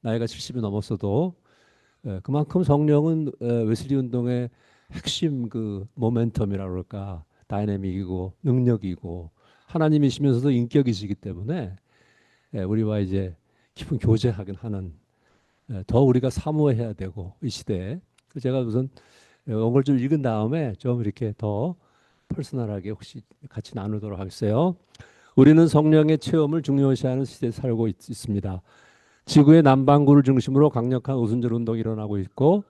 나이가 70이 넘었어도 그만큼 성령은 웨슬리 운동의 핵심 그 모멘텀이라 그럴까 다이내믹이고 능력이고 하나님이시면서도 인격이시기 때문에 우리와 이제 깊은 교제하긴 하는 더 우리가 사모해야 되고 이 시대에 제가 우선 원고를 좀 읽은 다음에 좀 이렇게 더 퍼스널하게 혹시 같이 나누도록 하겠어요. 우리는 성령의 체험을 중요시하는 시대에 살고 있습니다. 지구의 남반구를 중심으로 강력한 오순절 운동이 일어나고 있고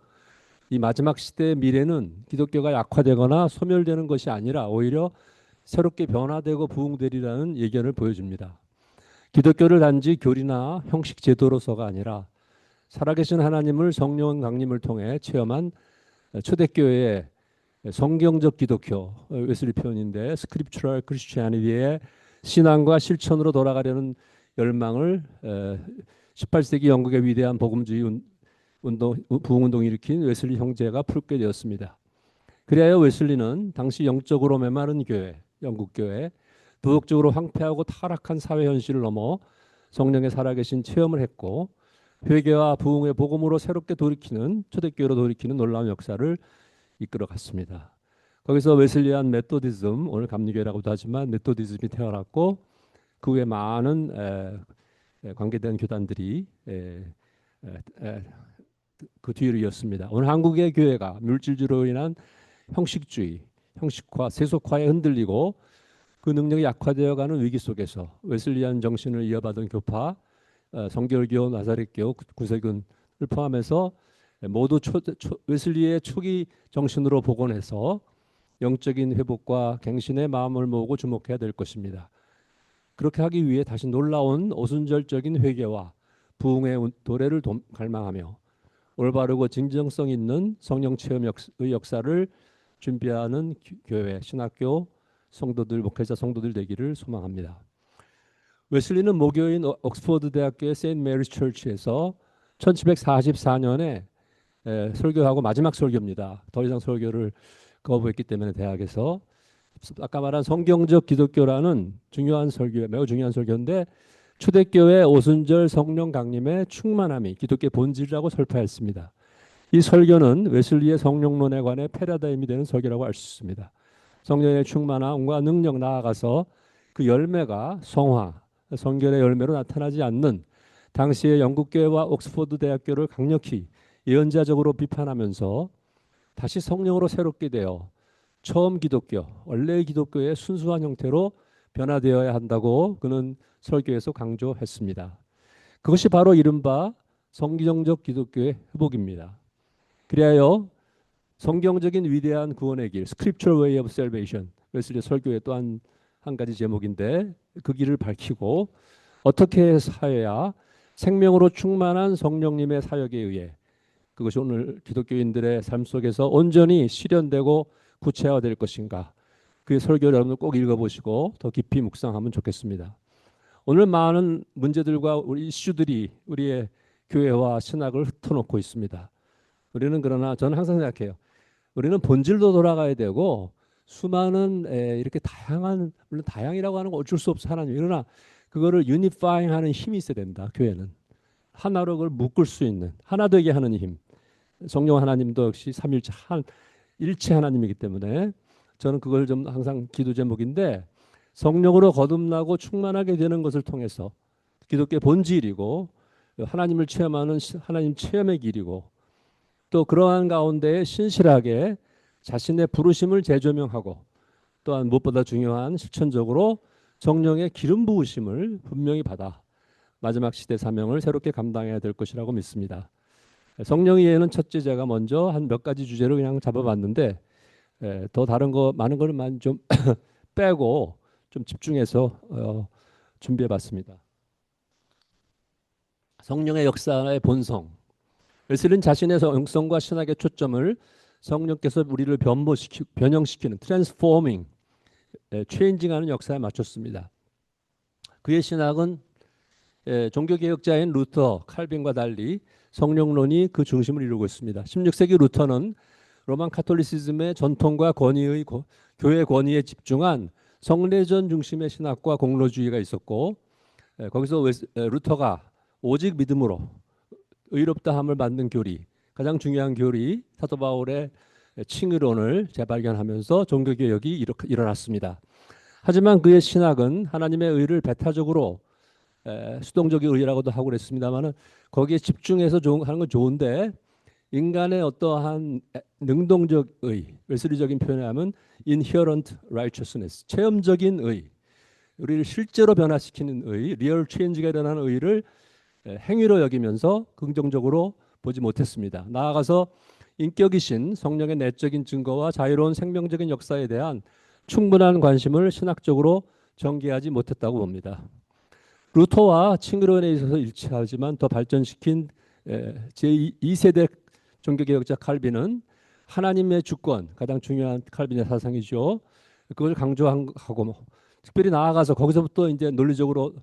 이 마지막 시대의 미래는 기독교가 약화되거나 소멸되는 것이 아니라 오히려 새롭게 변화되고 부흥되리라는 예견을 보여줍니다. 기독교를 단지 교리나 형식 제도로서가 아니라 살아계신 하나님을 성령 강림을 통해 체험한 초대교회의 성경적 기독교, 웨슬리 표현인데 스크립처럴 크리스티애니티의 신앙과 실천으로 돌아가려는 열망을 18세기 영국의 위대한 복음주의 부흥운동을 일으킨 웨슬리 형제가 풀게 되었습니다. 그리하여 웨슬리는 당시 영적으로 메마른 교회, 영국 교회, 도덕적으로 황폐하고 타락한 사회 현실을 넘어 성령의 살아계신 체험을 했고 회개와 부흥의 복음으로 새롭게 돌이키는 초대교회로 돌이키는 놀라운 역사를 이끌어갔습니다. 거기서 웨슬리안 메토디즘, 오늘 감리교회라고도 하지만 메토디즘이 태어났고 그 후에 많은 관계된 교단들이 그 뒤를 이었습니다. 오늘 한국의 교회가 물질주의로 인한 형식주의, 형식화, 세속화에 흔들리고 그 능력이 약화되어가는 위기 속에서 웨슬리안 정신을 이어받은 교파, 성결교, 나사렛교, 구세군을 포함해서 모두 웨슬리의 초기 정신으로 복원해서 영적인 회복과 갱신의 마음을 모으고 주목해야 될 것입니다. 그렇게 하기 위해 다시 놀라운 오순절적인 회개와 부흥의 도래를 갈망하며 올바르고 진정성 있는 성령 체험의 역사를 준비하는 교회, 신학교 성도들, 목회자 성도들 되기를 소망합니다. 웨슬리는 모교인 옥스퍼드 대학교의 세인트 메리스 처치에서 1744년에 설교하고 마지막 설교입니다. 더 이상 설교를 거부했기 때문에 대학에서 아까 말한 성경적 기독교라는 중요한 설교, 매우 중요한 설교인데 초대교회 오순절 성령 강림의 충만함이 기독교의 본질이라고 설파했습니다. 이 설교는 웨슬리의 성령론에 관해 패러다임이 되는 설교라고 할 수 있습니다. 성령의 충만함과 능력 나아가서 그 열매가 성화, 성결의 열매로 나타나지 않는 당시의 영국교회와 옥스퍼드 대학교를 강력히 예언자적으로 비판하면서 다시 성령으로 새롭게 되어 처음 기독교, 원래의 기독교의 순수한 형태로 변화되어야 한다고 그는 설교에서 강조했습니다. 그것이 바로 이른바 성경적 기독교의 회복입니다. 그리하여 성경적인 위대한 구원의 길, Scriptural Way of Salvation, 웨슬리 설교의 또 한 가지 제목인데 그 길을 밝히고 어떻게 사여야 생명으로 충만한 성령님의 사역에 의해 그것이 오늘 기독교인들의 삶 속에서 온전히 실현되고 구체화될 것인가. 그 설교를 여러분들 꼭 읽어보시고 더 깊이 묵상하면 좋겠습니다. 오늘 많은 문제들과 우리 이슈들이 우리의 교회와 신학을 흩어놓고 있습니다. 우리는 그러나 저는 항상 생각해요. 우리는 본질로 돌아가야 되고 수많은 이렇게 다양한, 물론 다양이라고 하는 건 어쩔 수 없어 하나님. 그러나 그거를 유니파잉하는 힘이 있어야 된다. 교회는 하나로 그걸 묶을 수 있는 하나 되게 하는 힘. 성령 하나님도 역시 삼일체 일체 하나님이기 때문에 저는 그걸 좀 항상 기도 제목인데 성령으로 거듭나고 충만하게 되는 것을 통해서 기독교의 본질이고 하나님을 체험하는 하나님 체험의 길이고 또 그러한 가운데 신실하게 자신의 부르심을 재조명하고 또한 무엇보다 중요한 실천적으로 성령의 기름 부으심을 분명히 받아 마지막 시대 사명을 새롭게 감당해야 될 것이라고 믿습니다. 성령 이해는 첫째 제가 먼저 한 몇 가지 주제를 그냥 잡아봤는데 더 다른 거 많은 것만 좀 빼고 좀 집중해서 준비해봤습니다. 성령의 역사의 본성. 웨슬리는 자신의 영성과 신학의 초점을 성령께서 우리를 변형시키는 트랜스포밍, 체인징하는 역사에 맞췄습니다. 그의 신학은 종교개혁자인 루터, 칼빈과 달리 성령론이 그 중심을 이루고 있습니다. 16세기 루터는 로만 카톨리시즘의 전통과 권위의 교회 권위에 집중한 성례전 중심의 신학과 공로주의가 있었고 거기서 루터가 오직 믿음으로 의롭다함을 받는 교리, 가장 중요한 교리 사도 바울의 칭의론을 재발견하면서 종교개혁이 일어났습니다. 하지만 그의 신학은 하나님의 의를 배타적으로 수동적인 의라고도 하고 그랬습니다만은 거기에 집중해서 하는 건 좋은데 인간의 어떠한 능동적 의, 웨슬리적인 표현을 하면 inherent righteousness, 체험적인 의, 우리를 실제로 변화시키는 의, 리얼 체인지가 일어나는 의를 행위로 여기면서 긍정적으로 보지 못했습니다. 나아가서 인격이신 성령의 내적인 증거와 자유로운 생명적인 역사에 대한 충분한 관심을 신학적으로 전개하지 못했다고 봅니다. 루터와 칭의론에 있어서 일치하지만 더 발전시킨 제2세대 종교개혁자 칼빈은 하나님의 주권, 가장 중요한 칼빈의 사상이죠. 그걸 강조하고 특별히 나아가서 거기서부터 이제 논리적으로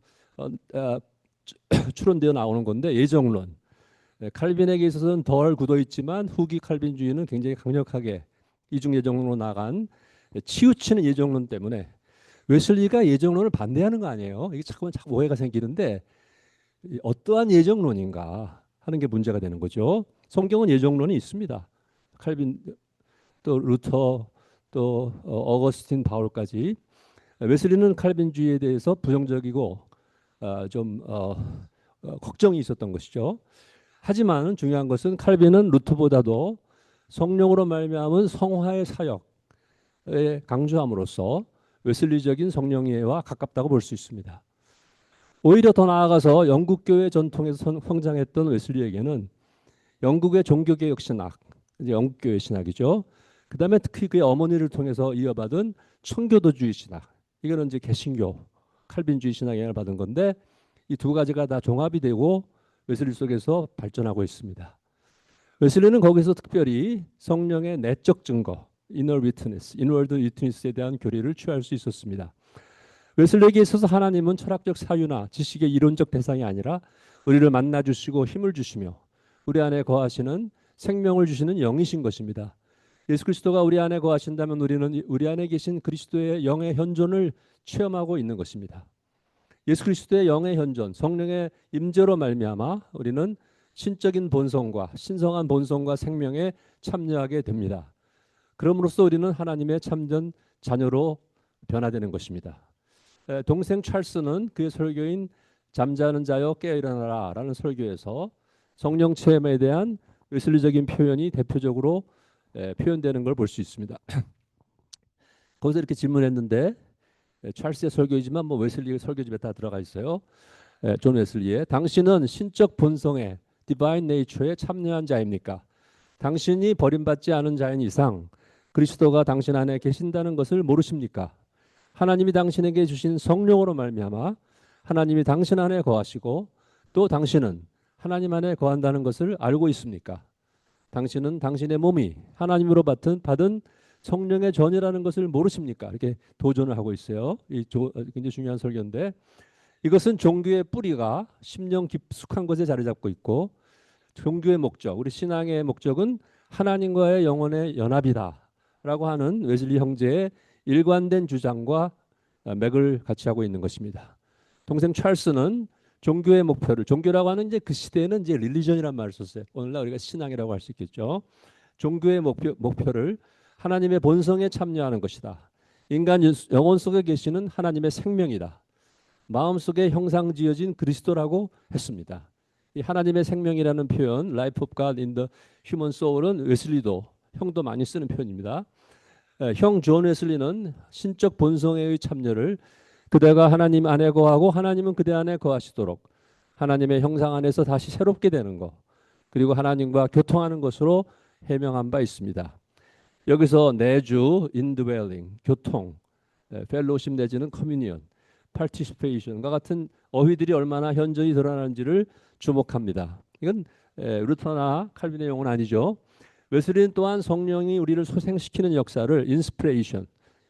추론되어 나오는 건데 예정론. 칼빈에게 있어서는 덜 굳어 있지만 후기 칼빈주의는 굉장히 강력하게 이중 예정론으로 나간 치우치는 예정론 때문에 웨슬리가 예정론을 반대하는 거 아니에요. 이게 자꾸 오해가 생기는데 어떠한 예정론인가 하는 게 문제가 되는 거죠. 성경은 예정론이 있습니다. 칼빈 또 루터 또 어거스틴 바울까지. 웨슬리는 칼빈주의에 대해서 부정적이고 좀 걱정이 있었던 것이죠. 하지만 중요한 것은 칼빈은 루터보다도 성령으로 말미암은 성화의 사역에 강조함으로써 웨슬리적인 성령이와 가깝다고 볼 수 있습니다. 오히려 더 나아가서 영국 교회 전통에서 성장했던 웨슬리에게는 영국의 종교개혁 신학, 이제 영국 교회 신학이죠. 그다음에 특히 그의 어머니를 통해서 이어받은 청교도주의 신학, 이거는 이제 개신교, 칼빈주의 신학에 영향을 받은 건데 이 두 가지가 다 종합이 되고 웨슬리 속에서 발전하고 있습니다. 웨슬리는 거기서 특별히 성령의 내적 증거, inner witness, inward witness에 대한 교리를 취할 수 있었습니다. 웨슬리에게 있어서 하나님은 철학적 사유나 지식의 이론적 대상이 아니라 우리를 만나주시고 힘을 주시며 우리 안에 거하시는 생명을 주시는 영이신 것입니다. 예수 그리스도가 우리 안에 거하신다면 우리는 우리 안에 계신 그리스도의 영의 현존을 체험하고 있는 것입니다. 예수 그리스도의 영의 현존, 성령의 임재로 말미암아 우리는 신적인 본성과 신성한 본성과 생명에 참여하게 됩니다. 그럼으로써 우리는 하나님의 참전 자녀로 변화되는 것입니다. 동생 찰스는 그의 설교인 잠자는 자여 깨어 일어나라 라는 설교에서 성령 체험에 대한 웨슬리적인 표현이 대표적으로 표현되는 걸 볼 수 있습니다. 거기서 이렇게 질문했는데 찰스의 설교이지만 뭐 웨슬리의 설교집에 다 들어가 있어요. 존 웨슬리의 당신은 신적 본성의 디바인 네이처에 참여한 자입니까? 당신이 버림받지 않은 자인 이상 그리스도가 당신 안에 계신다는 것을 모르십니까? 하나님이 당신에게 주신 성령으로 말미암아 하나님이 당신 안에 거하시고 또 당신은 하나님 안에 거한다는 것을 알고 있습니까? 당신은 당신의 몸이 하나님으로 받은 성령의 전이라는 것을 모르십니까? 이렇게 도전을 하고 있어요. 굉장히 중요한 설교인데 이것은 종교의 뿌리가 심령 깊숙한 곳에 자리 잡고 있고 종교의 목적, 우리 신앙의 목적은 하나님과의 영혼의 연합이다라고 하는 웨슬리 형제의 일관된 주장과 맥을 같이 하고 있는 것입니다. 동생 찰스는 종교의 목표를, 종교라고 하는 이제 그 시대에는 이제 릴리전이라는 말을 썼어요. 오늘날 우리가 신앙이라고 할 수 있겠죠. 종교의 목표를 하나님의 본성에 참여하는 것이다. 인간 영혼 속에 계시는 하나님의 생명이다. 마음속에 형상 지어진 그리스도라고 했습니다. 이 하나님의 생명이라는 표현, Life of God in the Human Soul은 웨슬리도 형도 많이 쓰는 표현입니다. 형 존 웨슬리는 신적 본성의 참여를 그대가 하나님 안에 거하고 하나님은 그대 안에 거하시도록 하나님의 형상 안에서 다시 새롭게 되는 것 그리고 하나님과 교통하는 것으로 해명한 바 있습니다. 여기서 내주, indwelling, 교통, 펠로십 내지는 커뮤니언, participation과 같은 어휘들이 얼마나 현저히 드러나는지를 주목합니다. 이건 루터나 칼빈의 용어는 아니죠. 웨슬리는 또한 성령이 우리를 소생시키는 역사를 inspiration,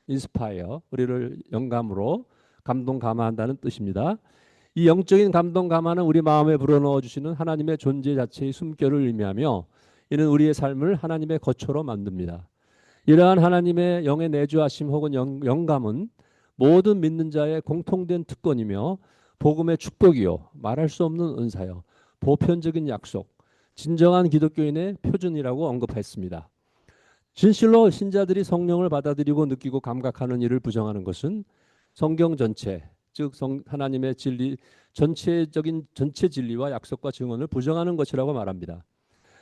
inspire, 우리를 영감으로 감동 감화한다는 뜻입니다. 이 영적인 감동 감화는 우리 마음에 불어넣어 주시는 하나님의 존재 자체의 숨결을 의미하며 이는 우리의 삶을 하나님의 거처로 만듭니다. 이러한 하나님의 영의 내주하심 혹은 영감은 모든 믿는 자의 공통된 특권이며 복음의 축복이요 말할 수 없는 은사요 보편적인 약속 진정한 기독교인의 표준이라고 언급했습니다. 진실로 신자들이 성령을 받아들이고 느끼고 감각하는 일을 부정하는 것은 성경 전체, 즉 하나님의 진리 전체적인 전체 진리와 약속과 증언을 부정하는 것이라고 말합니다.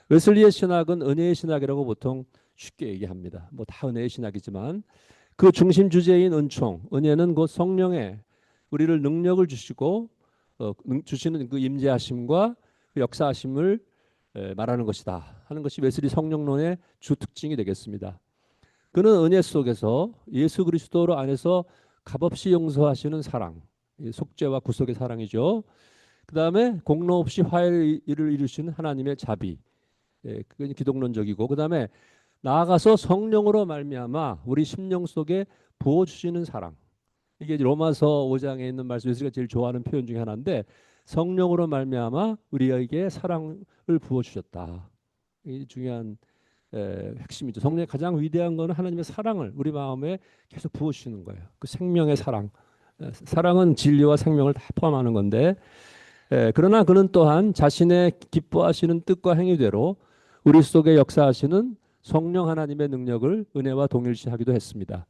웨슬리의 신학은 은혜의 신학이라고 보통 쉽게 얘기합니다. 뭐 다 은혜의 신학이지만 그 중심 주제인 은총, 은혜는 곧 성령의 우리를 능력을 주시고 주시는 그 임재하심과 그 역사하심을 말하는 것이다 하는 것이 웨슬리 성령론의 주 특징이 되겠습니다. 그는 은혜 속에서 예수 그리스도 안에서 값없이 용서하시는 사랑, 속죄와 구속의 사랑이죠. 그 다음에 공로 없이 화해를 이루시는 하나님의 자비, 그건 기독론적이고, 그 다음에 나아가서 성령으로 말미암아 우리 심령 속에 부어주시는 사랑. 이게 로마서 5장에 있는 말씀, 예수가 제일 좋아하는 표현 중에 하나인데 성령으로 말미암아 우리에게 사랑을 부어주셨다. 이 중요한 핵심이죠. 성령의 가장 위대한 것은 하나님의 사랑을 우리 마음에 계속 부어주시는 거예요. 그 생명의 사랑. 사랑은 진리와 생명을 다 포함하는 건데 그러나 그는 또한 자신의 기뻐하시는 뜻과 행위대로 우리 속에 역사하시는 성령 하나님의 능력을 은혜와 동일시하기도 했습니다.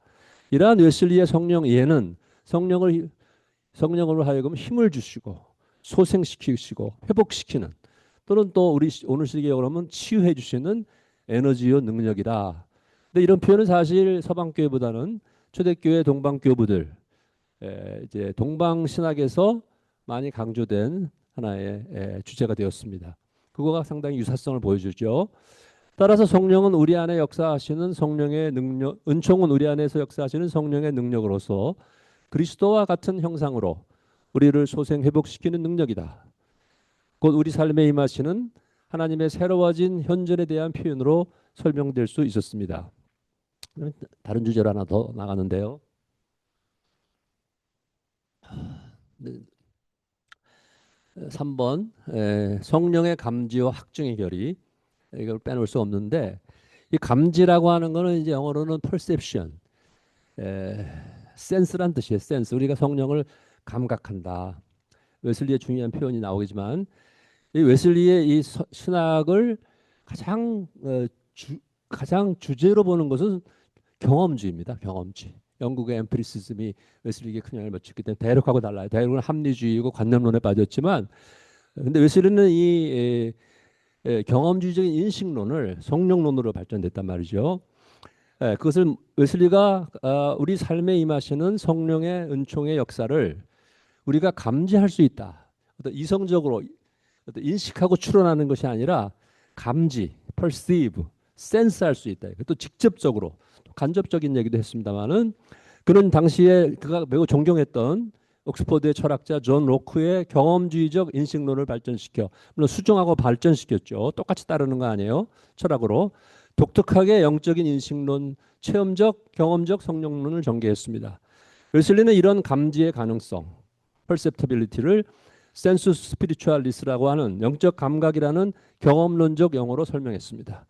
이러한 웨슬리의 성령 예는 성령으로 하여금 힘을 주시고 소생시키시고 회복시키는 또는 또 우리 오늘 시대에 그러면 치유해 주시는 에너지요 능력이다. 근데 이런 표현은 사실 서방교회보다는 초대교회 동방교부들 이제 동방신학에서 많이 강조된 하나의 주제가 되었습니다. 그거가 상당히 유사성을 보여주죠. 따라서 성령은 우리 안에 역사하시는 성령의 능력, 은총은 우리 안에서 역사하시는 성령의 능력으로서 그리스도와 같은 형상으로 우리를 소생 회복시키는 능력이다. 곧 우리 삶에 임하시는 하나님의 새로워진 현존에 대한 표현으로 설명될 수 있었습니다. 다른 주제로 하나 더 나가는데요. 3번 성령의 감지와 확증의 결의. 이걸 빼놓을 수 없는데 이 감지라고 하는 거는 이제 영어로는 perception, 센스란 뜻이에요. 센스. 우리가 성령을 감각한다. 웨슬리의 중요한 표현이 나오겠지만 이 웨슬리의 이 신학을 가장 주제로 보는 것은 경험주의입니다. 경험주의. 영국의 엠피리시즘이 웨슬리에게 큰 영향을 미쳤기 때문에 대륙하고 달라요. 대륙은 합리주의이고 관념론에 빠졌지만 근데 웨슬리는 이 경험주의적인 인식론을 성령론으로 발전됐단 말이죠. 그것을 웨슬리가 우리 삶에 임하시는 성령의 은총의 역사를 우리가 감지할 수 있다. 어떤 이성적으로 어떤 인식하고 추론하는 것이 아니라 감지, perceive, sense할 수 있다. 또 직접적으로 간접적인 얘기도 했습니다만은 그는 당시에 그가 매우 존경했던 옥스퍼드의 철학자 존 로크의 경험주의적 인식론을 발전시켜 물론 수정하고 발전시켰죠. 똑같이 따르는 거 아니에요. 철학으로 독특하게 영적인 인식론, 체험적, 경험적 성령론을 전개했습니다. 웨슬리는 이런 감지의 가능성, perceptibility를 sensus spiritualis라고 하는 영적 감각이라는 경험론적 용어로 설명했습니다.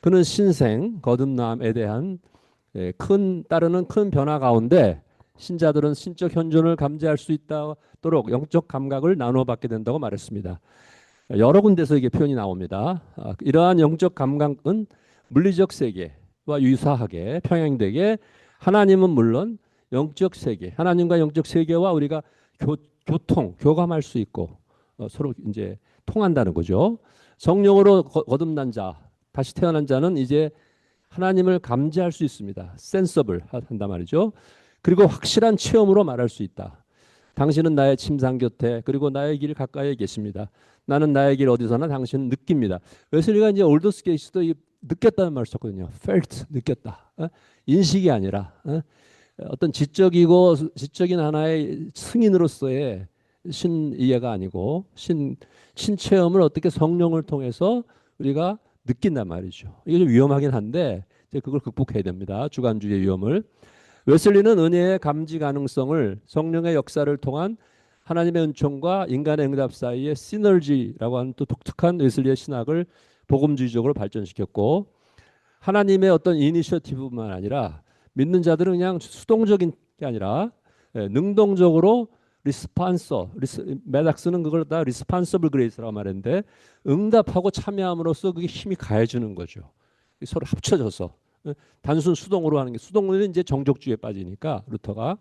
그는 신생, 거듭남에 대한 따르는 큰 변화 가운데 신자들은 신적 현존을 감지할 수 있도록 영적 감각을 나누어 받게 된다고 말했습니다. 여러 군데서 이게 표현이 나옵니다. 이러한 영적 감각은 물리적 세계와 유사하게 평행되게 하나님은 물론 영적 세계, 하나님과 영적 세계와 우리가 교감할 수 있고 서로 이제 통한다는 거죠. 성령으로 거듭난 자, 다시 태어난 자는 이제 하나님을 감지할 수 있습니다. 센서블 한단 말이죠. 그리고 확실한 체험으로 말할 수 있다. 당신은 나의 침상 곁에 그리고 나의 길 가까이에 계십니다. 나는 나의 길 어디서나 당신은 느낍니다. 웨슬리가 이제 올더스 게이스도 느꼈다는 말을 썼거든요. felt, 느꼈다. 인식이 아니라 어떤 지적인 하나의 승인으로서의 신이해가 아니고 신체험을 어떻게 성령을 통해서 우리가 느낀단 말이죠. 이게 좀 위험하긴 한데 이제 그걸 극복해야 됩니다. 주관주의의 위험을. 웨슬리는 은혜의 감지 가능성을 성령의 역사를 통한 하나님의 은총과 인간의 응답 사이의 시너지라고 하는 또 독특한 웨슬리의 신학을 복음주의적으로 발전시켰고 하나님의 어떤 이니셔티브만 아니라 믿는 자들은 그냥 수동적인 게 아니라 능동적으로 리스판서, 메닥스는 그걸 다 리스판서블 그레이스라고 말했는데 응답하고 참여함으로써 그게 힘이 가해지는 거죠. 서로 합쳐져서 단순 수동으로 하는 게 수동으로는 이제 정적주의에 빠지니까 루터가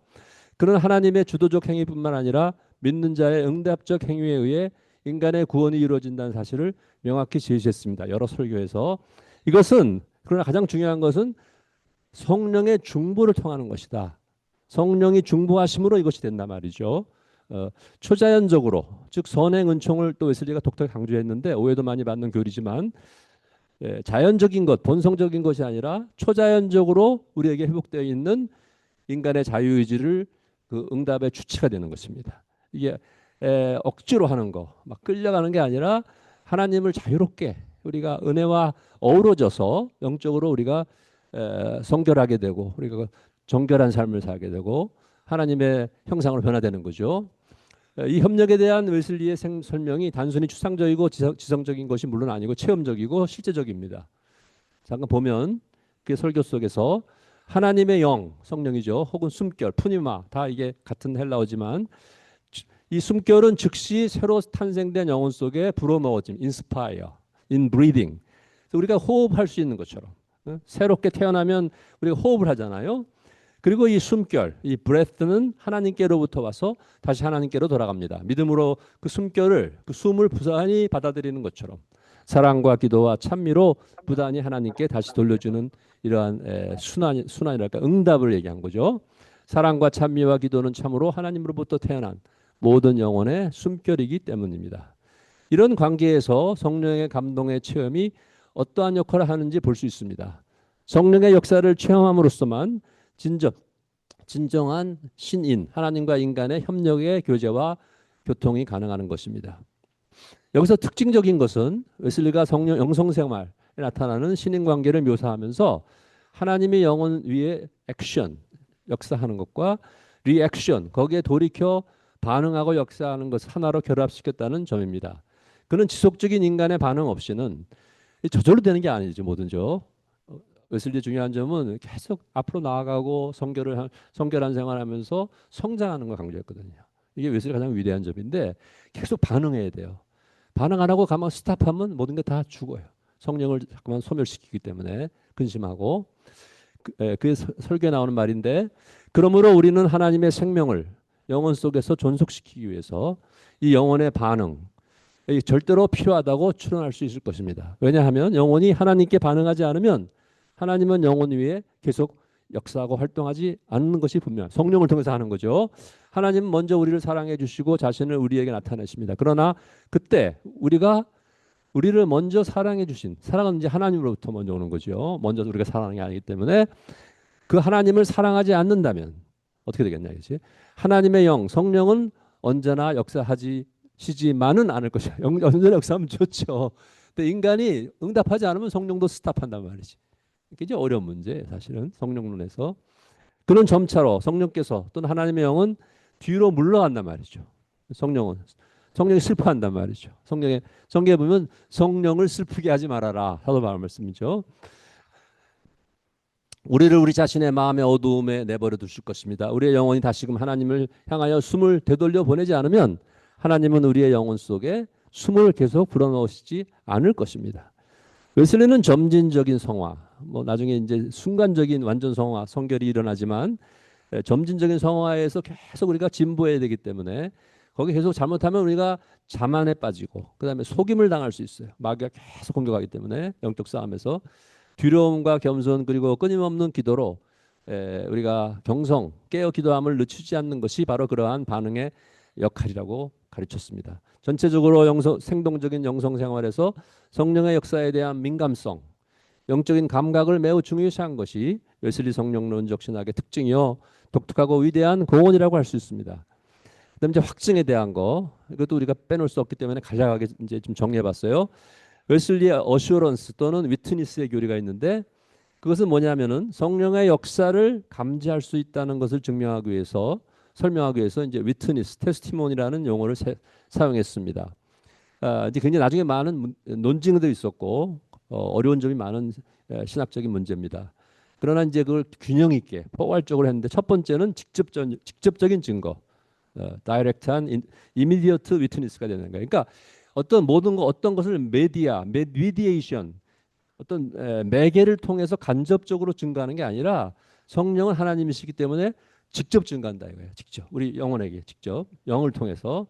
그런 하나님의 주도적 행위뿐만 아니라 믿는 자의 응답적 행위에 의해 인간의 구원이 이루어진다는 사실을 명확히 제시했습니다. 여러 설교에서 이것은 그러나 가장 중요한 것은 성령의 중보를 통하는 것이다. 성령이 중보하심으로 이것이 된단 말이죠. 초자연적으로 즉 선행 은총을 또 웨슬리가 독특하게 강조했는데 오해도 많이 받는 교리지만 자연적인 것, 본성적인 것이 아니라 초자연적으로 우리에게 회복되어 있는 인간의 자유의지를 그 응답의 주체가 되는 것입니다. 이게 억지로 하는 거, 막 끌려가는 게 아니라 하나님을 자유롭게 우리가 은혜와 어우러져서 영적으로 우리가 성결하게 되고 우리가 정결한 삶을 살게 되고 하나님의 형상으로 변화되는 거죠. 이 협력에 대한 웨슬리의 설명이 단순히 추상적이고 지성적인 것이 물론 아니고 체험적이고 실제적입니다. 잠깐 보면 그 설교 속에서 하나님의 영, 성령이죠. 혹은 숨결, 푸니마 다 이게 같은 헬라어지만 이 숨결은 즉시 새로 탄생된 영혼 속에 불어넣어짐, 인스파이어, 인브리딩. 우리가 호흡할 수 있는 것처럼 새롭게 태어나면 우리가 호흡을 하잖아요. 그리고 이 숨결, 이 breath는 하나님께로부터 와서 다시 하나님께로 돌아갑니다. 믿음으로 그 숨결을, 그 숨을 부단히 받아들이는 것처럼 사랑과 기도와 찬미로 부단히 하나님께 다시 돌려주는 이러한 순환이랄까 응답을 얘기한 거죠. 사랑과 찬미와 기도는 참으로 하나님으로부터 태어난 모든 영혼의 숨결이기 때문입니다. 이런 관계에서 성령의 감동의 체험이 어떠한 역할을 하는지 볼 수 있습니다. 성령의 역사를 체험함으로써만 진정한 신인, 하나님과 인간의 협력의 교제와 교통이 가능한 것입니다. 여기서 특징적인 것은 웨슬리가 성령 영성생활에 나타나는 신인 관계를 묘사하면서 하나님의 영혼 위에 액션, 역사하는 것과 리액션, 거기에 돌이켜 반응하고 역사하는 것을 하나로 결합시켰다는 점입니다. 그는 지속적인 인간의 반응 없이는 저절로 되는 게 아니죠. 뭐든죠. 웨슬리의 중요한 점은 계속 앞으로 나아가고 성결한 생활하면서 성장하는 걸 강조했거든요. 이게 웨슬리 가장 위대한 점인데 계속 반응해야 돼요. 반응 안 하고 가만 스탑하면 모든 게 다 죽어요. 성령을 자꾸만 소멸시키기 때문에 근심하고 그게 설교에 나오는 말인데 그러므로 우리는 하나님의 생명을 영혼 속에서 존속시키기 위해서 이 영혼의 반응 절대로 필요하다고 추론할 수 있을 것입니다. 왜냐하면 영혼이 하나님께 반응하지 않으면 하나님은 영혼 위에 계속 역사하고 활동하지 않는 것이 분명해요. 성령을 통해서 하는 거죠. 하나님은 먼저 우리를 사랑해 주시고 자신을 우리에게 나타내십니다. 그러나 그때 우리를 먼저 사랑해 주신 사랑은 이제 하나님으로부터 먼저 오는 거죠. 먼저 우리가 사랑이 아니기 때문에 그 하나님을 사랑하지 않는다면 어떻게 되겠냐 이지? 하나님의 영 성령은 언제나 역사하시지만은 않을 것이야. 언제나 역사하면 좋죠. 근데 인간이 응답하지 않으면 성령도 스탑한단 말이지. 이게 이제 어려운 문제 사실은 성령론에서 그런 점차로 성령께서 또는 하나님의 영은 뒤로 물러간단 말이죠. 성령이 슬퍼한단 말이죠. 성경에 보면 성령을 슬프게 하지 말아라 사도 바울 말씀이죠. 우리를 우리 자신의 마음의 어두움에 내버려 두실 것입니다. 우리의 영혼이 다시금 하나님을 향하여 숨을 되돌려 보내지 않으면 하나님은 우리의 영혼 속에 숨을 계속 불어넣으시지 않을 것입니다. 웨슬리는 점진적인 성화, 나중에 이제 순간적인 완전 성화, 성결이 일어나지만 점진적인 성화에서 계속 우리가 진보해야 되기 때문에 거기 계속 잘못하면 우리가 자만에 빠지고 그다음에 속임을 당할 수 있어요. 마귀가 계속 공격하기 때문에 영적 싸움에서 두려움과 겸손 그리고 끊임없는 기도로 우리가 경성, 깨어 기도함을 늦추지 않는 것이 바로 그러한 반응의 역할이라고 가르쳤습니다. 전체적으로 생동적인 영성 생활에서 성령의 역사에 대한 민감성, 영적인 감각을 매우 중요시한 것이 웨슬리 성령론적 신학의 특징이요 독특하고 위대한 공헌이라고 할 수 있습니다. 그다음에 이제 확증에 대한 거 이것도 우리가 빼놓을 수 없기 때문에 간략하게 이제 좀 정리해봤어요. 웨슬리의 어슈어런스 또는 위트니스의 교리가 있는데 그것은 뭐냐면은 성령의 역사를 감지할 수 있다는 것을 설명하기 위해서 이제 위트니스, 테스티몬이라는 용어를 사용했습니다. 이제 굉장히 나중에 많은 논증도 있었고 어려운 점이 많은 신학적인 문제입니다. 그러나 이제 그걸 균형 있게 포괄적으로 했는데 첫 번째는 직접적인 증거. 다이렉트한 이미디어트 위트니스가 되는 거예요. 그러니까 어떤 것을 미디에이션 어떤 매개를 통해서 간접적으로 증거하는 게 아니라 성령은 하나님이시기 때문에 직접 증거한다 이거예요. 직접 우리 영혼에게 직접 영을 통해서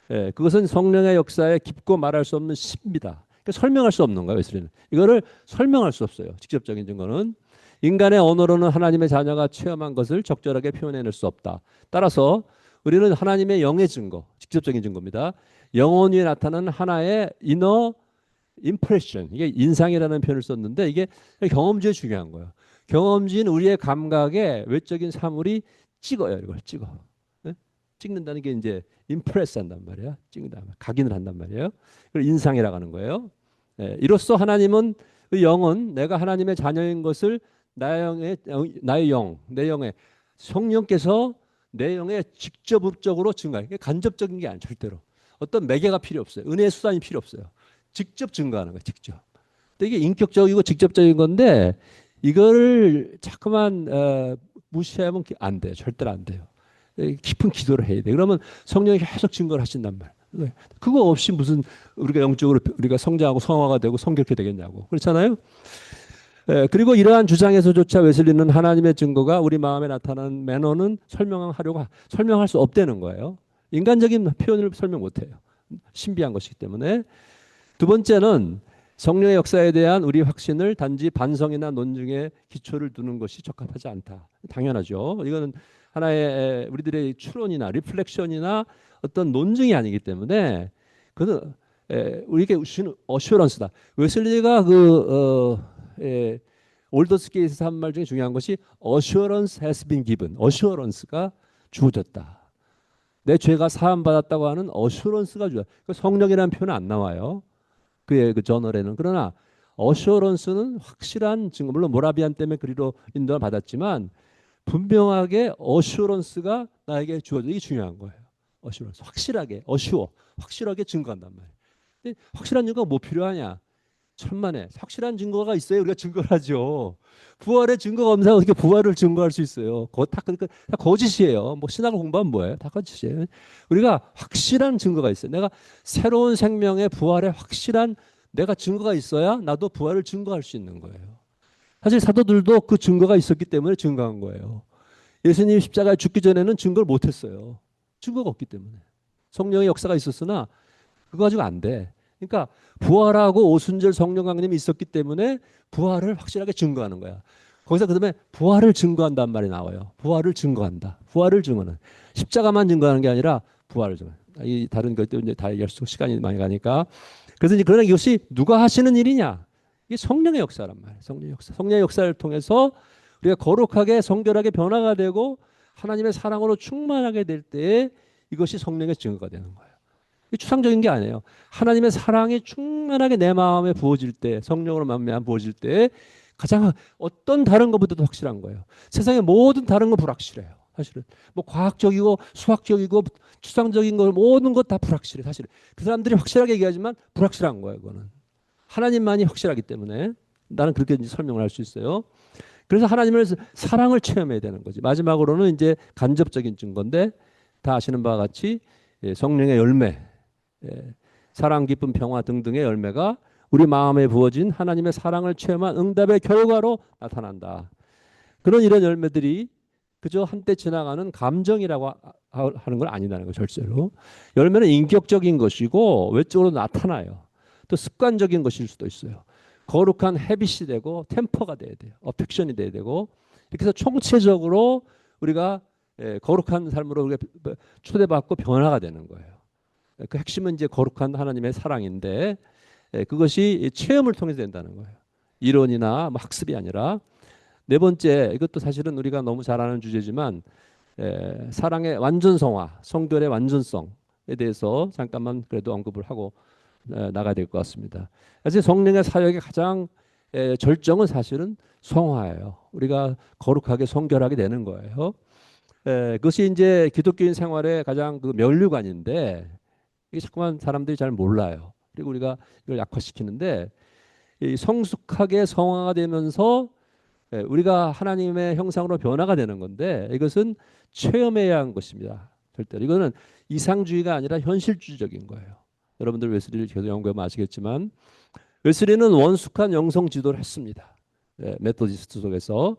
그것은 성령의 역사에 깊고 말할 수 없는 시입니다. 그러니까 설명할 수 없는 거예요. 웨슬리는 이거를 설명할 수 없어요. 직접적인 증거는 인간의 언어로는 하나님의 자녀가 체험한 것을 적절하게 표현해낼 수 없다. 따라서 우리는 하나님의 영의 증거, 직접적인 증거입니다. 영혼 위에 나타나는 하나의 이너 임프레션, 이게 인상이라는 표현을 썼는데 이게 경험주에 중요한 거예요. 경험주인 우리의 감각에 외적인 사물이 찍어요. 이걸 찍어. 네? 찍는다는 게 이제 임프레스 한단 말이야. 찍는다. 각인을 한단 말이에요. 이걸 인상이라고 하는 거예요. 이로써 하나님은 그 영은 내가 하나님의 자녀인 것을 나의 영, 내 영의 성령께서 내 영에 직접적으로 증거해요. 이게 간접적인 게 아니에요. 절대로. 어떤 매개가 필요 없어요. 은혜의 수단이 필요 없어요. 직접 증거하는 거예요. 직접. 근데 이게 인격적이고 직접적인 건데 이거를 자꾸만 무시하면 안 돼요. 절대로 안 돼요. 깊은 기도를 해야 돼. 그러면 성령이 계속 증거를 하신단 말이에요. 그거 없이 무슨 우리가 영적으로 우리가 성장하고 성화가 되고 성결케 되겠냐고. 그렇잖아요. 그리고 이러한 주장에서조차 웨슬리는 하나님의 증거가 우리 마음에 나타나는 매너는 설명할 수 없다는 거예요. 인간적인 표현을 설명 못해요. 신비한 것이기 때문에. 두 번째는 성령의 역사에 대한 우리 확신을 단지 반성이나 논증에 기초를 두는 것이 적합하지 않다. 당연하죠. 이거는 하나의 우리들의 추론이나 리플렉션이나 어떤 논증이 아니기 때문에 그는 우리에게 주는 어슈런스다. 웨슬리가 올더스게이트에서 한 말 중에 중요한 것이 assurance has been given. 어슈런스가 주어졌다. 내 죄가 사함 받았다고 하는 어슈런스가 주어졌다. 성령이라는 표현은 안 나와요. 그의 그 저널에는. 그러나 어슈런스는 확실한 증거. 물론 모라비안 때문에 그리로 인도를 받았지만 분명하게 어슈런스가 나에게 주어져. 이게 중요한 거예요. 어슈런스. 확실하게 증거한단 말이에요. 근데 확실한 증거가 뭐 필요하냐? 천만에 확실한 증거가 있어야 우리가 증거를 하죠. 부활의 증거가 없는 사람 어떻게 부활을 증거할 수 있어요? 그거 다 거짓이에요. 뭐 신학을 공부하면 뭐예요? 다 거짓이에요. 우리가 확실한 증거가 있어요. 내가 새로운 생명의 부활에 확실한 내가 증거가 있어야 나도 부활을 증거할 수 있는 거예요. 사실 사도들도 그 증거가 있었기 때문에 증거한 거예요. 예수님이 십자가에 죽기 전에는 증거를 못했어요. 증거가 없기 때문에. 성령의 역사가 있었으나 그거 가지고 안 돼. 그러니까 부활하고 오순절 성령 강림이 있었기 때문에 부활을 확실하게 증거하는 거야. 거기서 그다음에 부활을 증거한다는 말이 나와요. 부활을 증거한다. 부활을 증거는 십자가만 증거하는 게 아니라 부활을 증거. 이 다른 것도 이제 다 얘기할 수 시간이 많이 가니까. 그래서 이제 그러나 이것이 누가 하시는 일이냐? 이게 성령의 역사란 말이에요. 성령의 역사. 성령의 역사를 통해서 우리가 거룩하게 성결하게 변화가 되고 하나님의 사랑으로 충만하게 될 때에 이것이 성령의 증거가 되는 거예요. 추상적인 게 아니에요. 하나님의 사랑이 충만하게 내 마음에 부어질 때, 성령으로 마음에 부어질 때 가장 어떤 다른 것보다도 확실한 거예요. 세상의 모든 다른 건 불확실해요. 사실은 뭐 과학적이고 수학적이고 추상적인 거 모든 것 다 불확실해. 사실은 그 사람들이 확실하게 얘기하지만 불확실한 거예요. 그거는 하나님만이 확실하기 때문에 나는 그렇게 이제 설명을 할 수 있어요. 그래서 하나님의 사랑을 체험해야 되는 거지. 마지막으로는 이제 간접적인 증거인데 다 아시는 바와 같이 성령의 열매. 사랑, 기쁨, 평화 등등의 열매가 우리 마음에 부어진 하나님의 사랑을 체험한 응답의 결과로 나타난다. 그런 이런 열매들이 그저 한때 지나가는 감정이라고 하는 건 아니라는 거죠. 절대로. 열매는 인격적인 것이고 외적으로 나타나요. 또 습관적인 것일 수도 있어요. 거룩한 헤빗이 되고 템퍼가 돼야 돼요. 어펙션이 돼야 되고 이렇게 해서 총체적으로 우리가 거룩한 삶으로 우리가 초대받고 변화가 되는 거예요. 그 핵심은 이제 거룩한 하나님의 사랑인데 그것이 체험을 통해서 된다는 거예요. 이론이나 뭐 학습이 아니라. 네 번째, 이것도 사실은 우리가 너무 잘 아는 주제지만 사랑의 완전성화, 성결의 완전성에 대해서 잠깐만 그래도 언급을 하고 나가야 될 것 같습니다. 그래서 성령의 사역의 가장 절정은 사실은 성화예요. 우리가 거룩하게 성결하게 되는 거예요. 그것이 이제 기독교인 생활의 가장 그 면류관인데 이게 자꾸만 사람들이 잘 몰라요. 그리고 우리가 이걸 약화시키는데 이 성숙하게 성화가 되면서 우리가 하나님의 형상으로 변화가 되는 건데 이것은 체험해야 하는 것입니다. 절대로. 이거는 이상주의가 아니라 현실주의적인 거예요. 여러분들 웨슬리를 계속 연구하면 아시겠지만 웨슬리는 원숙한 영성 지도를 했습니다. 네, 메토디스트 속에서.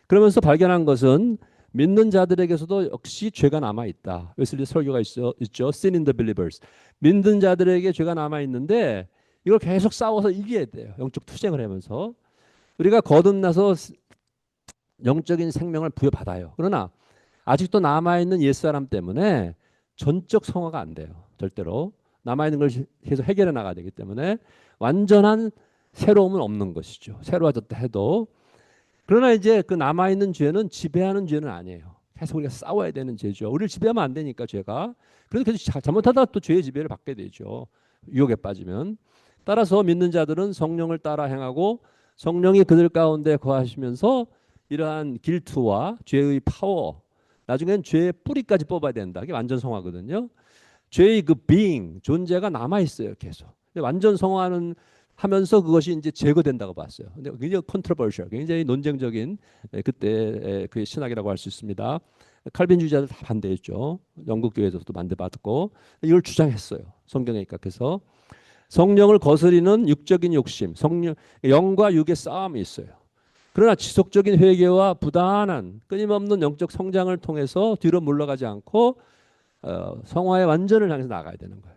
그러면서 발견한 것은 믿는 자들에게서도 역시 죄가 남아 있다. 웨슬리 설교가 있죠. Sin in the believers. 믿는 자들에게 죄가 남아 있는데 이걸 계속 싸워서 이겨야 돼요. 영적 투쟁을 하면서 우리가 거듭나서 영적인 생명을 부여받아요. 그러나 아직도 남아 있는 옛사람 때문에 전적 성화가 안 돼요. 절대로 남아 있는 걸 계속 해결해 나가야 되기 때문에 완전한 새로움은 없는 것이죠. 새로워졌다 해도. 그러나 이제 그 남아있는 죄는 지배하는 죄는 아니에요. 계속 우리가 싸워야 되는 죄죠. 우리를 지배하면 안 되니까 죄가. 그래서 계속 잘못하다가 또 죄의 지배를 받게 되죠. 유혹에 빠지면. 따라서 믿는 자들은 성령을 따라 행하고 성령이 그들 가운데 거하시면서 이러한 길투와 죄의 파워, 나중엔 죄의 뿌리까지 뽑아야 된다. 이게 완전 성화거든요. 죄의 그 being, 존재가 남아있어요. 계속. 완전 성화는 하면서 그것이 이제 제거된다고 봤어요. 근데 굉장히 컨트로버셜, 굉장히 논쟁적인 그때 그 신학이라고 할 수 있습니다. 칼빈주의자들 다 반대했죠. 영국 교회에서도 반대받았고 이걸 주장했어요. 성경에 입각해서 성령을 거스리는 육적인 욕심, 성령 영과 육의 싸움이 있어요. 그러나 지속적인 회개와 부단한 끊임없는 영적 성장을 통해서 뒤로 물러가지 않고 성화의 완전을 향해서 나가야 되는 거예요.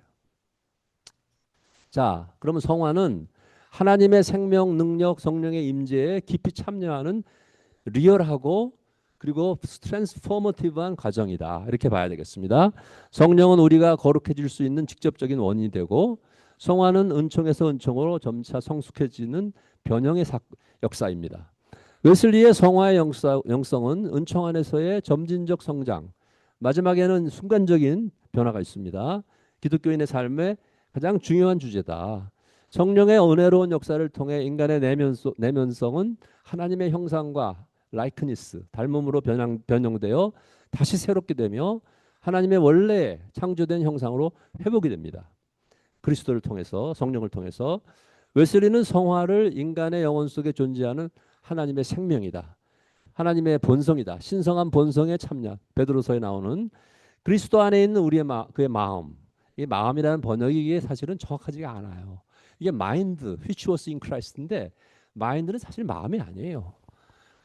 자, 그러면 성화는 하나님의 생명, 능력, 성령의 임재에 깊이 참여하는 리얼하고 그리고 트랜스포머티브한 과정이다. 이렇게 봐야 되겠습니다. 성령은 우리가 거룩해질 수 있는 직접적인 원인이 되고 성화는 은총에서 은총으로 점차 성숙해지는 변형의 역사입니다. 웨슬리의 성화의 영성은 은총 안에서의 점진적 성장, 마지막에는 순간적인 변화가 있습니다. 기독교인의 삶에 가장 중요한 주제다. 성령의 은혜로운 역사를 통해 인간의 내면성은 하나님의 형상과 라이크니스, 닮음으로 변형되어 다시 새롭게 되며 하나님의 원래 창조된 형상으로 회복이 됩니다. 그리스도를 통해서, 성령을 통해서. 웨슬리는 성화를 인간의 영혼 속에 존재하는 하나님의 생명이다. 하나님의 본성이다. 신성한 본성에 참여. 베드로서에 나오는 그리스도 안에 있는 우리의 그의 마음. 이 마음이라는 번역이 이게 사실은 정확하지가 않아요. 이게 마인드, which was in Christ인데 마인드는 사실 마음이 아니에요.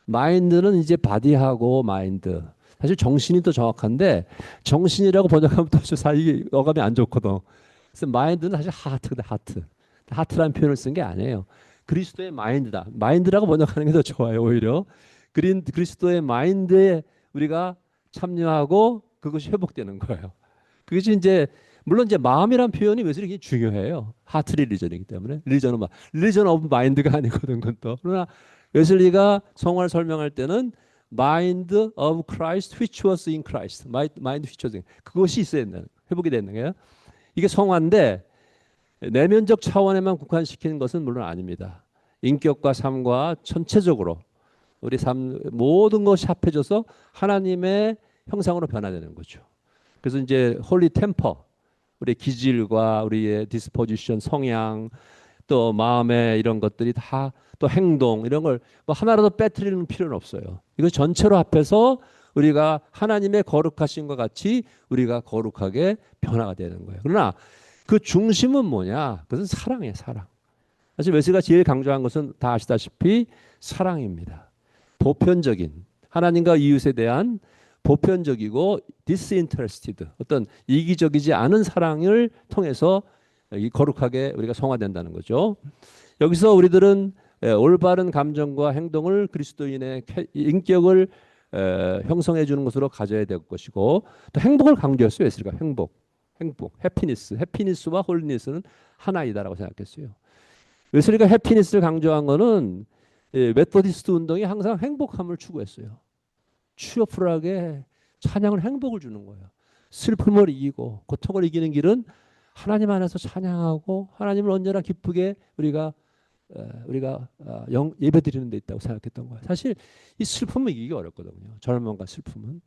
마인드는 이제 바디하고 마인드. 사실 정신이 더 정확한데 정신이라고 번역하면 또 사실 어감이 안 좋거든. 그래서 마인드는 사실 하트다, 하트. 하트라는 표현을 쓴 게 아니에요. 그리스도의 마인드다. 마인드라고 번역하는 게 더 좋아요, 오히려. 그리스도의 마인드에 우리가 참여하고 그것이 회복되는 거예요. 그것이 이제 물론 이제 마음이란 표현이 왜 이렇게 중요해요. 하트 릴리전이기 때문에. 릴리전 오브 마인드가 아니거든, 그것도. 그러나 웨슬리가 성화를 설명할 때는 Mind of Christ which was in Christ. Mind which was in. 그것이 있어야 된다는, 회복이 되는 거예요. 이게 성화인데 내면적 차원에만 국한시키는 것은 물론 아닙니다. 인격과 삶과 전체적으로 우리 삶 모든 것이 합해져서 하나님의 형상으로 변화되는 거죠. 그래서 이제 홀리 템퍼, 우리의 기질과 우리의 디스포지션, 성향, 또 마음의 이런 것들이 다 또 행동 이런 걸 뭐 하나라도 빼뜨리는 필요는 없어요. 이거 전체로 합해서 우리가 하나님의 거룩하심과 같이 우리가 거룩하게 변화가 되는 거예요. 그러나 그 중심은 뭐냐? 그것은 사랑이에요, 사랑. 사실 웨슬리가 제일 강조한 것은 다 아시다시피 사랑입니다. 보편적인 하나님과 이웃에 대한 보편적이고 disinterested, 어떤 이기적이지 않은 사랑을 통해서 거룩하게 우리가 성화된다는 거죠. 여기서 우리들은 올바른 감정과 행동을 그리스도인의 인격을 형성해 주는 것으로 가져야 될 것이고 또 행복을 강조했어요. 웨슬리가 행복, 해피니스와 홀리니스는 하나이다라고 생각했어요. 웨슬리가 해피니스를 강조한 거는 메토디스트 운동이 항상 행복함을 추구했어요. 취업풀하게 찬양을 행복을 주는 거예요. 슬픔을 이기고 고통을 이기는 길은 하나님 안에서 찬양하고 하나님을 언제나 기쁘게 우리가 예배드리는 데 있다고 생각했던 거예요. 사실 이 슬픔을 이기기 어렵거든요. 절망과 슬픔은.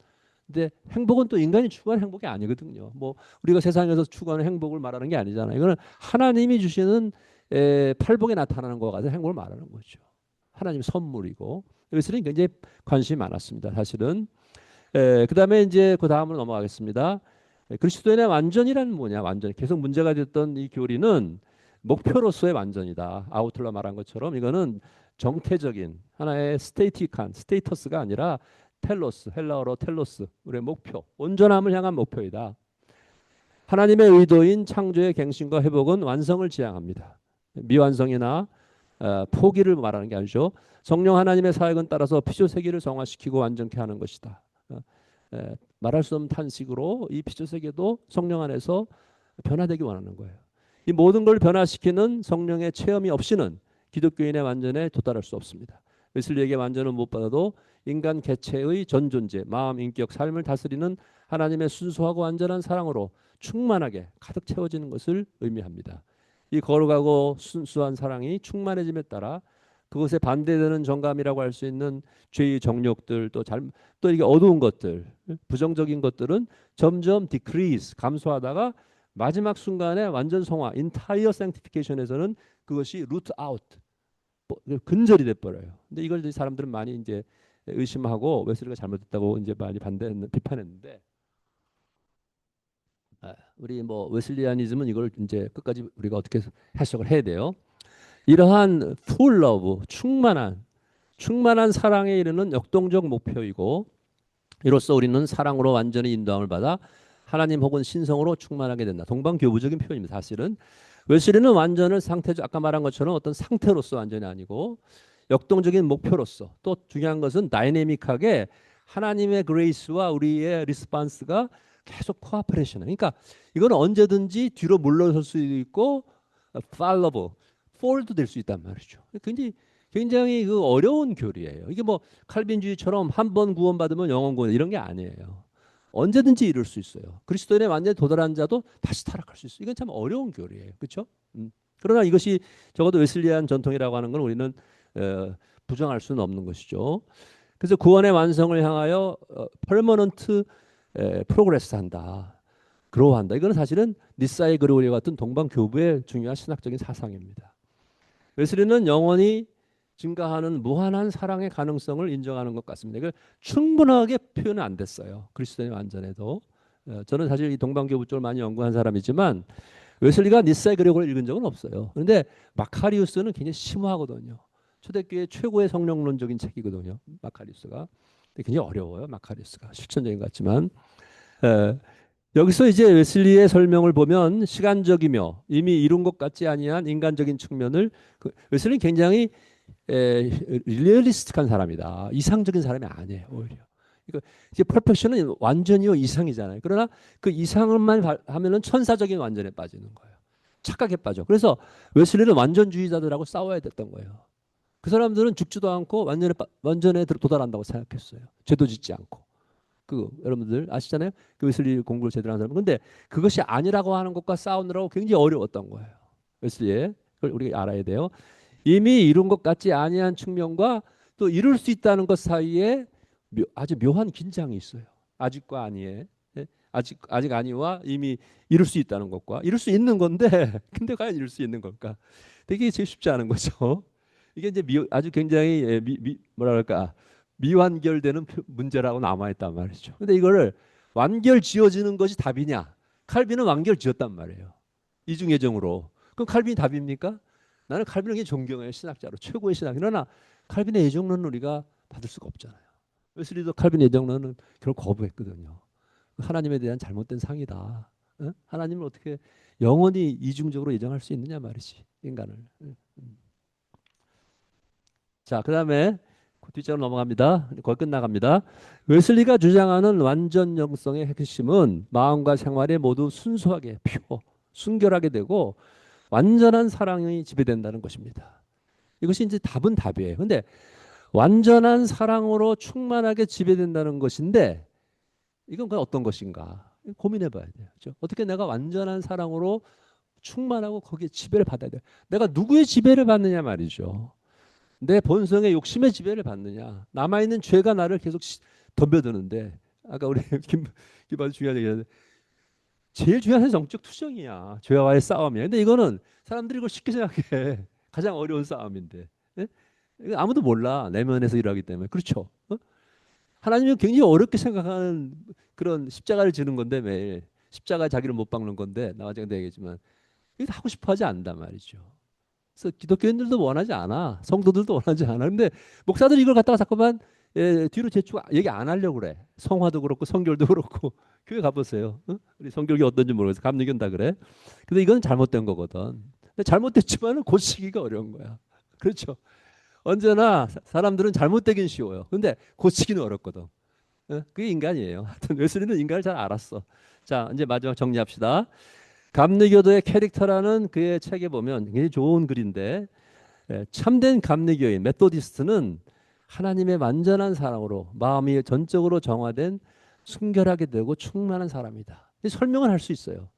근데 행복은 또 인간이 추구하는 행복이 아니거든요. 뭐 우리가 세상에서 추구하는 행복을 말하는 게 아니잖아요. 이거는 하나님이 주시는 팔복에 나타나는 것 같은 행복을 말하는 거죠. 하나님 선물이고. 웨슬리는 굉장히 관심이 많았습니다. 사실은. 그 다음에 이제 그 다음으로 넘어가겠습니다. 그리스도인의 완전이란 뭐냐? 완전. 계속 문제가 됐던 이 교리는 목표로서의 완전이다. 아우틀러 말한 것처럼 이거는 정태적인 하나의 스테이틱한 스테이터스가 아니라 텔로스, 헬라어로 텔로스, 우리의 목표, 온전함을 향한 목표이다. 하나님의 의도인 창조의 갱신과 회복은 완성을 지향합니다. 미완성이나 포기를 말하는 게 아니죠. 성령 하나님의 사역은 따라서 피조세계를 정화시키고 완전케 하는 것이다. 말할 수 없는 탄식으로 이 피조세계도 성령 안에서 변화되기 원하는 거예요. 이 모든 걸 변화시키는 성령의 체험이 없이는 기독교인의 완전에 도달할 수 없습니다. 웨슬리에게 완전은 못 받아도 인간 개체의 전 존재, 마음, 인격, 삶을 다스리는 하나님의 순수하고 완전한 사랑으로 충만하게 가득 채워지는 것을 의미합니다. 이 거룩하고 순수한 사랑이 충만해짐에 따라 그것에 반대되는 정감이라고 할 수 있는 죄의 정욕들 또 이게 어두운 것들, 부정적인 것들은 점점 decrease 감소하다가 마지막 순간에 완전 성화 entire sanctification에서는 그것이 root out 근절이 돼 버려요. 근데 이걸 사람들은 많이 이제 의심하고 웨슬리가 잘못했다고 이제 많이 비판했는데 우리 뭐 웨슬리아니즘은 이걸 이제 끝까지 우리가 어떻게 해석을 해야 돼요. 이러한 full love 충만한 사랑에 이르는 역동적 목표이고 이로써 우리는 사랑으로 완전히 인도함을 받아 하나님 혹은 신성으로 충만하게 된다. 동방교부적인 표현입니다. 사실은 웨슬리는 완전을 상태적 아까 말한 것처럼 어떤 상태로서 완전히 아니고 역동적인 목표로서 또 중요한 것은 다이내믹하게 하나님의 그레이스와 우리의 리스판스가 계속 코아퍼레이션. 그러니까 이건 언제든지 뒤로 물러설 수도 있고 fallible, fall도 될 수 있단 말이죠. 굉장히 그 어려운 교리예요. 이게 뭐 칼빈주의처럼 한 번 구원받으면 영원 구원 이런 게 아니에요. 언제든지 이룰 수 있어요. 그리스도인의 완전히 도달한 자도 다시 타락할 수 있어요. 이건 참 어려운 교리예요. 그렇죠? 그러나 이것이 적어도 웨슬리안 전통이라고 하는 건 우리는 부정할 수는 없는 것이죠. 그래서 구원의 완성을 향하여 퍼머넌트 프로그레스 한다. 그로한다. 이거는 사실은 니사의 그리고리 같은 동방 교부의 중요한 신학적인 사상입니다. 웨슬리는 영원히 증가하는 무한한 사랑의 가능성을 인정하는 것 같습니다. 이걸 충분하게 표현은 안 됐어요. 그리스도의 완전에도. 저는 사실 이 동방교부 쪽을 많이 연구한 사람이지만 웨슬리가 니사의 그리고를 읽은 적은 없어요. 그런데 마카리우스는 굉장히 심오하거든요. 초대교회 최고의 성령론적인 책이거든요. 마카리우스가. 굉장히 어려워요. 마카리우스가. 실천적인 것 같지만. 여기서 이제 웨슬리의 설명을 보면 시간적이며 이미 이룬 것 같지 아니한 인간적인 측면을 웨슬리는 굉장히 리얼리스틱한 사람이다. 이상적인 사람이 아니에요. 오히려. 그러니까 이제 퍼펙션은 완전히요 이상이잖아요. 그러나 그 이상만 하면은 천사적인 완전에 빠지는 거예요. 착각에 빠져. 그래서 웨슬리는 완전주의자들하고 싸워야 됐던 거예요. 그 사람들은 죽지도 않고 완전에 도달한다고 생각했어요. 죄도 짓지 않고. 그 여러분들 아시잖아요. 그 웨슬리 공부를 제대로 하는 사람. 근데 그것이 아니라고 하는 것과 싸우느라고 굉장히 어려웠던 거예요. 웨슬리의 그걸 우리가 알아야 돼요. 이미 이룬 것 같지 아니한 측면과 또 이룰 수 있다는 것 사이에 아주 묘한 긴장이 있어요. 아직과 아니에. 아직 아니와 이미 이룰 수 있다는 것과 이룰 수 있는 건데 근데 과연 이룰 수 있는 걸까? 되게 제일 쉽지 않은 거죠. 이게 이제 아주 굉장히 뭐랄까 미완결되는 문제라고 남아있단 말이죠. 근데 이거를 완결 지어지는 것이 답이냐? 칼빈은 완결 지었단 말이에요. 이중예정으로. 그럼 칼빈이 답입니까? 나는 칼빈을 굉장히 존경해요. 신학자로 최고의 신학. 그러나 칼빈의 예정론은 우리가 받을 수가 없잖아요. 웨슬리도 칼빈 예정론은 결국 거부했거든요. 하나님에 대한 잘못된 상이다. 어? 하나님을 어떻게 영원히 이중적으로 예정할 수 있느냐 말이지. 인간을. 자, 그다음에 뒷장으로 넘어갑니다. 거의 끝나갑니다. 웨슬리가 주장하는 완전 영성의 핵심은 마음과 생활에 모두 순수하게 순결하게 되고 완전한 사랑이 지배된다는 것입니다. 이것이 이제 답은 답이에요. 근데 완전한 사랑으로 충만하게 지배된다는 것인데 이건 어떤 것인가 고민해 봐야 돼요. 그렇죠? 어떻게 내가 완전한 사랑으로 충만하고 거기에 지배를 받아야 돼요. 내가 누구의 지배를 받느냐 말이죠. 내 본성의 욕심의 지배를 받느냐. 남아있는 죄가 나를 계속 덤벼드는데 아까 우리 김바도 중요한 얘기했는데 제일 중요한 건 정적 투정이야. 죄와의 싸움이야. 근데 이거는 사람들이 이걸 쉽게 생각해. 가장 어려운 싸움인데. 예? 아무도 몰라. 내면에서 일하기 때문에. 그렇죠. 하나님은 굉장히 어렵게 생각하는 그런 십자가를 지는 건데 매일. 십자가에 자기를 못 박는 건데 나중에 얘기했지만 이거 하고 싶어 하지 않는단 말이죠. 그래서 기독교인들도 원하지 않아. 성도들도 원하지 않아. 근데 목사들이 이걸 갖다가 자꾸만 뒤로 제치고 얘기 안 하려고 그래. 성화도 그렇고 성결도 그렇고. 교회 가보세요. 응? 우리 성결이 어떤지 모르겠어. 감리교는 다 그래. 근데 이건 잘못된 거거든. 근데 잘못됐지만 고치기가 어려운 거야. 그렇죠. 언제나 사람들은 잘못되긴 쉬워요. 근데 고치기는 어렵거든. 그게 인간이에요. 하여튼 웨슬리는 인간을 잘 알았어. 자, 이제 마지막 정리합시다. 감리교도의 캐릭터라는 그의 책에 보면 굉장히 좋은 글인데 참된 감리교인 메소디스트는 하나님의 완전한 사랑으로 마음이 전적으로 정화된 순결하게 되고 충만한 사람이다. 설명을 할 수 있어요.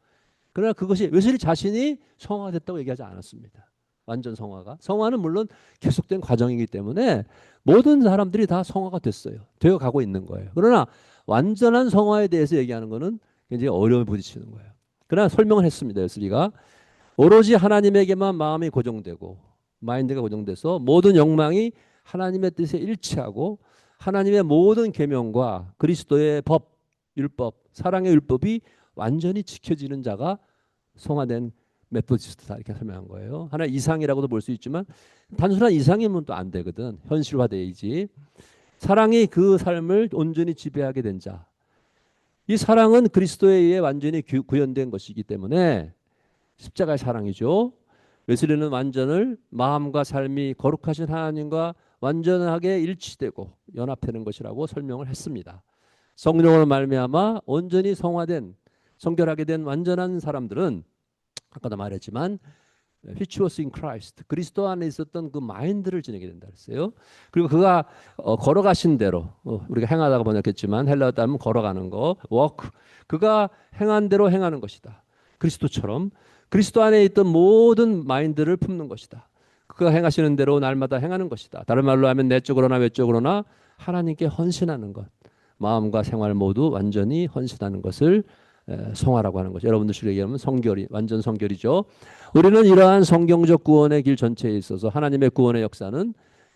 그러나 그것이 웨슬리 자신이 성화됐다고 얘기하지 않았습니다. 완전 성화가. 성화는 물론 계속된 과정이기 때문에 모든 사람들이 다 성화가 됐어요. 되어 가고 있는 거예요. 그러나 완전한 성화에 대해서 얘기하는 것은 굉장히 어려움을 부딪히는 거예요. 그러나 설명을 했습니다. 웨슬리가. 오로지 하나님에게만 마음이 고정되고 마인드가 고정돼서 모든 욕망이 하나님의 뜻에 일치하고 하나님의 모든 계명과 그리스도의 법, 율법, 사랑의 율법이 완전히 지켜지는 자가 성화된 메소디스트다 이렇게 설명한 거예요. 하나 이상이라고도 볼 수 있지만 단순한 이상이면 또 안 되거든. 현실화돼야지. 사랑이 그 삶을 온전히 지배하게 된 자. 이 사랑은 그리스도에 의해 완전히 구현된 것이기 때문에 십자가의 사랑이죠. 웨슬리는 완전을 마음과 삶이 거룩하신 하나님과 완전하게 일치되고 연합되는 것이라고 설명을 했습니다. 성령으로 말미암아 온전히 성화된 성결하게 된 완전한 사람들은 아까도 말했지만 which was in Christ 그리스도 안에 있었던 그 마인드를 지니게 된다 그랬어요. 그리고 그가 걸어가신 대로 우리가 행하다가 번역했지만 헬라어 따르면 걸어가는 거 walk 그가 행한 대로 행하는 것이다. 그리스도처럼 그리스도 안에 있던 모든 마인드를 품는 것이다. 그가 행하시는 대로 날마다 행하는 것이다. 다른 말로 하면 내적으로나 외적으로나 하나님께 헌신하는 것 마음과 생활 모두 완전히 헌신하는 것을 성화라고 하는 거죠. 여러분들식으로 얘기하면 성결이 완전 성결이죠. 우리는 이러한 성경적 구원의 길 전체에 있어서 하나님의 구원의 역사는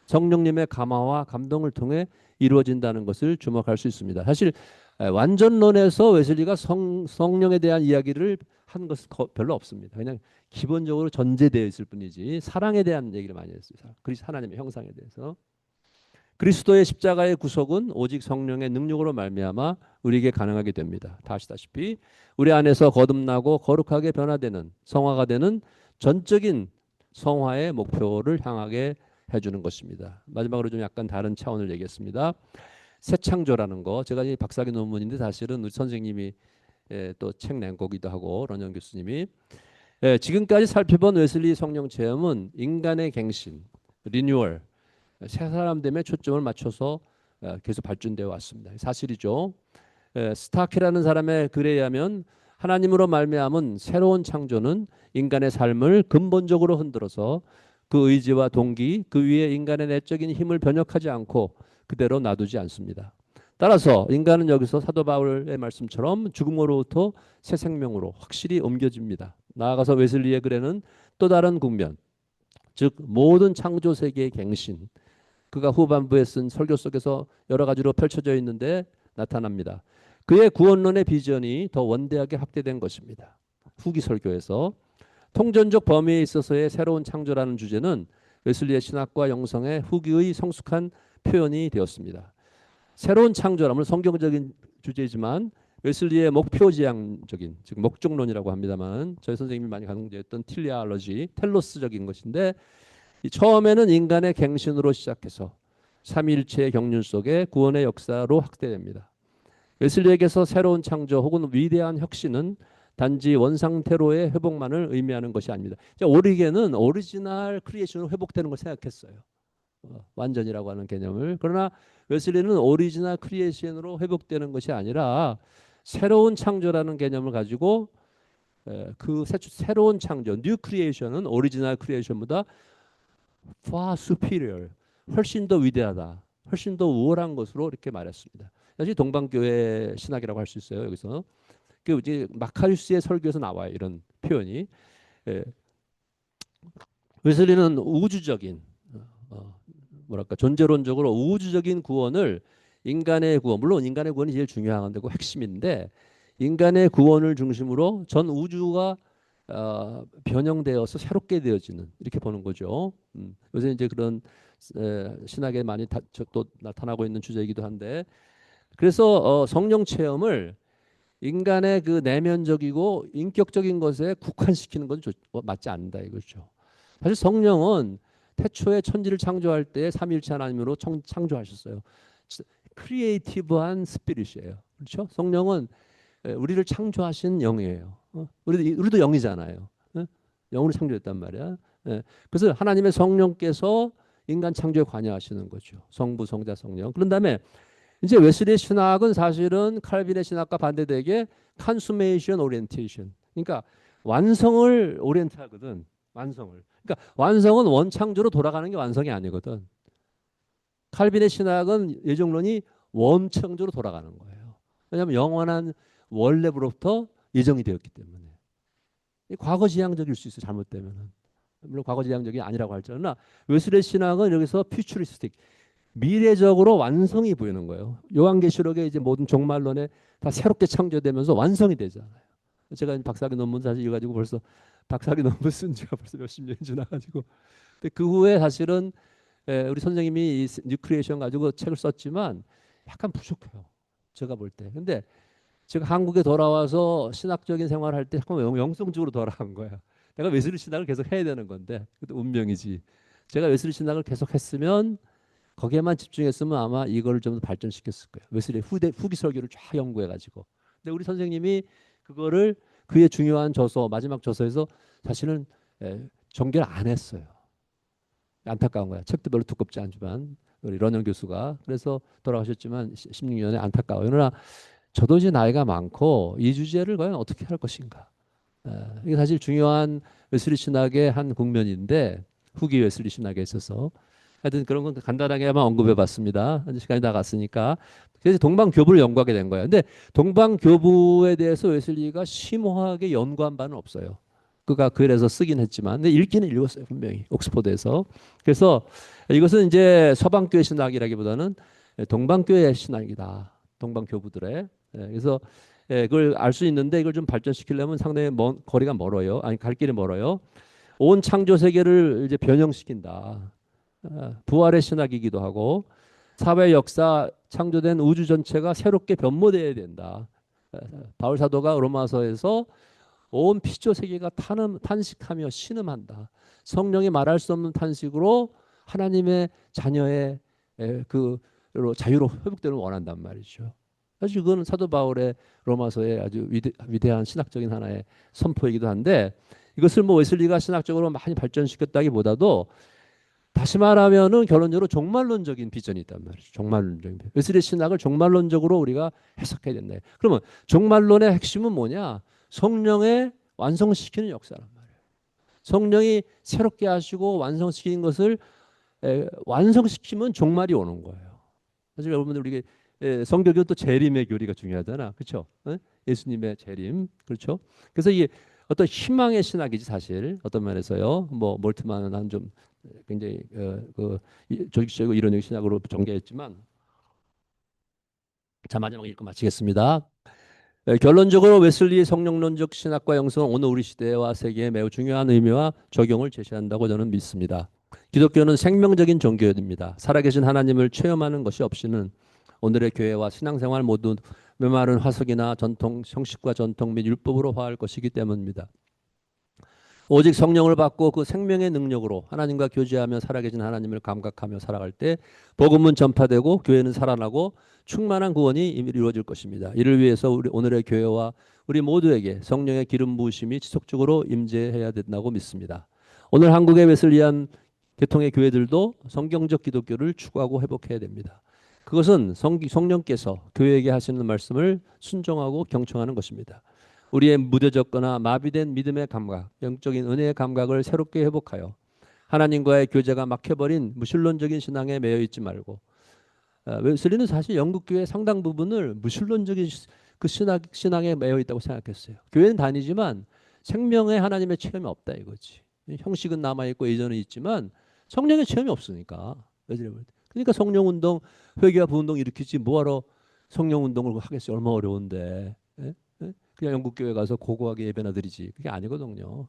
성령님의 감화와 감동을 통해 이루어진다는 것을 주목할 수 있습니다. 사실 완전론에서 웨슬리가 성령에 대한 이야기를 한 것은 별로 없습니다. 그냥 기본적으로 전제되어 있을 뿐이지 사랑에 대한 얘기를 많이 했어요. 그리스도 하나님의 형상에 대해서. 그리스도의 십자가의 구속은 오직 성령의 능력으로 말미암아 우리에게 가능하게 됩니다. 다 아시다시피 우리 안에서 거듭나고 거룩하게 변화되는 성화가 되는 전적인 성화의 목표를 향하게 해주는 것입니다. 마지막으로 좀 약간 다른 차원을 얘기했습니다. 새 창조라는 거 제가 이 박사학위 논문인데 사실은 우리 선생님이 또 책 낸 거기도 하고 런영 교수님이 지금까지 살펴본 웨슬리 성령 체험은 인간의 갱신, 리뉴얼 새 사람됨에 초점을 맞춰서 계속 발전되어 왔습니다. 사실이죠. 스타키라는 사람의 글에 의하면 하나님으로 말미암은 새로운 창조는 인간의 삶을 근본적으로 흔들어서 그 의지와 동기, 그 위에 인간의 내적인 힘을 변혁하지 않고 그대로 놔두지 않습니다. 따라서 인간은 여기서 사도 바울의 말씀처럼 죽음으로부터 새 생명으로 확실히 옮겨집니다. 나아가서 웨슬리의 글에는 또 다른 국면, 즉 모든 창조 세계의 갱신, 그가 후반부에 쓴 설교 속에서 여러 가지로 펼쳐져 있는데 나타납니다. 그의 구원론의 비전이 더 원대하게 확대된 것입니다. 후기 설교에서 통전적 범위에 있어서의 새로운 창조라는 주제는 웨슬리의 신학과 영성의 후기의 성숙한 표현이 되었습니다. 새로운 창조라면 성경적인 주제지만 웨슬리의 목표지향적인 즉 목적론이라고 합니다만 저희 선생님이 많이 강조했던 텔레올로지 텔로스적인 것인데 처음에는 인간의 갱신으로 시작해서 삼위일체의 경륜 속에 구원의 역사로 확대됩니다. 웨슬리에게서 새로운 창조 혹은 위대한 혁신은 단지 원상태로의 회복만을 의미하는 것이 아닙니다. 오리겐은 오리지널 크리에이션으로 회복되는 걸 생각했어요. 완전이라고 하는 개념을. 그러나 웨슬리는 오리지널 크리에이션으로 회복되는 것이 아니라 새로운 창조라는 개념을 가지고 그 새로운 창조, 뉴 크리에이션은 오리지널 크리에이션보다 far superior, 훨씬 더 위대하다, 훨씬 더 우월한 것으로 이렇게 말했습니다. 사실 동방교회 신학이라고 할 수 있어요. 여기서 그 이제 마카리우스의 설교에서 나와요. 이런 표현이. 웨슬리는 우주적인 뭐랄까 존재론적으로 우주적인 구원을 인간의 구원, 물론 인간의 구원이 제일 중요한 데고 핵심인데 인간의 구원을 중심으로 전 우주가 변형되어서 새롭게 되어지는 이렇게 보는 거죠. 요새 이제 그런 신학에 많이 또 나타나고 있는 주제이기도 한데 그래서 성령 체험을 인간의 그 내면적이고 인격적인 것에 국한시키는 건 맞지 않는다 이거죠. 사실 성령은 태초에 천지를 창조할 때 삼위일체 하나님으로 창조하셨어요. 크리에이티브한 스피릿이에요. 그렇죠? 성령은 우리를 창조하신 영이에요. 우리도 영이잖아요. 영으로 창조했단 말이야. 그래서 하나님의 성령께서 인간 창조에 관여하시는 거죠. 성부, 성자, 성령. 그런 다음에 이제 웨슬리의 신학은 사실은 칼빈의 신학과 반대되게 컨수메이션 오리엔테이션. 그러니까 완성을 오리엔트하거든. 완성을. 그러니까 완성은 원창조로 돌아가는 게 완성이 아니거든. 칼빈의 신학은 예정론이 원창조로 돌아가는 거예요. 왜냐하면 영원한 원래부터 예정이 되었기 때문에. 과거지향적일 수 있어요. 잘못되면은. 물론 과거지향적이 아니라고 할지 않으나 웨슬리의 신학은 여기서 퓨처리스틱. 미래적으로 완성이 보이는 거예요. 요한계시록에 이제 모든 종말론에 다 새롭게 창조되면서 완성이 되잖아요. 제가 박사학위 논문 사실 이거 가지고 벌써 박사학위 논문 쓴 지가 벌써 몇십 년이 지나가지고 근데 그 후에 사실은 우리 선생님이 이 뉴크리에이션 가지고 책을 썼지만 약간 부족해요. 제가 볼 때. 근데 제가 한국에 돌아와서 신학적인 생활을 할 때 약간 영성적으로 돌아간 거야. 내가 웨슬리 신학을 계속 해야 되는 건데 그것도 운명이지. 제가 웨슬리 신학을 계속 했으면 거기에만 집중했으면 아마 이걸 좀 더 발전시켰을 거예요. 웨슬리 후기 설교를 쫙 연구해가지고. 근데 우리 선생님이 그거를 그의 중요한 저서 마지막 저서에서 사실은 전개를 안 했어요. 안타까운 거야. 책도 별로 두껍지 않지만 우리 런영 교수가 그래서 돌아가셨지만 16년에 안타까워요. 그러나 저도 이제 나이가 많고 이 주제를 과연 어떻게 할 것인가. 이게 사실 중요한 웨슬리 신학의 한 국면인데 후기 웨슬리 신학에 있어서 하여튼 그런 건 간단하게만 언급해 봤습니다. 시간이 다 갔으니까. 그래서 동방교부를 연구하게 된 거예요. 근데 동방교부에 대해서 웨슬리가 심오하게 연구한 바는 없어요. 그가 글에서 쓰긴 했지만 근데 읽기는 읽었어요. 분명히 옥스퍼드에서. 그래서 이것은 이제 서방교회 신학이라기보다는 동방교회 신학이다. 동방교부들의. 그래서 그걸 알 수 있는데 이걸 좀 발전시키려면 상당히 거리가 멀어요. 아니 갈 길이 멀어요. 온 창조 세계를 이제 변형시킨다. 부활의 신학이기도 하고 사회 역사 창조된 우주 전체가 새롭게 변모되어야 된다. 바울 사도가 로마서에서 온 피조 세계가 탄식하며 신음한다. 성령이 말할 수 없는 탄식으로 하나님의 자녀의 그 자유로 회복되는 원한단 말이죠. 사실 그건 사도 바울의 로마서의 아주 위대한 신학적인 하나의 선포이기도 한데 이것을 뭐 웨슬리가 신학적으로 많이 발전시켰다기보다도 다시 말하면은 결론적으로 종말론적인 비전이 있단 말이죠. 종말론적인 비전. 웨슬리 신학을 종말론적으로 우리가 해석해야 된다. 그러면 종말론의 핵심은 뭐냐? 성령의 완성시키는 역사란 말이에요. 성령이 새롭게 하시고 완성시키는 것을 완성시키면 종말이 오는 거예요. 사실 여러분들 우리 성경에도 또 재림의 교리가 중요하잖아. 그렇죠? 예수님의 재림. 그렇죠? 그래서 이게 어떤 희망의 신학이지 사실 어떤 면에서요. 뭐 몰트만은 한 좀 굉장히 그 조직적이고 이론적 신학으로 전개했지만 자 마지막 읽고 마치겠습니다. 결론적으로 웨슬리의 성령론적 신학과 영성은 오늘 우리 시대와 세계에 매우 중요한 의미와 적용을 제시한다고 저는 믿습니다. 기독교는 생명적인 종교입니다. 살아계신 하나님을 체험하는 것이 없이는 오늘의 교회와 신앙생활 모두 메마른 화석이나 전통, 형식과 전통 및 율법으로 화할 것이기 때문입니다. 오직 성령을 받고 그 생명의 능력으로 하나님과 교제하며 살아계신 하나님을 감각하며 살아갈 때 복음은 전파되고 교회는 살아나고 충만한 구원이 이루어질 것입니다. 이를 위해서 오늘의 교회와 우리 모두에게 성령의 기름 부으심이 지속적으로 임재해야 된다고 믿습니다. 오늘 한국의 웨슬리안 계통의 교회들도 성경적 기독교를 추구하고 회복해야 됩니다. 그것은 성령께서 교회에게 하시는 말씀을 순종하고 경청하는 것입니다. 우리의 무뎌졌거나 마비된 믿음의 감각, 영적인 은혜의 감각을 새롭게 회복하여 하나님과의 교제가 막혀버린 무신론적인 신앙에 매여 있지 말고 웨슬리는 사실 영국 교회 상당 부분을 무신론적인 그 신앙에 매여 있다고 생각했어요. 교회는 다니지만 생명의 하나님의 체험이 없다 이거지. 형식은 남아있고 예전은 있지만 성령의 체험이 없으니까. 그러니까 성령운동, 회개와 부운동 일으키지 뭐하러 성령운동을 하겠어요. 얼마나 어려운데. 예? 그냥 영국 교회 가서 고고하게 예배나 드리지. 그게 아니거든요.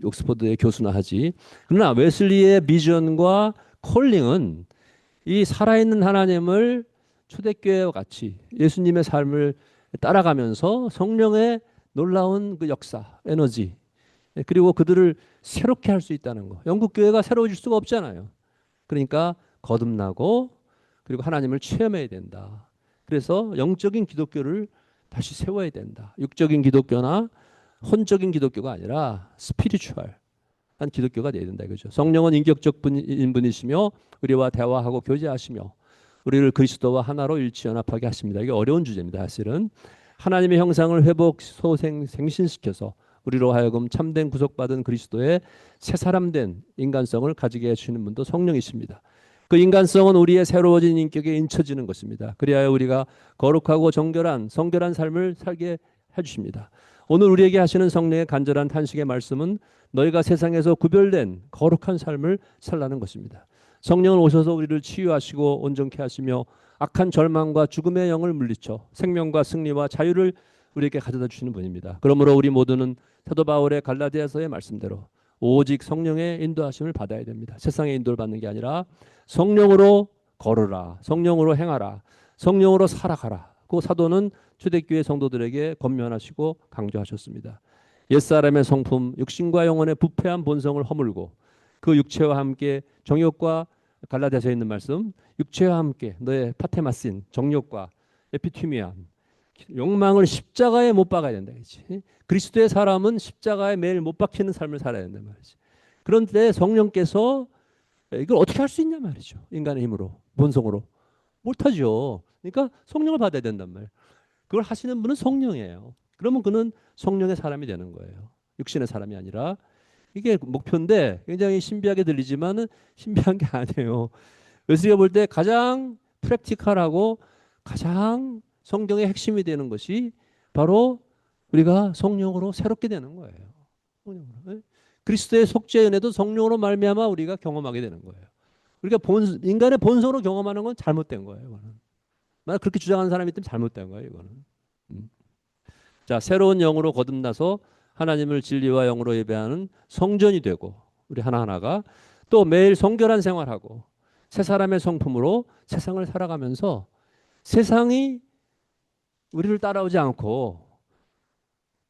옥스퍼드의 교수나 하지. 그러나 웨슬리의 비전과 콜링은 이 살아있는 하나님을 초대교회와 같이 예수님의 삶을 따라가면서 성령의 놀라운 그 역사, 에너지, 그리고 그들을 새롭게 할 수 있다는 거. 영국 교회가 새로워질 수가 없잖아요. 그러니까 거듭나고 그리고 하나님을 체험해야 된다. 그래서 영적인 기독교를 다시 세워야 된다. 육적인 기독교나 혼적인 기독교가 아니라 스피리추얼한 기독교가 돼야 된다 이거죠. 성령은 인격적 인분이시며 우리와 대화하고 교제하시며 우리를 그리스도와 하나로 일치연합하게 하십니다. 이게 어려운 주제입니다. 사실은 하나님의 형상을 회복, 소생, 생신시켜서 우리로 하여금 참된 구속받은 그리스도의 새 사람된 인간성을 가지게 해주시는 분도 성령이십니다. 그 인간성은 우리의 새로워진 인격에 인쳐지는 것입니다. 그리하여 우리가 거룩하고 정결한 성결한 삶을 살게 해주십니다. 오늘 우리에게 하시는 성령의 간절한 탄식의 말씀은 너희가 세상에서 구별된 거룩한 삶을 살라는 것입니다. 성령은 오셔서 우리를 치유하시고 온전케 하시며 악한 절망과 죽음의 영을 물리쳐 생명과 승리와 자유를 우리에게 가져다 주시는 분입니다. 그러므로 우리 모두는 사도 바울의 갈라디아서의 말씀대로 오직 성령의 인도하심을 받아야 됩니다. 세상의 인도를 받는 게 아니라 성령으로 걸으라, 성령으로 행하라, 성령으로 살아가라. 그 사도는 초대교회 성도들에게 권면하시고 강조하셨습니다. 옛사람의 성품, 육신과 영혼의 부패한 본성을 허물고 그 육체와 함께 정욕과 갈라디아서에 있는 말씀, 육체와 함께 너의 파테마신, 정욕과 에피튀미안, 욕망을 십자가에 못 박아야 된다. 그렇지? 그리스도의 사람은 십자가에 매일 못 박히는 삶을 살아야 된단 말이지. 그런데 성령께서 이걸 어떻게 할 수 있냐 말이죠. 인간의 힘으로, 본성으로. 못하죠. 그러니까 성령을 받아야 된단 말이에요. 그걸 하시는 분은 성령이에요. 그러면 그는 성령의 사람이 되는 거예요. 육신의 사람이 아니라. 이게 목표인데 굉장히 신비하게 들리지만 신비한 게 아니에요. 웨슬리가 볼 때 가장 프랙티컬하고 가장 성경의 핵심이 되는 것이 바로 우리가 성령으로 새롭게 되는 거예요. 성령으로. 그리스도의 속죄의 은혜도 성령으로 말미암아 우리가 경험하게 되는 거예요. 우리가 인간의 본성으로 경험하는 건 잘못된 거예요. 이거는. 만약 그렇게 주장하는 사람이 있다면 잘못된 거예요. 이거는. 자, 새로운 영으로 거듭나서 하나님을 진리와 영으로 예배하는 성전이 되고 우리 하나하나가 또 매일 성결한 생활하고 새 사람의 성품으로 세상을 살아가면서 세상이 우리를 따라오지 않고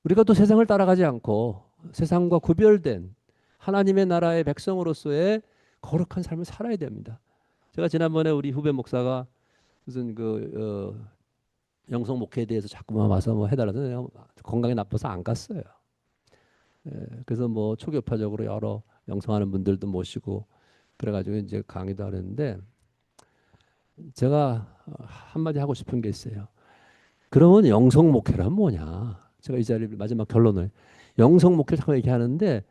우리가 또 세상을 따라가지 않고 세상과 구별된 하나님의 나라의 백성으로서의 거룩한 삶을 살아야 됩니다. 제가 지난번에 우리 후배 목사가 무슨 영성 목회에 대해서 자꾸만 와서 뭐 해달라서 건강이 나빠서 안 갔어요. 그래서 뭐 초교파적으로 여러 영성하는 분들도 모시고 그래가지고 이제 강의도 하는데 제가 한마디 하고 싶은 게 있어요. 그러면 영성 목회란 뭐냐? 제가 이 자리 마지막 결론을 영성 목회를 자꾸 얘기하는데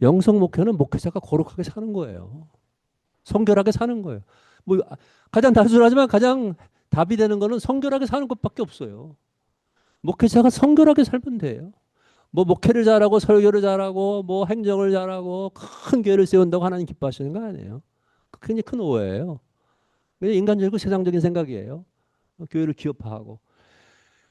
영성 목회는 목회자가 거룩하게 사는 거예요. 성결하게 사는 거예요. 뭐 가장 단순하지만 가장 답이 되는 거는 성결하게 사는 것밖에 없어요. 목회자가 성결하게 살면 돼요. 뭐 목회를 잘하고 설교를 잘하고 뭐 행정을 잘하고 큰 교회를 세운다고 하나님 기뻐하시는 거 아니에요. 굉장히 큰 오해예요. 인간적이고 세상적인 생각이에요. 교회를 기업화하고.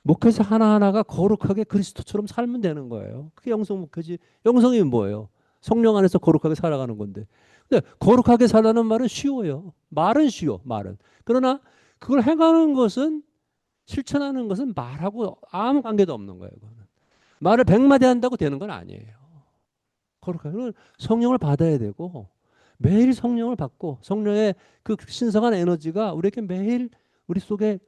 목회자 하나하나가 거룩하게 그리스도처럼 살면 되는 거예요. 그게 영성 목회지. 영성이 뭐예요? 성령 안에서 거룩하게 살아가는 건데. 근데 거룩하게 살라는 말은 쉬워요. 말은 쉬워. 말은. 그러나 그걸 행하는 것은 실천하는 것은 말하고 아무 관계도 없는 거예요. 그거는. 말을 100마디 한다고 되는 건 아니에요. 거룩하게 성령을 받아야 되고 매일 성령을 받고 성령의 그 신성한 에너지가 우리에게 매일 우리 속에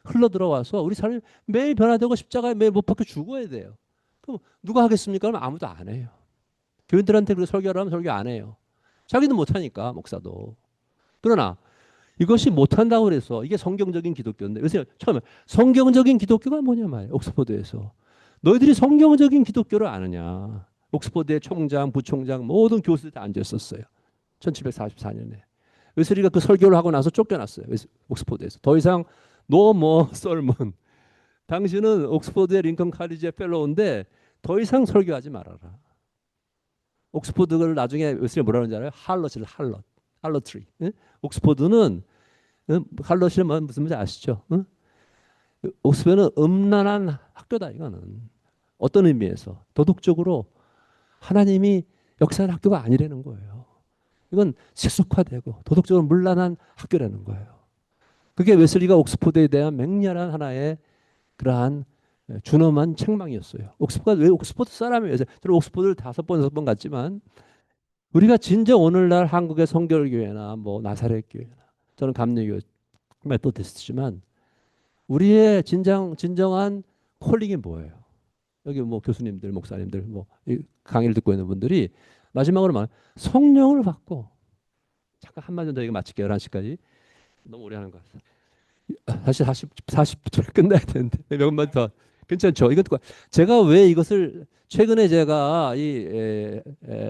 흘러 들어와서 우리 삶이 매일 변화되고 십자가에 매일 못 박혀 죽어야 돼요. 그럼 누가 하겠습니까? 그러면 아무도 안 해요. 교인들한테 그렇게 설교를 하면 설교 안 해요. 자기도 못하니까 목사도. 그러나 이것이 못한다고 그래서 이게 성경적인 기독교인데 그래서 처음에 성경적인 기독교가 뭐냐 말이에요. 옥스퍼드에서. 너희들이 성경적인 기독교를 아느냐. 옥스퍼드의 총장, 부총장 모든 교수들이 다 앉았었어요. 1744년에. 웨슬리가 그 설교를 하고 나서 쫓겨났어요. 옥스퍼드에서. 더 이상 no more sermon. 당신은 옥스퍼드의 링컨 칼리지의 펠로우인데 더 이상 설교하지 말아라. 옥스퍼드를 나중에 웨슬리가 뭐라 그러는지 알아요? 할럿이래. 할럿트리. 옥스퍼드는 할럿이 무슨 말인지 아시죠? 옥스퍼드는 음란한 학교다 이거는. 어떤 의미에서 도덕적으로 하나님이 역사하는 학교가 아니라는 거예요. 이건 세속화되고 도덕적으로 문란한 학교라는 거예요. 그게 웨슬리가 옥스퍼드에 대한 맹렬한 하나의 그러한 준엄한 책망이었어요. 옥스퍼드가 왜 옥스퍼드 사람이에요? 저는 옥스퍼드를 5번, 6번 갔지만 우리가 진정 오늘날 한국의 성결교회나 뭐 나사렛 교회나 저는 감리교 메소디스트지만 우리의 진정한 콜링이 뭐예요? 여기 뭐 교수님들, 목사님들, 뭐 강의를 듣고 있는 분들이 마지막으로 말 성령을 받고 잠깐 한마디 더 얘기 마칠게요. 11시까지. 너무 오래 하는 것 같아요. 사실 40분에 끝나야 되는데 몇 마디 더. 괜찮죠? 이것도 제가 왜 이것을 최근에 제가 이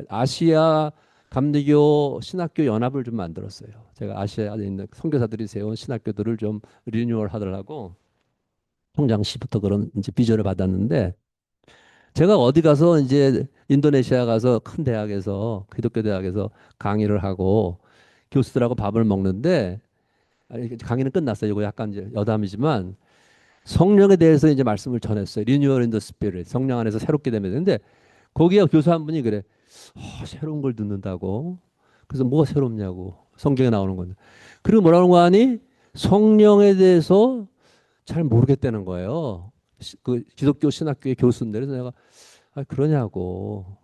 아시아 감리교 신학교 연합을 좀 만들었어요. 제가 아시아에 있는 선교사들이 세운 신학교들을 좀 리뉴얼 하더라고. 총장씨부터 그런 이제 비전을 받았는데 제가 어디 가서 이제 인도네시아 가서 큰 대학에서 기독교 대학에서 강의를 하고 교수들하고 밥을 먹는데 강의는 끝났어요. 이거 약간 이제 여담이지만 성령에 대해서 이제 말씀을 전했어요. Renewal in the Spirit. 성령 안에서 새롭게 되면 되는데 거기에 교수 한 분이 그래. 새로운 걸 듣는다고. 그래서 뭐가 새롭냐고. 성경에 나오는 건데. 그리고 뭐라는 거 아니? 성령에 대해서 잘 모르겠다는 거예요. 그 기독교 신학교의 교수인데 그래서 내가 그러냐고.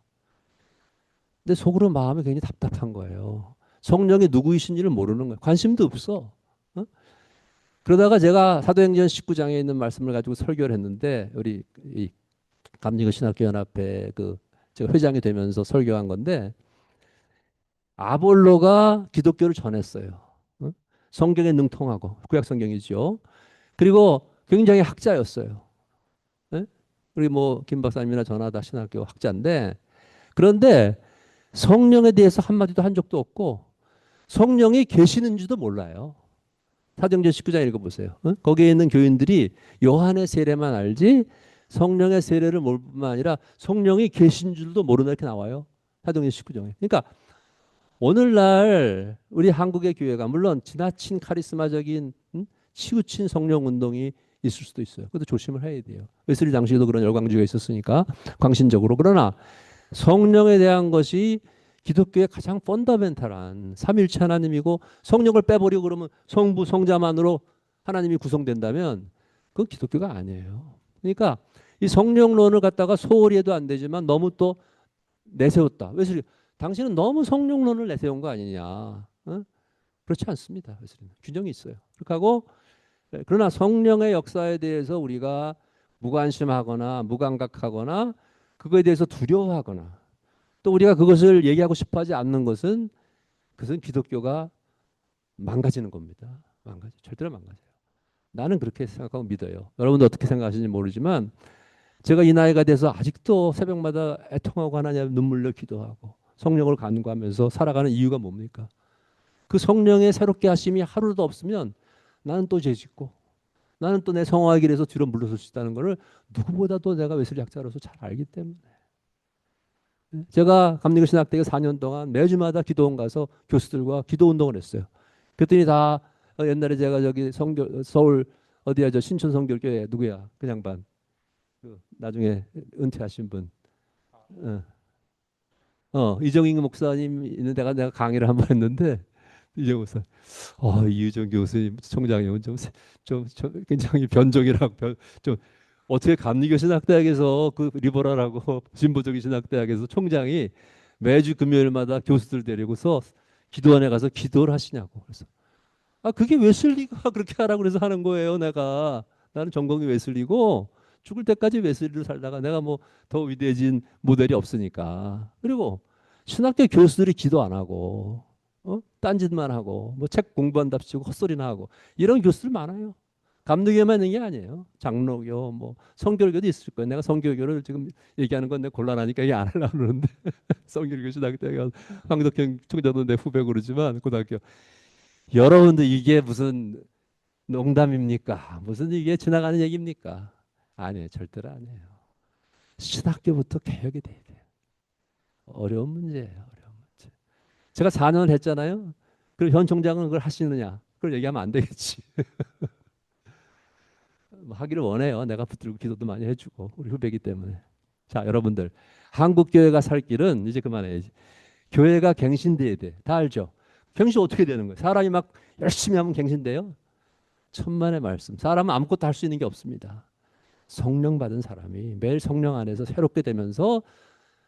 근데 속으로 마음이 굉장히 답답한 거예요. 성령이 누구이신지를 모르는 거예요. 관심도 없어. 어? 그러다가 제가 사도행전 19장에 있는 말씀을 가지고 설교를 했는데 우리 이 감리교 신학교 연합회 그 제가 회장이 되면서 설교한 건데 아볼로가 기독교를 전했어요. 어? 성경에 능통하고 구약 성경이죠. 그리고 굉장히 학자였어요. 예? 우리 뭐 김 박사님이나 저나 신학교 학자인데 그런데 성령에 대해서 한마디도 한 적도 없고 성령이 계시는지도 몰라요. 사도행전 19장 읽어보세요. 어? 거기에 있는 교인들이 요한의 세례만 알지 성령의 세례를 모를 뿐만 아니라 성령이 계신 줄도 모르는 이렇게 나와요. 사도행전 19장에. 그러니까 오늘날 우리 한국의 교회가 물론 지나친 카리스마적인 치우친 성령 운동이 있을 수도 있어요. 그것도 조심을 해야 돼요. 웨슬리 당시에도 그런 열광주의가 있었으니까 광신적으로. 그러나 성령에 대한 것이 기독교의 가장 펀더멘탈한 삼일체 하나님이고 성령을 빼버리고 그러면 성부 성자만으로 하나님이 구성된다면 그건 기독교가 아니에요. 그러니까 이 성령론을 갖다가 소홀히 해도 안 되지만 너무 또 내세웠다. 웨슬리 당신은 너무 성령론을 내세운 거 아니냐. 어? 그렇지 않습니다. 웨슬리는 균형이 있어요. 그렇게 하고 그러나 성령의 역사에 대해서 우리가 무관심하거나 무감각하거나 그거에 대해서 두려워하거나 또 우리가 그것을 얘기하고 싶어하지 않는 것은 그것은 기독교가 망가지는 겁니다. 절대로 망가져요. 나는 그렇게 생각하고 믿어요. 여러분도 어떻게 생각하시는지 모르지만 제가 이 나이가 돼서 아직도 새벽마다 애통하고 하나님 눈물로 기도하고 성령을 간구하면서 살아가는 이유가 뭡니까? 그 성령의 새롭게 하심이 하루도 없으면 나는 또 죄짓고 나는 또 내 성화의 길에서 뒤로 물러설 수 있다는 것을 누구보다도 내가 웨슬리 학자로서 잘 알기 때문에 제가 감리교 신학대에 4년 동안 매주마다 기도원 가서 교수들과 기도 운동을 했어요. 그랬더니 다 옛날에 제가 저기 서울 어디야 저 신촌 성결교회 누구야 그 양반 그 나중에 은퇴하신 분 이정익 목사님 있는 데가 내가 강의를 한 번 했는데 이정익 목사 이유정 교수님 총장님은 좀 굉장히 변종이라고 좀 어떻게 감리교 신학대학에서 그 리버럴하고 진보적인 신학대학에서 총장이 매주 금요일마다 교수들 데리고서 기도원에 가서 기도를 하시냐고. 그래서 그게 웨슬리가 그렇게 하라고 그래서 하는 거예요. 나는 전공이 웨슬리고 죽을 때까지 웨슬리로 살다가 내가 뭐 더 위대해진 모델이 없으니까. 그리고 신학교 교수들이 기도 안 하고 딴짓만 하고 뭐 책 공부한답시고 헛소리나 하고 이런 교수들 많아요. 감리교만 있는 게 아니에요. 장로교, 뭐 성결교도 있을 거예요. 내가 성결교를 지금 얘기하는 건 내가 곤란하니까 얘기 안 하려고 그러는데 성결교 신학교 때 황덕현 총장도 내 후배 그러지만 고등학교 여러분들 이게 무슨 농담입니까? 무슨 이게 지나가는 얘기입니까? 아니에요. 절대로 아니에요. 신학교부터 개혁이 돼야 돼요. 어려운 문제예요. 어려운 문제. 제가 4년을 했잖아요. 그럼 현 총장은 그걸 하시느냐? 그걸 얘기하면 안 되겠지. 하기를 원해요. 내가 붙들고 기도도 많이 해주고 우리 후배기 때문에. 자, 여러분들 한국 교회가 살 길은 이제 그만해야지. 교회가 갱신돼야 돼. 다 알죠? 갱신 어떻게 되는 거예요? 사람이 막 열심히 하면 갱신돼요? 천만의 말씀. 사람은 아무것도 할 수 있는 게 없습니다. 성령 받은 사람이 매일 성령 안에서 새롭게 되면서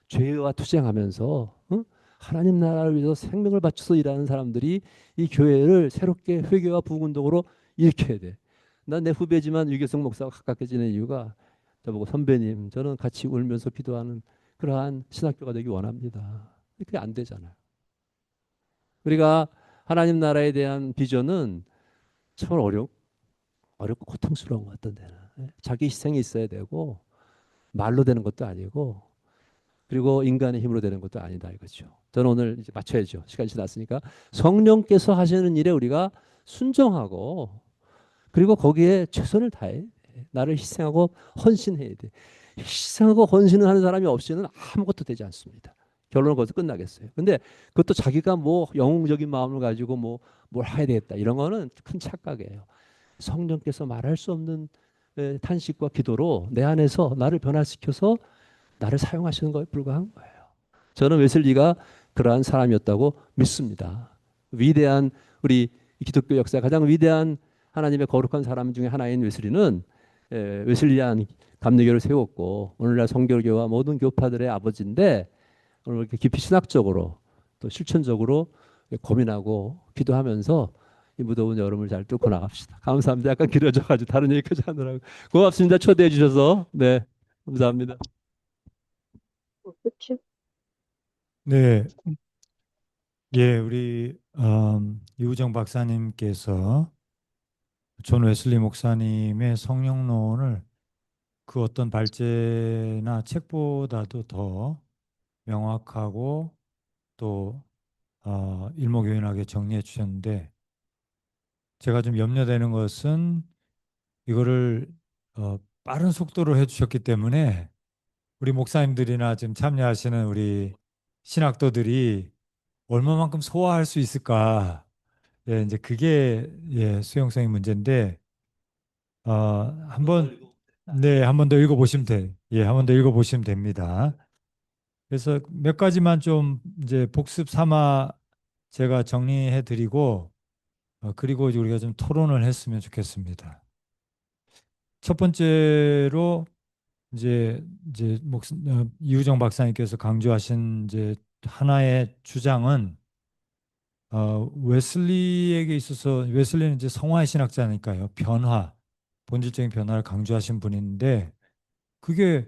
죄와 투쟁하면서 하나님 나라를 위해서 생명을 바쳐서 일하는 사람들이 이 교회를 새롭게 회개와 부흥운동으로 일으켜야 돼. 난 내 후배지만 유계성 목사가 가깝게 지낸 이유가 저보고 선배님 저는 같이 울면서 기도하는 그러한 신학교가 되기 원합니다. 그게 안 되잖아요. 우리가 하나님 나라에 대한 비전은 참 어렵고 고통스러운 것 같던 데는 자기 희생이 있어야 되고 말로 되는 것도 아니고 그리고 인간의 힘으로 되는 것도 아니다 이거죠. 저는 오늘 이제 맞춰야죠. 시간이 지났으니까 성령께서 하시는 일에 우리가 순종하고 그리고 거기에 최선을 다해 나를 희생하고 헌신해야 돼. 희생하고 헌신을 하는 사람이 없이는 아무것도 되지 않습니다. 결론은 거기서 끝나겠어요. 근데 그것도 자기가 뭐 영웅적인 마음을 가지고 뭐 뭘 해야 되겠다 이런 거는 큰 착각이에요. 성령께서 말할 수 없는 탄식과 기도로 내 안에서 나를 변화시켜서 나를 사용하시는 거에 불과한 거예요. 저는 웨슬리가 그러한 사람이었다고 믿습니다. 위대한 우리 기독교 역사 가장 위대한 하나님의 거룩한 사람 중에 하나인 웨슬리는 웨슬리안 감리교를 세웠고 오늘날 성결교와 모든 교파들의 아버지인데 오늘 이렇게 깊이 신학적으로 또 실천적으로 고민하고 기도하면서 이 무더운 여름을 잘 뚫고 나갑시다. 감사합니다. 약간 길어져가지고 다른 얘기까지 하느라고 고맙습니다. 초대해 주셔서 네 감사합니다. 그치? 네, 예, 우리 이우정 박사님께서 존 웨슬리 목사님의 성령론을 그 어떤 발제나 책보다도 더 명확하고 또 일목요연하게 정리해 주셨는데 제가 좀 염려되는 것은 이거를 빠른 속도로 해주셨기 때문에 우리 목사님들이나 지금 참여하시는 우리 신학도들이 얼마만큼 소화할 수 있을까? 예, 이제 그게 예, 수용성의 문제인데 한번 네, 한 번 더 읽어보시면 돼. 예, 한 번 더 읽어보시면 됩니다. 그래서 몇 가지만 좀 이제 복습 삼아 제가 정리해 드리고 그리고 이제 우리가 좀 토론을 했으면 좋겠습니다. 첫 번째로 이제 이우정 박사님께서 강조하신 이제 하나의 주장은 웨슬리에게 있어서 웨슬리는 이제 성화의 신학자니까요. 변화, 본질적인 변화를 강조하신 분인데 그게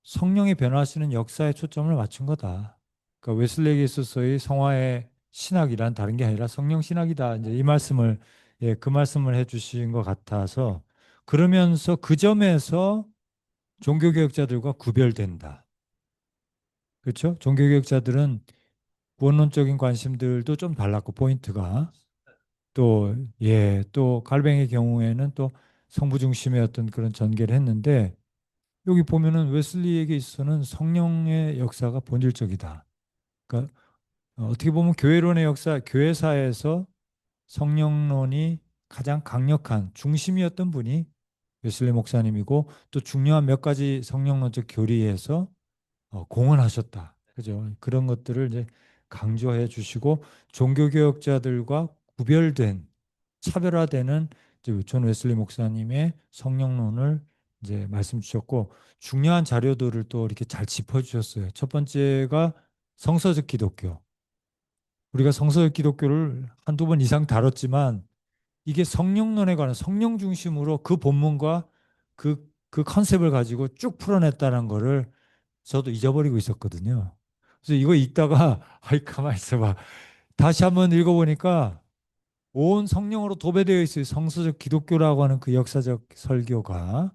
성령이 변화하시는 역사에 초점을 맞춘 거다. 그러니까 웨슬리에게 있어서의 성화의 신학이란 다른 게 아니라 성령 신학이다. 이제 이 말씀을 예, 그 말씀을 해주신 것 같아서 그러면서 그 점에서 종교개혁자들과 구별된다. 그렇죠? 종교개혁자들은 원론적인 관심들도 좀 달랐고 포인트가 또 예, 또 갈뱅의 경우에는 또 성부 중심의 어떤 그런 전개를 했는데 여기 보면은 웨슬리에게 있어서는 성령의 역사가 본질적이다. 그러니까 어떻게 보면 교회론의 역사, 교회사에서 성령론이 가장 강력한 중심이었던 분이 웨슬리 목사님이고 또 중요한 몇 가지 성령론적 교리에서 공헌하셨다. 그죠? 그런 것들을 이제 강조해 주시고 종교개혁자들과 구별된 차별화되는 이제 존 웨슬리 목사님의 성령론을 이제 말씀 주셨고 중요한 자료들을 또 이렇게 잘 짚어 주셨어요. 첫 번째가 성서적 기독교. 우리가 성서적 기독교를 한두 번 이상 다뤘지만 이게 성령론에 관한 성령 중심으로 그 본문과 그 컨셉을 가지고 쭉 풀어냈다는 거를 저도 잊어버리고 있었거든요. 그래서 이거 읽다가 아이 가만히 있어봐. 다시 한번 읽어보니까 온 성령으로 도배되어 있어요. 성서적 기독교라고 하는 그 역사적 설교가.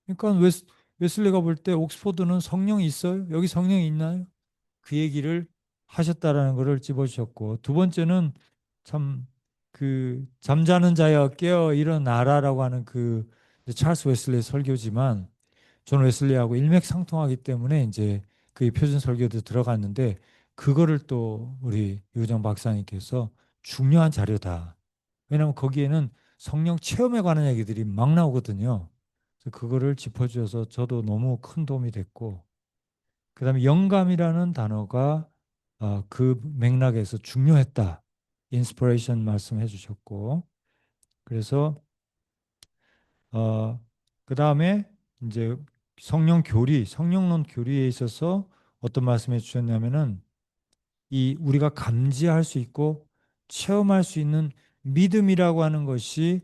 그러니까 웨슬리가 볼 때 옥스포드는 성령이 있어요? 여기 성령이 있나요? 그 얘기를 하셨다라는 것을 찝어주셨고 두 번째는 참 그 잠자는 자여 깨어 일어나라라고 하는 그 찰스 웨슬리의 설교지만 존 웨슬리하고 일맥상통하기 때문에 이제 그의 표준 설교도 들어갔는데 그거를 또 우리 유정 박사님께서 중요한 자료다. 왜냐하면 거기에는 성령 체험에 관한 얘기들이 막 나오거든요. 그래서 그거를 짚어주셔서 저도 너무 큰 도움이 됐고, 그다음에 영감이라는 단어가 그 맥락에서 중요했다. 인스피레이션 말씀해 주셨고, 그래서 그다음에 이제 성령 교리, 성령론 교리에 있어서 어떤 말씀해 주셨냐면은 이 우리가 감지할 수 있고 체험할 수 있는 믿음이라고 하는 것이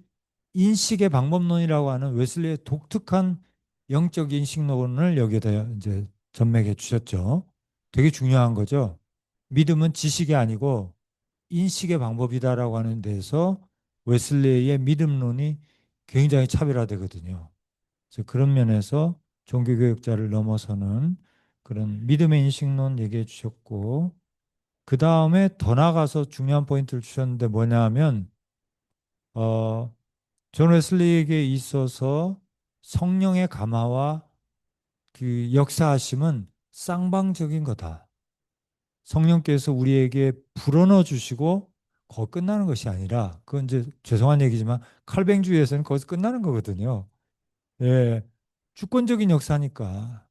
인식의 방법론이라고 하는 웨슬리의 독특한 영적 인식론을 여기에다 이제 전맥해 주셨죠. 되게 중요한 거죠. 믿음은 지식이 아니고 인식의 방법이다라고 하는 데서 웨슬리의 믿음론이 굉장히 차별화되거든요. 그래서 그런 면에서 종교교육자를 넘어서는 그런 믿음의 인식론 얘기해 주셨고, 그 다음에 더 나가서 중요한 포인트를 주셨는데 뭐냐 하면, 어, 존 웨슬리에게 있어서 성령의 감화와 그 역사하심은 쌍방적인 거다. 성령께서 우리에게 불어넣어 주시고 거 끝나는 것이 아니라, 그건 이제 죄송한 얘기지만 칼뱅주의에서는 거기서 끝나는 거거든요. 예, 주권적인 역사니까.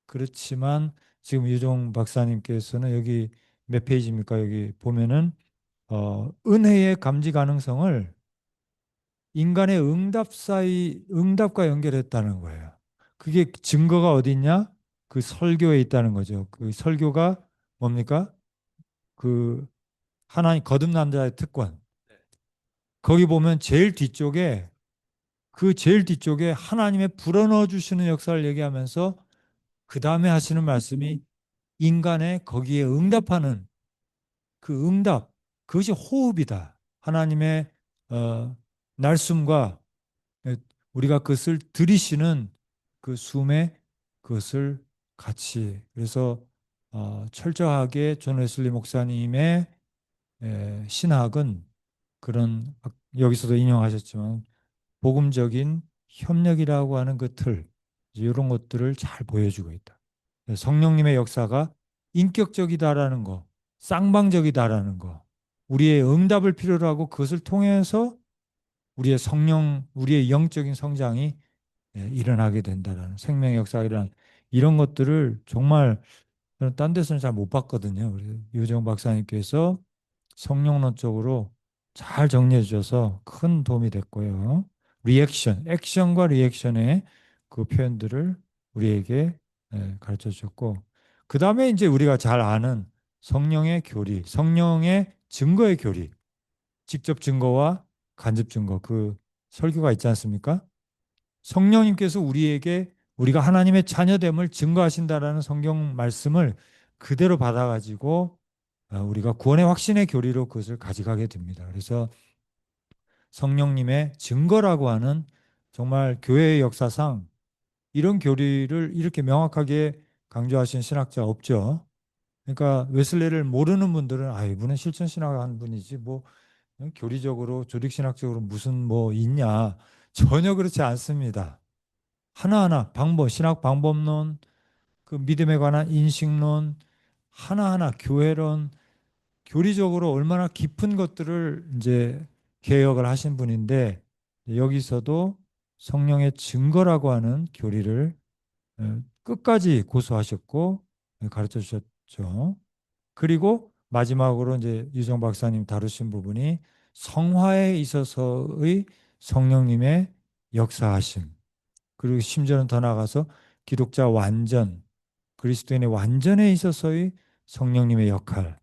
그렇지만 지금 유종 박사님께서는 여기 몇 페이지입니까? 여기 보면은 은혜의 감지 가능성을 인간의 응답과 연결했다는 거예요. 그게 증거가 어디 있냐? 그 설교에 있다는 거죠. 그 설교가 뭡니까? 그 하나님 거듭남자의 특권. 거기 보면 제일 뒤쪽에 하나님의 불어넣어 주시는 역사를 얘기하면서 그 다음에 하시는 말씀이 인간의 거기에 응답하는 그 응답, 그것이 호흡이다. 하나님의 날숨과 우리가 그것을 들이쉬는 그 숨에 그것을 같이, 그래서 철저하게 존 웨슬리 목사님의 신학은 그런, 여기서도 인용하셨지만 복음적인 협력이라고 하는 그 틀, 이런 것들을 잘 보여주고 있다. 성령님의 역사가 인격적이다라는 거, 쌍방적이다라는 거, 우리의 응답을 필요로 하고 그것을 통해서 우리의 영적인 성장이 일어나게 된다라는 생명의 역사가 일어난 이런 것들을 정말 저는 딴 데서는 잘 못 봤거든요. 그래서 유정 박사님께서 성령론 쪽으로 잘 정리해 주셔서 큰 도움이 됐고요. 액션과 리액션의 그 표현들을 우리에게 가르쳐 주셨고, 그 다음에 이제 우리가 잘 아는 성령의 교리, 성령의 증거의 교리, 직접 증거와 간접 증거, 그 설교가 있지 않습니까? 성령님께서 우리가 하나님의 자녀됨을 증거하신다라는 성경 말씀을 그대로 받아가지고 우리가 구원의 확신의 교리로 그것을 가져가게 됩니다. 그래서 성령님의 증거라고 하는 정말 교회의 역사상 이런 교리를 이렇게 명확하게 강조하신 신학자 없죠. 그러니까 웨슬레를 모르는 분들은 이분은 실천 신학한 분이지 뭐 교리적으로 조직신학적으로 무슨 뭐 있냐, 전혀 그렇지 않습니다. 하나하나 신학 방법론, 그 믿음에 관한 인식론, 하나하나 교회론, 교리적으로 얼마나 깊은 것들을 이제 개혁을 하신 분인데, 여기서도 성령의 증거라고 하는 교리를 끝까지 고수하셨고 가르쳐 주셨죠. 그리고 마지막으로 이제 유정 박사님 다루신 부분이 성화에 있어서의 성령님의 역사하심, 그리고 심지어는 더 나아가서 기독자 완전, 그리스도인의 완전에 있어서의 성령님의 역할,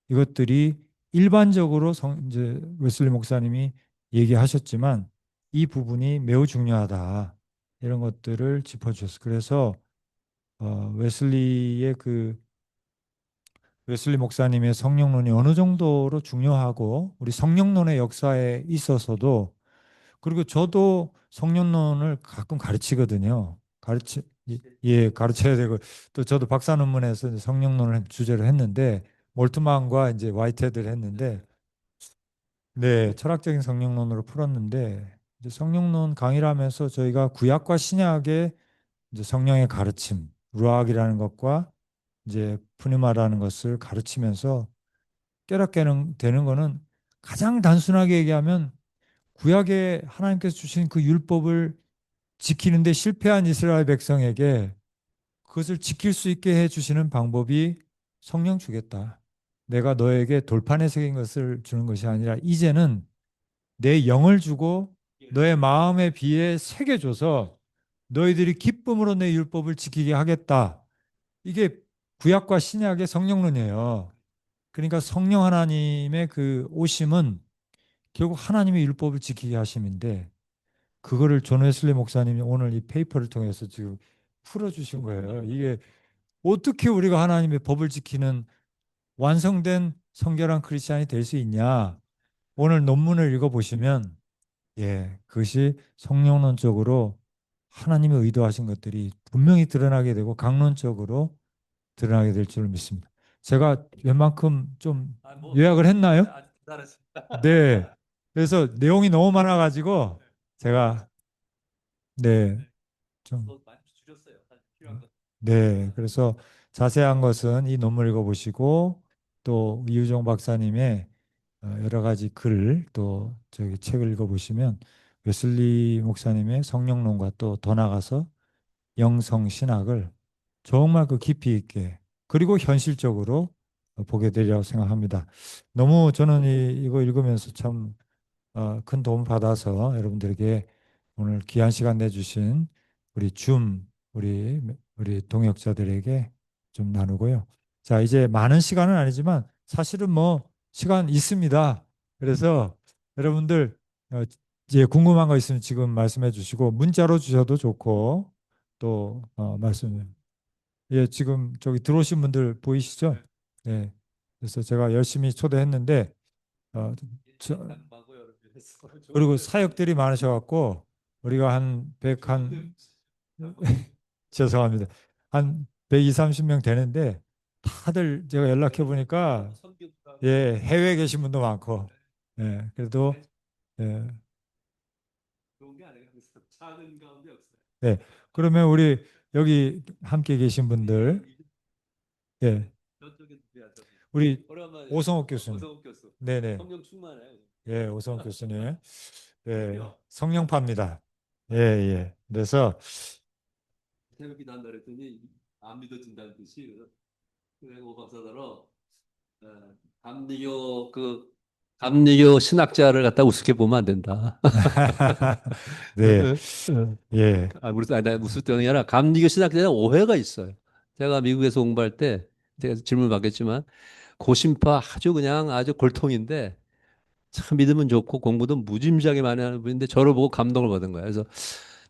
이것들이 일반적으로 이제 웨슬리 목사님이 얘기하셨지만 이 부분이 매우 중요하다. 이런 것들을 짚어주셨어요. 그래서 웨슬리 목사님의 성령론이 어느 정도로 중요하고 우리 성령론의 역사에 있어서도, 그리고 저도 성령론을 가끔 가르치거든요. 가르쳐야 되고, 또 저도 박사 논문에서 이제 성령론을 주제로 했는데, 몰트만과 이제 화이트헤드를 했는데, 네, 철학적인 성령론으로 풀었는데, 이제 성령론 강의를 하면서 저희가 구약과 신약의 이제 성령의 가르침, 루악이라는 것과 이제 푸니마라는 것을 가르치면서 깨닫게 되는 거는, 가장 단순하게 얘기하면 구약에 하나님께서 주신 그 율법을 지키는데 실패한 이스라엘 백성에게 그것을 지킬 수 있게 해주시는 방법이 성령 주겠다. 내가 너에게 돌판에 새긴 것을 주는 것이 아니라 이제는 내 영을 주고 너의 마음에 비해 새겨줘서 너희들이 기쁨으로 내 율법을 지키게 하겠다. 이게 구약과 신약의 성령론이에요. 그러니까 성령 하나님의 그 오심은 결국 하나님의 율법을 지키게 하심인데 그거를 존 웨슬리 목사님이 오늘 이 페이퍼를 통해서 지금 풀어주신 거예요. 이게 어떻게 우리가 하나님의 법을 지키는 완성된 성결한 크리스찬이 될 수 있냐? 오늘 논문을 읽어보시면 그것이 성령론적으로 하나님의 의도하신 것들이 분명히 드러나게 되고 강론적으로 드러나게 될 줄 믿습니다. 제가 웬만큼 좀 요약을 했나요? 네. 그래서 내용이 너무 많아가지고 제가 좀 그래서 자세한 것은 이 논문 읽어보시고 또 이유정 박사님의 여러 가지 글 또 저기 책을 읽어보시면 웨슬리 목사님의 성령론과 또 더 나가서 영성 신학을 정말 그 깊이 있게 그리고 현실적으로 보게 되리라고 생각합니다. 너무 저는 이거 읽으면서 참 큰 도움 받아서 여러분들에게 오늘 귀한 시간 내주신 우리 우리 동역자들에게 좀 나누고요. 자, 이제 많은 시간은 아니지만 사실은 뭐 시간 있습니다. 그래서 여러분들 이제 궁금한 거 있으면 지금 말씀해 주시고 문자로 주셔도 좋고 또 말씀 지금 저기 들어오신 분들 보이시죠? 네. 그래서 제가 열심히 초대했는데 어, 저, 그리고 사역들이 많으셔갖고 우리가 한 100한 죄송합니다. 한 120, 30명 되는데 다들 제가 연락해 보니까 해외에 계신 분도 많고 그래도 예. 네. 그러면 우리 여기 함께 계신 분들 예. 우리 오성욱 교수님. 네네. 오성욱 교수님. 성령파입니다. 그래서 새벽 기도한다 그랬더니 안 믿어진다는 듯이 그리고 박사더러 감리교 감리교 신학자를 갖다 우습게 보면 안 된다. 네. 나 무슨 때문이 아니라 감리교 신학자에 오해가 있어요. 제가 미국에서 공부할 때 제가 질문 받겠지만 고신파 아주 골통인데 참 믿으면 좋고 공부도 무지무지하게 많이 하는 분인데 저를 보고 감동을 받은 거예요. 그래서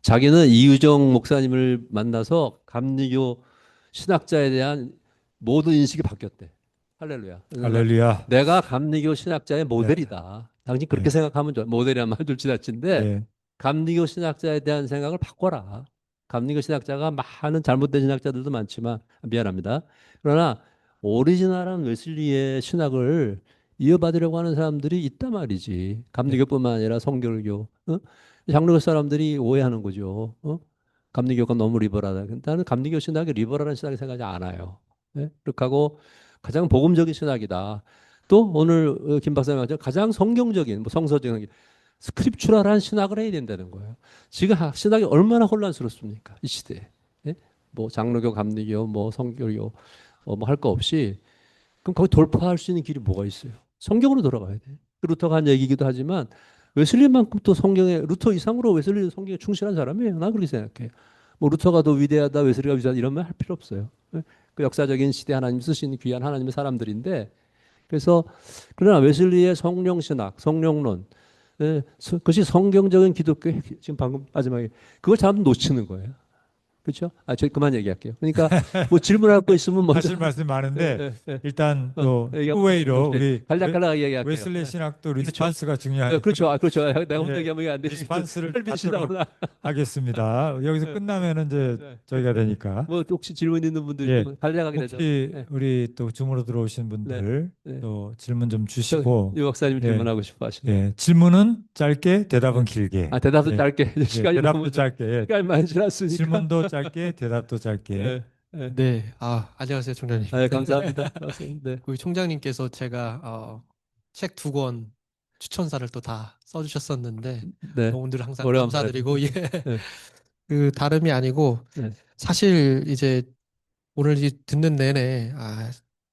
자기는 이유정 목사님을 만나서 감리교 신학자에 대한 모든 인식이 바뀌었대. 할렐루야. 할렐루야. 내가 감리교 신학자의 네. 모델이다. 당신 그렇게 생각하면 좋아. 모델이란 말도 지나친데 감리교 신학자에 대한 생각을 바꿔라. 감리교 신학자가 많은 잘못된 신학자들도 많지만 미안합니다. 그러나 오리지널한 웨슬리의 신학을 이어받으려고 하는 사람들이 있단 말이지. 감리교뿐만 아니라 성결교. 장로교 사람들이 오해하는 거죠. 감리교가 너무 리버럴하다. 나는 감리교 신학이 리버럴한 신학이 생각하지 않아요. 그렇게 하고 가장 복음적인 신학이다. 또 오늘 김 박사님 말처럼 가장 성경적인, 성서적인 스크립추럴한 신학을 해야 된다는 거예요. 지금 신학이 얼마나 혼란스럽습니까? 이 시대에. 뭐 장로교, 감리교, 뭐 성결교, 뭐 할 거 없이 그럼 거기 돌파할 수 있는 길이 뭐가 있어요? 성경으로 돌아가야 돼. 루터가 한 얘기이기도 하지만 웨슬리만큼 또 루터 이상으로 웨슬리는 성경에 충실한 사람이에요. 난 그렇게 생각해요. 뭐 루터가 더 위대하다, 웨슬리가 위대하다 이런 말 할 필요 없어요. 그 역사적인 시대 하나님 쓰신 귀한 하나님의 사람들인데 그래서 그러나 웨슬리의 성령 신학, 성령론 그것이 성경적인 기독교 지금 방금 마지막에 그걸 잘 놓치는 거예요. 그렇죠? 저 그만 얘기할게요. 그러니까 뭐 질문할 거 있으면 먼저 하실 말씀 많은데 일단 또 얘기하고 후웨이로 우리 간략간략하게 얘기할게요. 웨슬리 신학도 리스판스가 중요하니까 그렇죠. 내가 혼자 얘기하면 안 되지. 리스판스를 헬비시다고 하겠습니다. 여기서 끝나면은 이제 저희가 되니까. 뭐 혹시 질문 있는 분들 간략하게 되죠. 혹시 우리 또 줌으로 들어오신 분들 또 질문 좀 주시고 유 박사님 질문하고 싶어 하시네요. 질문은 짧게 대답은 길게. 대답도 짧게. 시간이 대답도 너무 짧게. 시간이 많이 지났으니까. 질문도 짧게, 대답도 짧게. 네, 네, 안녕하세요, 총장님. 감사합니다. 네. 우리 총장님께서 제가 책 2권 추천사를 또 다 써주셨었는데 네. 오늘 항상 오래 감사드리고 네. 그 다름이 아니고 네. 사실 이제 오늘 이 듣는 내내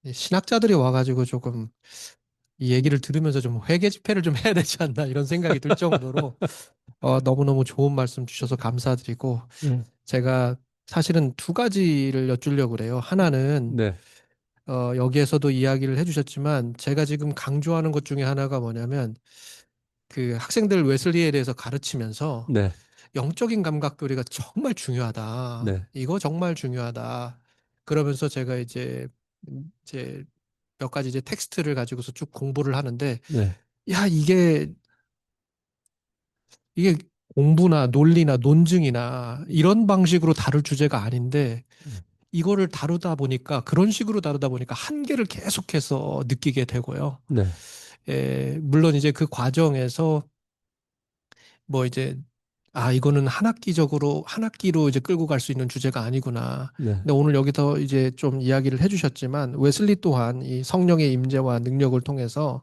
이 신학자들이 와가지고 조금 이 얘기를 들으면서 좀 회개 집회를 좀 해야 되지 않나 이런 생각이 들 정도로 너무너무 좋은 말씀 주셔서 감사드리고 네. 제가 사실은 두 가지를 여쭈려고 그래요. 하나는 네. 여기에서도 이야기를 해주셨지만 제가 지금 강조하는 것 중에 하나가 뭐냐면 그 학생들 웨슬리에 대해서 가르치면서 네. 영적인 감각도리가 정말 중요하다. 네. 이거 정말 중요하다. 그러면서 제가 이제 몇 가지 이제 텍스트를 가지고서 쭉 공부를 하는데 네. 야 이게 공부나 논리나 논증이나 이런 방식으로 다룰 주제가 아닌데 이거를 다루다 보니까 그런 식으로 다루다 보니까 한계를 계속해서 느끼게 되고요. 네. 물론 이제 그 과정에서 뭐 이제 이거는 한 학기로 이제 끌고 갈 수 있는 주제가 아니구나. 네. 근데 오늘 여기서 이제 좀 이야기를 해주셨지만 웨슬리 또한 이 성령의 임재와 능력을 통해서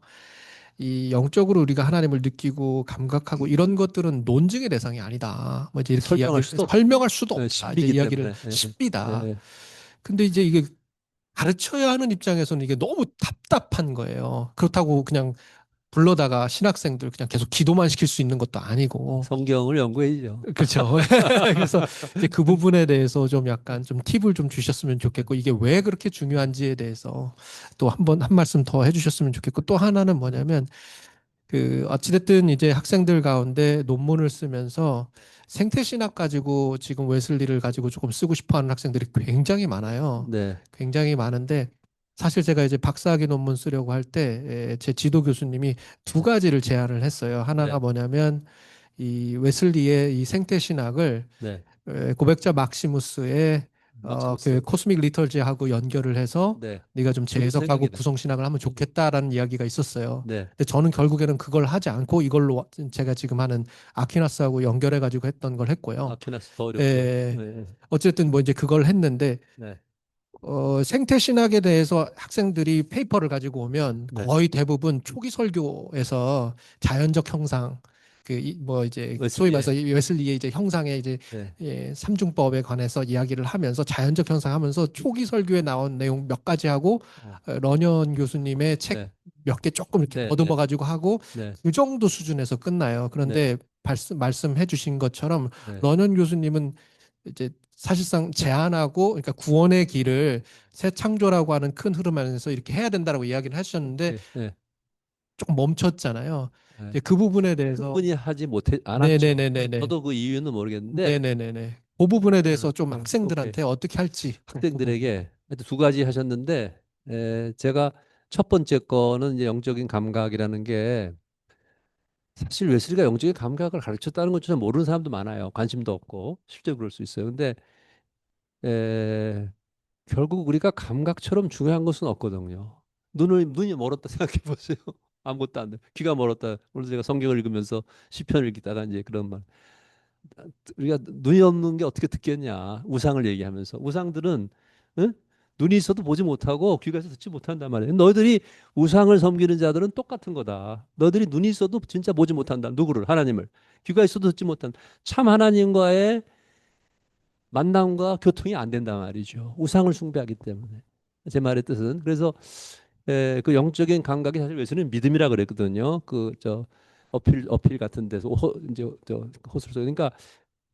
이 영적으로 우리가 하나님을 느끼고 감각하고 이런 것들은 논증의 대상이 아니다. 뭐 이제 이렇게 설명할 이야기를 수도 해서 없. 설명할 수도 네, 없다. 이제 신비기 이야기를 때문에. 예. 십니다. 예. 근데 이제 이게 가르쳐야 하는 입장에서는 이게 너무 답답한 거예요. 그렇다고 그냥 불러다가 신학생들 그냥 계속 기도만 시킬 수 있는 것도 아니고. 성경을 연구해야죠. 그렇죠. 그래서 이제 그 부분에 대해서 좀 약간 좀 팁을 좀 주셨으면 좋겠고 이게 왜 그렇게 중요한지에 대해서 또 한 말씀 더 해주셨으면 좋겠고 또 하나는 뭐냐면 그 어찌됐든 이제 학생들 가운데 논문을 쓰면서 생태신학 가지고 지금 웨슬리를 가지고 조금 쓰고 싶어하는 학생들이 굉장히 많아요. 네. 굉장히 많은데 사실 제가 이제 박사학위 논문 쓰려고 할 때 제 지도 교수님이 두 가지를 제안을 했어요. 하나가 네. 뭐냐면 이 웨슬리의 이 생태신학을 네. 고백자 막시무스의 그 막시무스. 코스믹 리터지하고 연결을 해서 네. 네가 좀 좋은 재해석하고 생각이네. 구성신학을 하면 좋겠다라는 이야기가 있었어요. 네. 근데 저는 결국에는 그걸 하지 않고 이걸로 제가 지금 하는 아퀴나스하고 연결해 가지고 했던 걸 했고요. 아퀴나스 더 어렵죠. 예, 네. 어쨌든 뭐 이제 그걸 했는데 네. 생태신학에 대해서 학생들이 페이퍼를 가지고 오면 네. 거의 대부분 초기 설교에서 자연적 형상 뭐 이제 소위 웨슬리의. 말해서 이 웨슬리의 이제 형상의 이제 네. 삼중법에 관해서 이야기를 하면서 자연적 형상 하면서 초기 설교에 나온 내용 몇 가지 하고 어. 런현 교수님의 책 네. 몇 개 조금 이렇게 네. 더듬어 가지고 하고 네. 그 정도 수준에서 끝나요. 네. 그런데 말씀해 주신 것처럼 네. 런현 교수님은 이제 사실상 제안하고 그러니까 구원의 길을 새 창조라고 하는 큰 흐름 안에서 이렇게 해야 된다라고 이야기를 하셨는데 네. 네. 조금 멈췄잖아요. 네. 이제 그 부분에 대해서 충분히 하지 못해 않았죠. 네네네네네 저도 그 이유는 모르겠는데 네네네네 그 부분에 대해서 좀 오케이. 학생들한테 어떻게 할지 그 부분. 학생들에게 하여튼 두 가지 하셨는데 제가 첫 번째 거는 이제 영적인 감각이라는 게 사실 웨슬리가 영적인 감각을 가르쳤다는 것조차 모르는 사람도 많아요. 관심도 없고 실제로 그럴 수 있어요. 근데 에, 결국 우리가 감각처럼 중요한 것은 없거든요. 눈이 멀었다 생각해 보세요. 아무것도 안 돼. 귀가 멀었다. 오늘 제가 성경을 읽으면서 시편을 읽다가 이제 그런 말. 우리가 눈이 없는 게 어떻게 듣겠냐. 우상을 얘기하면서. 우상들은 응? 눈이 있어도 보지 못하고 귀가 있어도 듣지 못한단 말이에요. 너희들이 우상을 섬기는 자들은 똑같은 거다. 너희들이 눈이 있어도 진짜 보지 못한다. 누구를? 하나님을. 귀가 있어도 듣지 못한다. 참 하나님과의 만남과 교통이 안 된단 말이죠. 우상을 숭배하기 때문에. 제 말의 뜻은. 그래서 그 영적인 감각이 사실 웨슬리는 믿음이라 그랬거든요. 그 저 어필 같은 데서 이제 저 호술 그러니까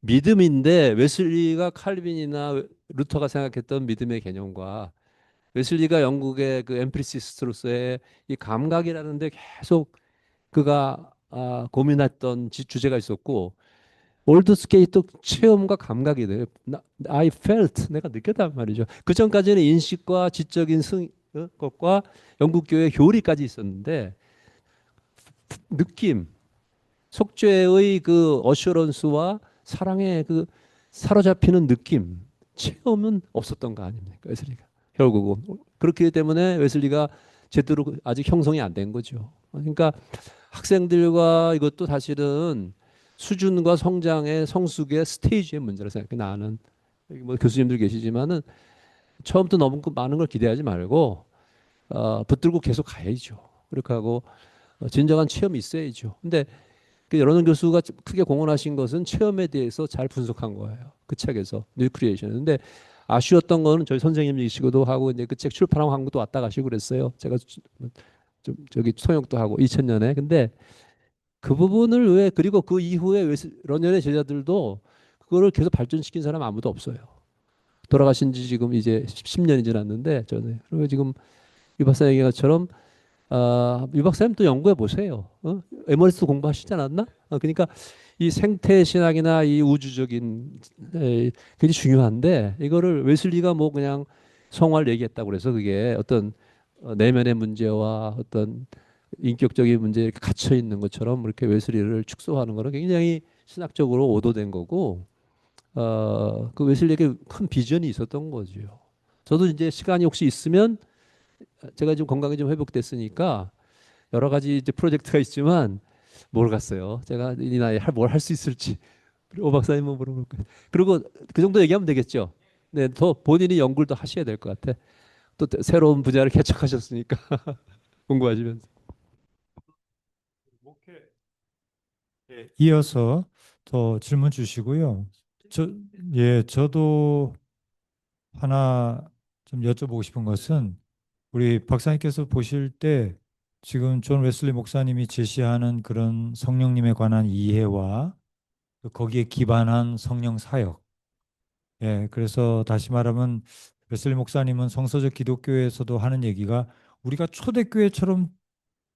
믿음인데 웨슬리가 칼빈이나 루터가 생각했던 믿음의 개념과 웨슬리가 영국의 그 엠피리시스트로서의 이 감각이라는 데 계속 그가 고민했던 주제가 있었고 올드스케이트 체험과 감각이 돼요. I felt 내가 느꼈단 말이죠. 그 전까지는 인식과 지적인 것과 영국 교회 교리까지 있었는데 느낌, 속죄의 그 어슈런스와 사랑의 그 사로잡히는 느낌, 체험은 없었던 거 아닙니까? 웨슬리가 결국은 그렇기 때문에 웨슬리가 제대로 아직 형성이 안 된 거죠. 그러니까 학생들과 이것도 사실은 수준과 성장의 성숙의 스테이지의 문제라 생각해. 나는 여기 뭐 교수님들 계시지만은 처음부터 너무 많은 걸 기대하지 말고 붙들고 계속 가야죠. 그렇게 하고 진정한 체험이 있어야죠. 근데 그 런던 교수가 크게 공헌하신 것은 체험에 대해서 잘 분석한 거예요. 그 책에서 뉴 크리에이션. 근데 아쉬웠던 거는 저희 선생님이시기도 하고 이제 그 책 출판하고 한국도 왔다 가시고 그랬어요. 제가 좀 저기 통역도 하고 2000년에. 근데 그 부분을 왜 그리고 그 이후에 런던의 제자들도 그거를 계속 발전시킨 사람 아무도 없어요. 돌아가신 지 지금 이제 10년이 지났는데 저는 그리고 지금 유 박사 얘기한 것처럼 유 박사님 또 연구해 보세요. 에머리스 공부하시지 않았나? 그러니까 이 생태 신학이나 이 우주적인 굉장히 중요한데 이거를 웨슬리가 뭐 그냥 성화를 얘기했다고 그래서 그게 어떤 내면의 문제와 어떤 인격적인 문제에 이렇게 갇혀 있는 것처럼 이렇게 웨슬리를 축소하는 거는 굉장히 신학적으로 오도된 거고 그 웨슬리에게 큰 비전이 있었던 거죠. 저도 이제 시간이 혹시 있으면 제가 좀 건강이 좀 회복됐으니까 여러 가지 이제 프로젝트가 있지만 모르겠어요. 제가 이 나이에 뭘 할 수 있을지 오 박사님은 물어볼 거예요. 그리고 그 정도 얘기하면 되겠죠. 네, 더 본인이 연구를 더 하셔야 될 것 같아. 또 새로운 분야를 개척하셨으니까 공부하시면서. 이어서 더 질문 주시고요. 저, 저도 하나 좀 여쭤보고 싶은 것은 우리 박사님께서 보실 때 지금 존 웨슬리 목사님이 제시하는 그런 성령님에 관한 이해와 또 거기에 기반한 성령 사역. 그래서 다시 말하면 웨슬리 목사님은 성서적 기독교에서도 하는 얘기가 우리가 초대교회처럼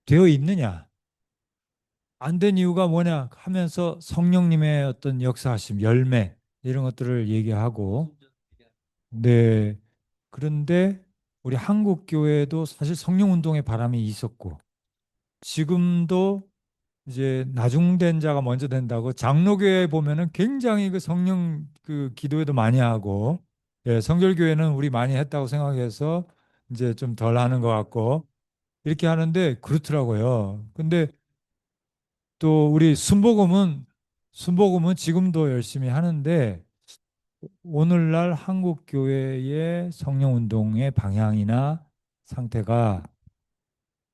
되어 있느냐? 안 된 이유가 뭐냐 하면서 성령님의 어떤 역사하심, 열매 이런 것들을 얘기하고 네. 그런데 우리 한국 교회도 사실 성령 운동의 바람이 있었고 지금도 이제 나중된 자가 먼저 된다고 장로교회 보면은 굉장히 그 성령 그 기도회도 많이 하고 성결교회는 우리 많이 했다고 생각해서 이제 좀 덜 하는 것 같고 이렇게 하는데 그렇더라고요. 근데 또 우리 순복음은 지금도 열심히 하는데 오늘날 한국 교회의 성령 운동의 방향이나 상태가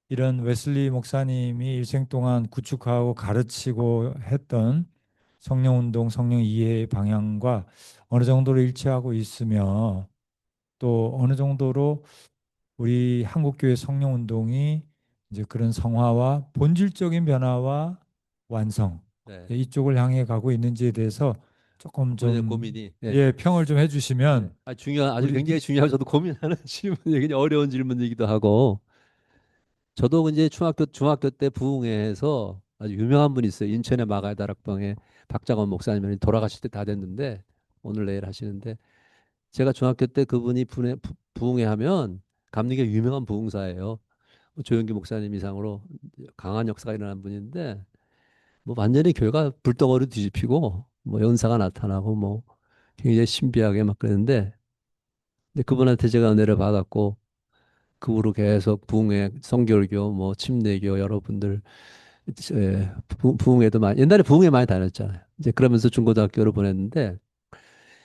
이런 웨슬리 목사님이 일생 동안 구축하고 가르치고 했던 성령 운동, 성령 이해의 방향과 어느 정도로 일치하고 있으며 또 어느 정도로 우리 한국 교회 성령 운동이 이제 그런 성화와 본질적인 변화와 완성 네. 이쪽을 향해 가고 있는지에 대해서 조금 본인의 좀 고민이. 네. 평을 좀 해주시면 아주 우리 굉장히 중요하고 저도 고민하는 질문이 굉장히 어려운 질문이기도 하고 저도 이제 중학교 때 부흥회에서 아주 유명한 분이 있어요. 인천의 마가의 다락방에 박장원 목사님이 돌아가실 때 다 됐는데 오늘 내일 하시는데 제가 중학교 때 그분이 부흥회 하면 감리교 유명한 부흥사예요. 뭐 조영기 목사님 이상으로 강한 역사가 일어난 분인데 뭐 완전히 교회가 불덩어리 뒤집히고 뭐 연사가 나타나고 뭐 굉장히 신비하게 막 그랬는데 근데 그분한테 제가 은혜를 받았고 그 후로 계속 부흥회, 성결교, 뭐 침례교 여러분들 부흥회도 많이 옛날에 부흥회 많이 다녔잖아요. 이제 그러면서 중고등학교를 보냈는데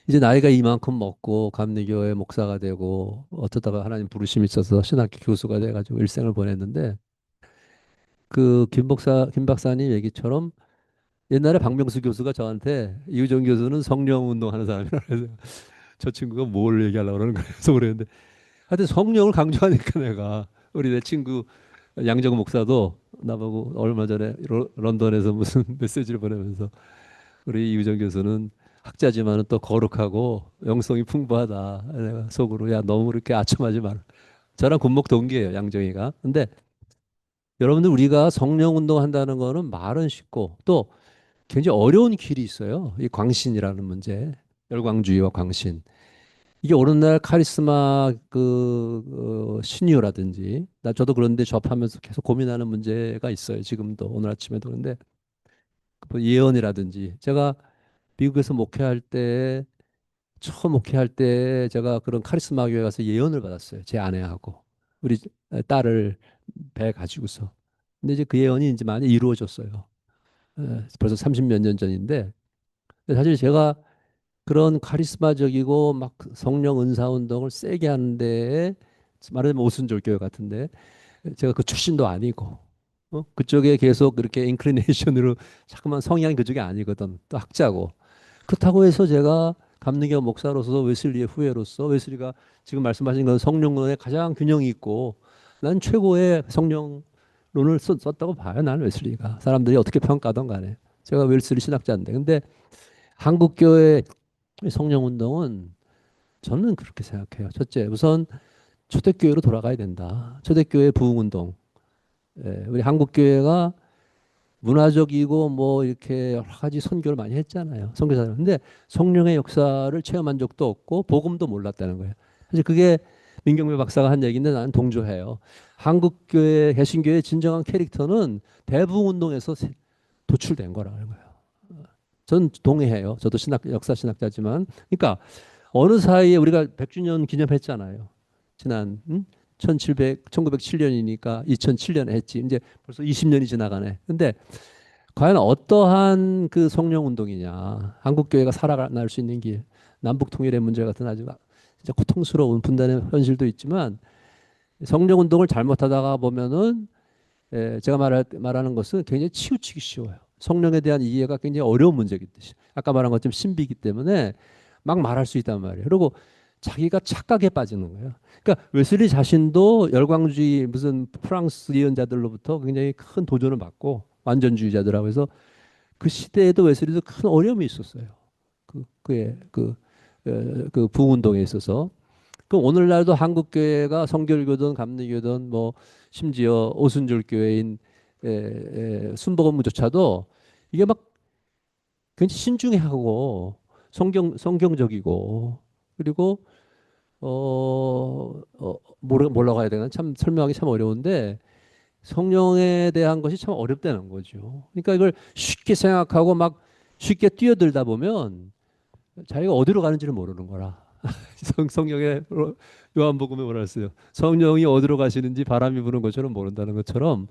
이제 나이가 이만큼 먹고 감리교회 목사가 되고 어쩌다가 하나님 부르심이 있어서 신학교 교수가 돼가지고 일생을 보냈는데 그 김 박사님 얘기처럼 옛날에 박명수 교수가 저한테 이우정 교수는 성령 운동하는 사람이라 그래서 저 친구가 뭘 얘기하려고 그러는 거예요. 그래서 그랬는데 하여튼 성령을 강조하니까 내가 우리 내 친구 양정 목사도 나보고 얼마 전에 런던에서 무슨 메시지를 보내면서 우리 이우정 교수는 학자지만은 또 거룩하고 영성이 풍부하다. 내가 속으로 야 너무 그렇게 아첨하지 마라. 저랑 군목 동기예요 양정이가. 근데 여러분들 우리가 성령 운동한다는 거는 말은 쉽고 또 굉장히 어려운 길이 있어요. 이 광신이라는 문제, 열광주의와 광신. 이게 오늘날 카리스마 신유라든지 나 저도 그런데 접하면서 계속 고민하는 문제가 있어요. 지금도 오늘 아침에도 그런데 그 예언이라든지 제가 미국에서 목회할 때 처음 목회할 때 제가 그런 카리스마 교회 가서 예언을 받았어요. 제 아내하고 우리 딸을 배 가지고서. 근데 이제 그 예언이 이제 많이 이루어졌어요. 벌써 30 몇 년 전인데 사실 제가 그런 카리스마적이고 막 성령 은사 운동을 세게 하는데 말하자면 오순절 교회 같은데 제가 그 출신도 아니고 그쪽에 계속 그렇게 인클리네이션으로 자꾸만 성향이 그쪽이 아니거든. 또 학자고. 그렇다고 해서 제가 감리교 목사로서 웨슬리의 후예로서 웨슬리가 지금 말씀하신 건 성령론에 가장 균형이 있고 난 최고의 성령론을 썼다고 봐요. 나는 웨슬리가. 사람들이 어떻게 평가하던 간에. 제가 웨슬리 신학자인데. 근데 한국교회 성령운동은 저는 그렇게 생각해요. 첫째, 우선 초대교회로 돌아가야 된다. 초대교회 부흥운동. 우리 한국교회가 문화적이고 뭐 이렇게 여러 가지 선교를 많이 했잖아요. 선교사들. 근데 성령의 역사를 체험한 적도 없고 복음도 몰랐다는 거예요. 사실 그게 민경배 박사가 한 얘기인데 나는 동조해요. 한국교회, 개신교회의 진정한 캐릭터는 대부흥운동에서 도출된 거라는 거예요. 전 동의해요. 저도 역사 신학자지만. 그러니까 어느 사이에 우리가 100주년 기념했잖아요. 지난 1907년이니까 2007년에 했지. 이제 벌써 20년이 지나가네. 근데 과연 어떠한 그 성령 운동이냐. 한국 교회가 살아날 수 있는 길. 남북 통일의 문제 같은 아주 진짜 고통스러운 분단의 현실도 있지만 성령 운동을 잘못하다가 보면은 제가 말하는 것은 굉장히 치우치기 쉬워요. 성령에 대한 이해가 굉장히 어려운 문제이기 때문에 아까 말한 것처럼 신비이기 때문에 막 말할 수 있단 말이에요. 그리고 자기가 착각에 빠지는 거예요. 그러니까 웨슬리 자신도 열광주의 무슨 프랑스 예언자들로부터 굉장히 큰 도전을 받고 완전주의자들하고 해서 그 시대에도 웨슬리도 큰 어려움이 있었어요. 그 부운동에 있어서. 그 오늘날도 한국 교회가 성결교든 감리교든 뭐 심지어 오순절 교회인 순복음조차도 이게 막 굉장히 신중해하고 성경적이고 그리고 뭐라고 해야 되나 참 설명하기 참 어려운데 성령에 대한 것이 참 어렵다는 거죠. 그러니까 이걸 쉽게 생각하고 막 쉽게 뛰어들다 보면 자기가 어디로 가는지를 모르는 거라. 성령의 요한복음에 뭐라 했어요? 성령이 어디로 가시는지 바람이 부는 것처럼 모른다는 것처럼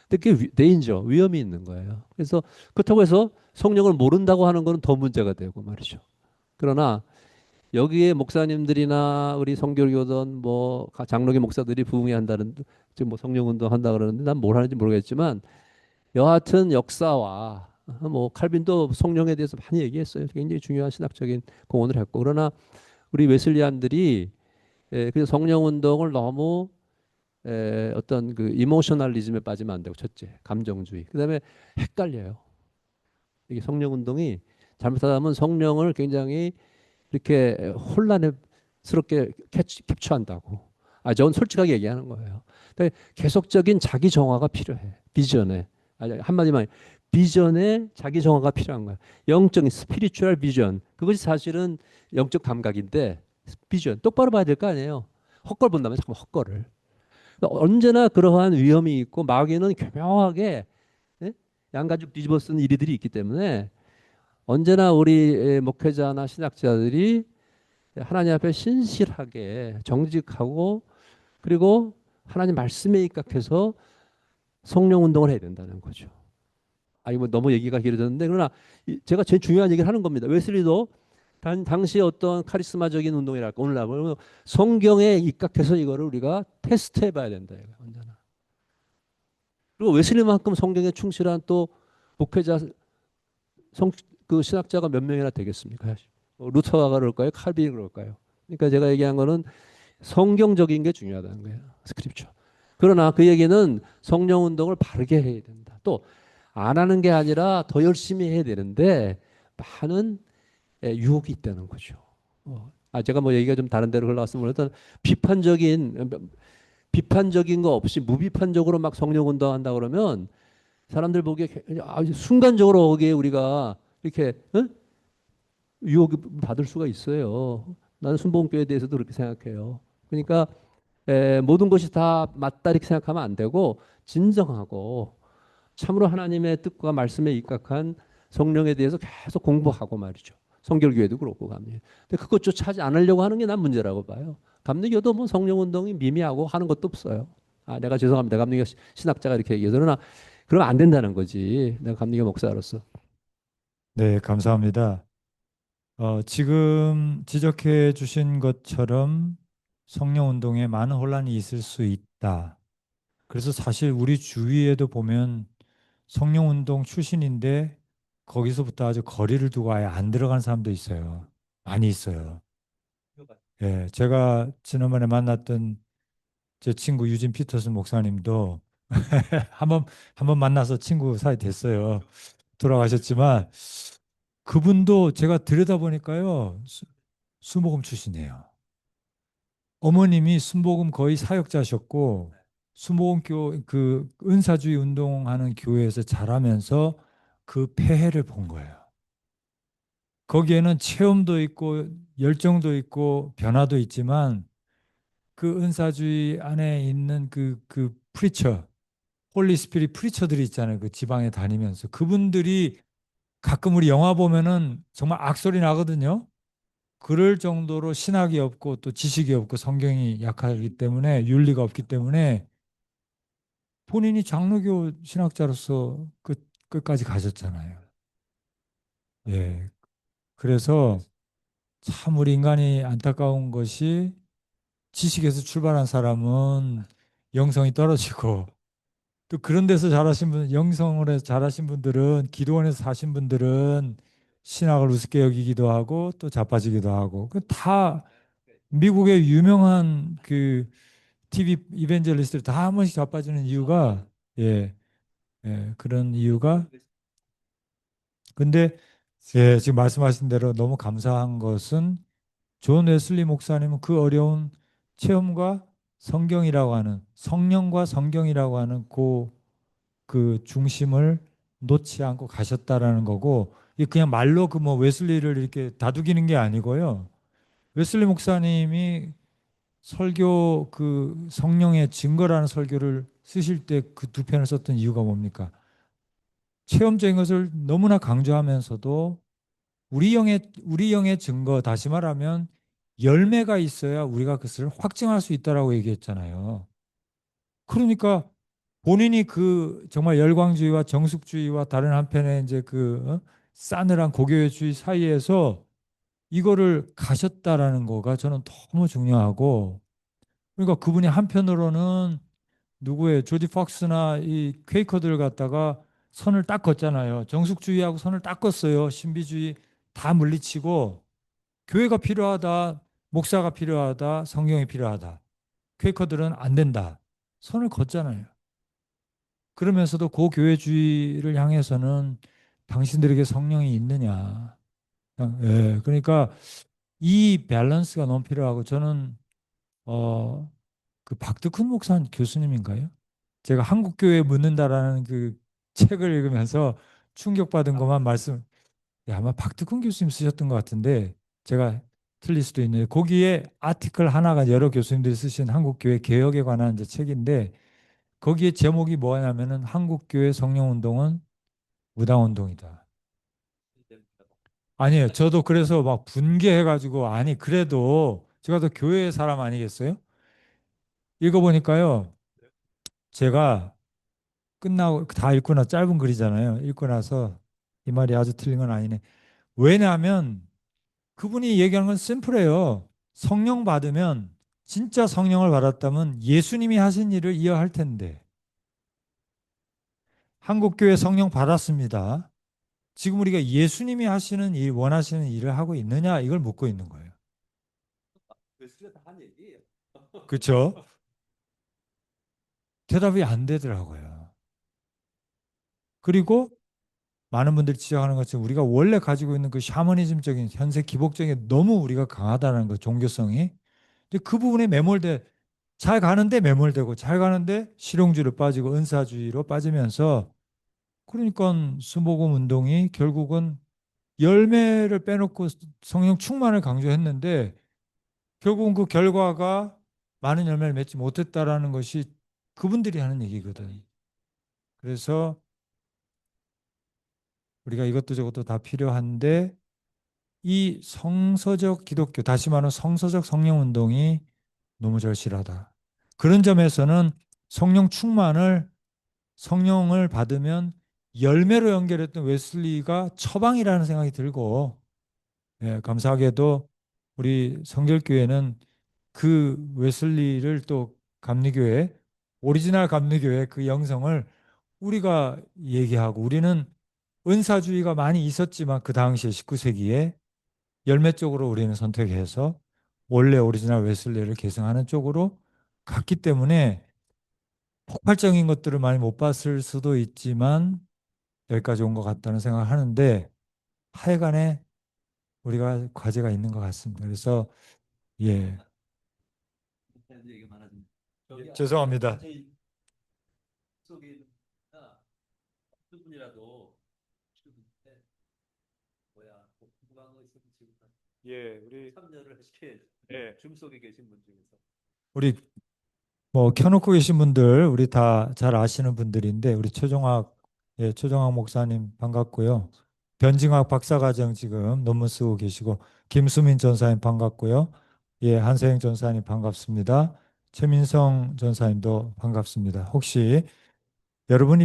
근데 그게 데인저, 위험이 있는 거예요. 그래서 그렇다고 해서 성령을 모른다고 하는 거는 더 문제가 되고 말이죠. 그러나 여기에 목사님들이나 우리 성결교든 뭐 장로교 목사들이 부흥회 한다는 지금 뭐 성령운동 한다 그러는데 난 뭘 하는지 모르겠지만 여하튼 역사와 뭐 칼빈도 성령에 대해서 많이 얘기했어요. 굉장히 중요한 신학적인 공헌을 했고 그러나 우리 웨슬리안들이 그 성령운동을 너무 어떤 그 이모셔널리즘에 빠지면 안 되고 첫째 감정주의 그다음에 헷갈려요. 이게 성령운동이 잘못하면 성령을 굉장히 이렇게 혼란스럽게 캡처한다고. 저는 솔직하게 얘기하는 거예요. 근데 계속적인 자기 정화가 필요해. 비전에. 한마디만 비전에 자기 정화가 필요한 거야. 영적인 스피리추얼 비전. 그것이 사실은 영적 감각인데 비전 똑바로 봐야 될 거 아니에요. 헛걸 본다면 자꾸 헛걸을. 그러니까 언제나 그러한 위험이 있고 마귀는 교묘하게 양가죽 뒤집어 쓰는 일들이 있기 때문에 언제나 우리 목회자나 신학자들이 하나님 앞에 신실하게 정직하고 그리고 하나님 말씀에 입각해서 성령 운동을 해야 된다는 거죠. 뭐 너무 얘기가 길어졌는데 그러나 제가 제일 중요한 얘기를 하는 겁니다. 웨슬리도 당시 어떤 카리스마적인 운동이랄까 오늘날 보면 성경에 입각해서 이거를 우리가 테스트해 봐야 된다. 언제나. 그리고 웨슬리만큼 성경에 충실한 또 목회자 그 신학자가 몇 명이나 되겠습니까? 루터가 그럴까요? 칼빈이 그럴까요? 그러니까 제가 얘기한 거는 성경적인 게 중요하다는 거예요. 스크립처. 그러나 그 얘기는 성령 운동을 바르게 해야 된다. 또 안 하는 게 아니라 더 열심히 해야 되는데 많은 유혹이 있다는 거죠. 제가 뭐 얘기가 좀 다른 데로 흘러갔으면 모르겠던 비판적인 거 없이 무비판적으로 막 성령 운동한다 그러면 사람들 보기에 순간적으로 거기에 우리가 이렇게 유혹을 받을 수가 있어요. 나는 순복음교회에 대해서도 그렇게 생각해요. 그러니까 모든 것이 다 맞다 이렇게 생각하면 안 되고 진정하고 참으로 하나님의 뜻과 말씀에 입각한 성령에 대해서 계속 공부하고 말이죠. 성결교회도 그렇고 감리. 근데 그것조차 하지 않으려고 하는 게 난 문제라고 봐요. 감리교도 뭐 성령 운동이 미미하고 하는 것도 없어요. 내가 죄송합니다. 감리교 신학자가 이렇게 얘기해서 그러나 그러면 안 된다는 거지. 내가 감리교 목사로서. 네, 감사합니다. 지금 지적해 주신 것처럼 성령 운동에 많은 혼란이 있을 수 있다. 그래서 사실 우리 주위에도 보면 성령운동 출신인데 거기서부터 아주 거리를 두고 아예 안 들어간 사람도 있어요. 많이 있어요. 예, 제가 지난번에 만났던 제 친구 유진 피터슨 목사님도 한번 한번 만나서 친구 사이 됐어요. 돌아가셨지만 그분도 제가 들여다보니까요 수목금 출신이에요. 어머님이 순복음 거의 사역자셨고 순복음 그 은사주의 운동하는 교회에서 자라면서 그 폐해를 본 거예요. 거기에는 체험도 있고 열정도 있고 변화도 있지만 그 은사주의 안에 있는 그 프리처, 홀리 스피릿 프리처들이 있잖아요. 그 지방에 다니면서 그분들이 가끔 우리 영화 보면은 정말 악소리 나거든요. 그럴 정도로 신학이 없고 또 지식이 없고 성경이 약하기 때문에 윤리가 없기 때문에 본인이 장로교 신학자로서 끝까지 가셨잖아요. 예. 그래서 참 우리 인간이 안타까운 것이 지식에서 출발한 사람은 영성이 떨어지고 또 그런 데서 자라신 분, 영성을 해서 자라신 분들은 기도원에서 사신 분들은 신학을 우습게 여기기도 하고 또 자빠지기도 하고 그 다 미국의 유명한 그 TV 이벤젤리스트들 다 한 번씩 자빠지는 이유가 예, 그런 이유가 근데 예, 지금 말씀하신 대로 너무 감사한 것은 존 웨슬리 목사님은 그 어려운 체험과 성경이라고 하는 성령과 성경이라고 하는 그 중심을 놓지 않고 가셨다라는 거고 이 그냥 말로 그 뭐 웨슬리를 이렇게 다독이는 게 아니고요. 웨슬리 목사님이 설교 그 성령의 증거라는 설교를 쓰실 때 그 두 편을 썼던 이유가 뭡니까? 체험적인 것을 너무나 강조하면서도 우리 영의 증거 다시 말하면 열매가 있어야 우리가 그것을 확증할 수 있다라고 얘기했잖아요. 그러니까 본인이 그 정말 열광주의와 정숙주의와 다른 한편에 이제 그 싸늘한 고교회주의 사이에서 이거를 가셨다라는 거가 저는 너무 중요하고 그러니까 그분이 한편으로는 누구의 조지 폭스나 이 퀘이커들 갖다가 선을 딱 걷잖아요. 정숙주의하고 선을 딱 걷어요. 신비주의 다 물리치고 교회가 필요하다, 목사가 필요하다, 성경이 필요하다. 퀘이커들은 안 된다. 선을 걷잖아요. 그러면서도 그 교회주의를 향해서는 당신들에게 성령이 있느냐. 예, 그러니까 이 밸런스가 너무 필요하고 저는 그 박덕훈 목사 교수님인가요? 제가 한국교회 묻는다라는 그 책을 읽으면서 충격받은 것만 말씀, 예, 아마 박덕훈 교수님 쓰셨던 것 같은데 제가 틀릴 수도 있는데 거기에 아티클 하나가 여러 교수님들이 쓰신 한국교회 개혁에 관한 이제 책인데 거기에 제목이 뭐냐면은 한국교회 성령운동은 무당운동이다. 아니에요. 저도 그래서 막 분개해가지고 아니 그래도 제가 더 교회 사람 아니겠어요? 읽어보니까요. 제가 끝나고 다 읽고 나 짧은 글이잖아요. 읽고 나서 이 말이 아주 틀린 건 아니네. 왜냐하면 그분이 얘기하는 건 심플해요. 성령 받으면 진짜 성령을 받았다면 예수님이 하신 일을 이어야 할 텐데 한국교회 성령 받았습니다. 지금 우리가 예수님이 하시는 일, 원하시는 일을 하고 있느냐 이걸 묻고 있는 거예요. 그렇죠? 대답이 안 되더라고요. 그리고 많은 분들이 지적하는 것처럼 우리가 원래 가지고 있는 그 샤머니즘적인 현세 기복적인 너무 우리가 강하다는 거 종교성이. 근데 그 부분에 매몰돼 잘 가는데 매몰되고 잘 가는데 실용주의로 빠지고 은사주의로 빠지면서 그러니까 수모금 운동이 결국은 열매를 빼놓고 성령 충만을 강조했는데 결국은 그 결과가 많은 열매를 맺지 못했다라는 것이 그분들이 하는 얘기거든. 그래서 우리가 이것도 저것도 다 필요한데 이 성서적 기독교, 다시 말하면 성서적 성령 운동이 너무 절실하다. 그런 점에서는 성령을 받으면 열매로 연결했던 웨슬리가 처방이라는 생각이 들고, 예, 감사하게도 우리 성결교회는 그 웨슬리를 또 감리교회 오리지널 감리교회 그 영성을 우리가 얘기하고, 우리는 은사주의가 많이 있었지만 그 당시에 19세기에 열매 쪽으로 우리는 선택해서 원래 오리지널 웨슬리를 계승하는 쪽으로 갔기 때문에 폭발적인 것들을 많이 못 봤을 수도 있지만 여기까지 온 것 같다는 생각을 하는데, 하여간에 우리가 과제가 있는 것 같습니다. 그래서 예, 죄송합니다. 예, 우리 참여를 시켜야죠. 예, 줌 속에 계신 분 중에서. 우리 뭐 켜놓고 계신 분들 우리 다 잘 아시는 분들인데, 우리 최종학, 예, 최종학 목사님 반갑고요. 변증학 박사과정 지금 논문 쓰고 계시고, 김수민 전사님 반갑고요. 예, 한세영 전사님 반갑습니다. 최민성 전사님도 반갑습니다. 혹시 여러분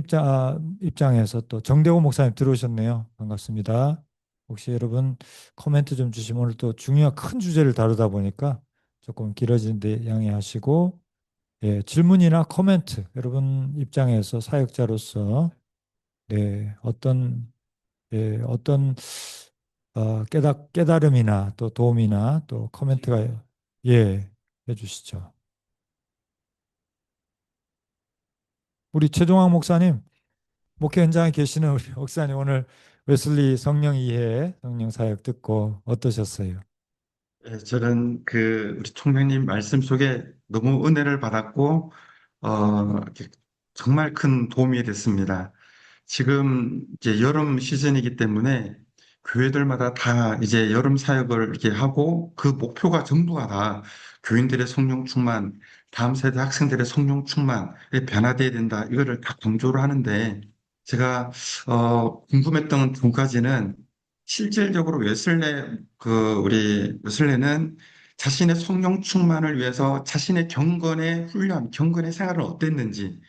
입장에서 또 정대호 목사님 들어오셨네요. 반갑습니다. 혹시 여러분 코멘트 좀 주시면, 오늘 또 중요한 큰 주제를 다루다 보니까 조금 길어지는데 양해하시고, 예, 질문이나 코멘트, 여러분 입장에서 사역자로서 네, 어떤 깨달음이나 또 도움이나 또 코멘트가 예, 해주시죠. 우리 최종학 목사님, 목회 현장에 계시는 우리 목사님, 오늘 웨슬리 성령 이해, 성령 사역 듣고 어떠셨어요? 예, 저는 우리 총장님 말씀 속에 너무 은혜를 받았고, 이렇게 정말 큰 도움이 됐습니다. 지금 이제 여름 시즌이기 때문에 교회들마다 다 이제 여름 사역을 이렇게 하고, 그 목표가 전부가 다 교인들의 성령 충만, 다음 세대 학생들의 성령 충만에 변화돼야 된다. 이거를 다 강조를 하는데, 제가 궁금했던 두 가지는, 실질적으로 우리 웨슬레는 자신의 성령 충만을 위해서 자신의 경건의 훈련, 경건의 생활을 어땠는지,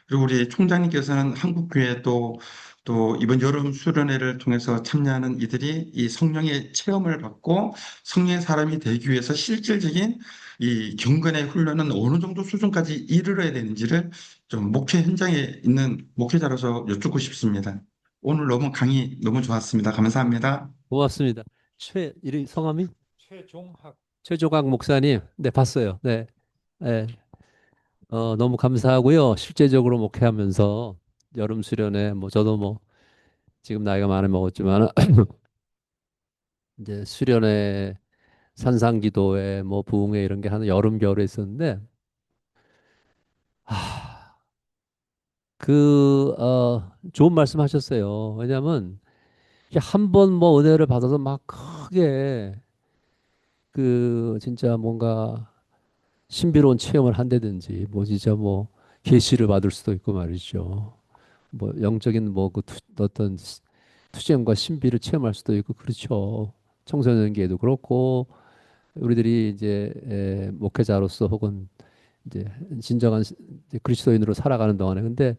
그리고 우리 총장님께서는 한국교회 또 이번 여름 수련회를 통해서 참여하는 이들이 이 성령의 체험을 받고 성령의 사람이 되기 위해서 실질적인 이 경건의 훈련은 어느 정도 수준까지 이르러야 되는지를 좀 목회 현장에 있는 목회자로서 여쭙고 싶습니다. 오늘 너무 강의 너무 좋았습니다. 감사합니다. 고맙습니다. 이름 성함이 최종학. 최조각 목사님. 네, 봤어요. 네. 네. 너무 감사하고요. 실제적으로 목회하면서 여름 수련회 뭐 저도 뭐 지금 나이가 많이 먹었지만 이제 수련회 산상기도회 뭐 부흥회 이런 게 한 여름 겨울에 있었는데 아, 좋은 말씀 하셨어요. 왜냐하면 한 번 뭐 은혜를 받아서 막 크게 진짜 뭔가 신비로운 체험을 한다든지 뭐 진짜 뭐 계시를 받을 수도 있고 말이죠. 뭐 영적인 어떤 투쟁과 신비를 체험할 수도 있고 그렇죠. 청소년기에도 그렇고 우리들이 이제 목회자로서 혹은 이제 진정한 이제 그리스도인으로 살아가는 동안에 근데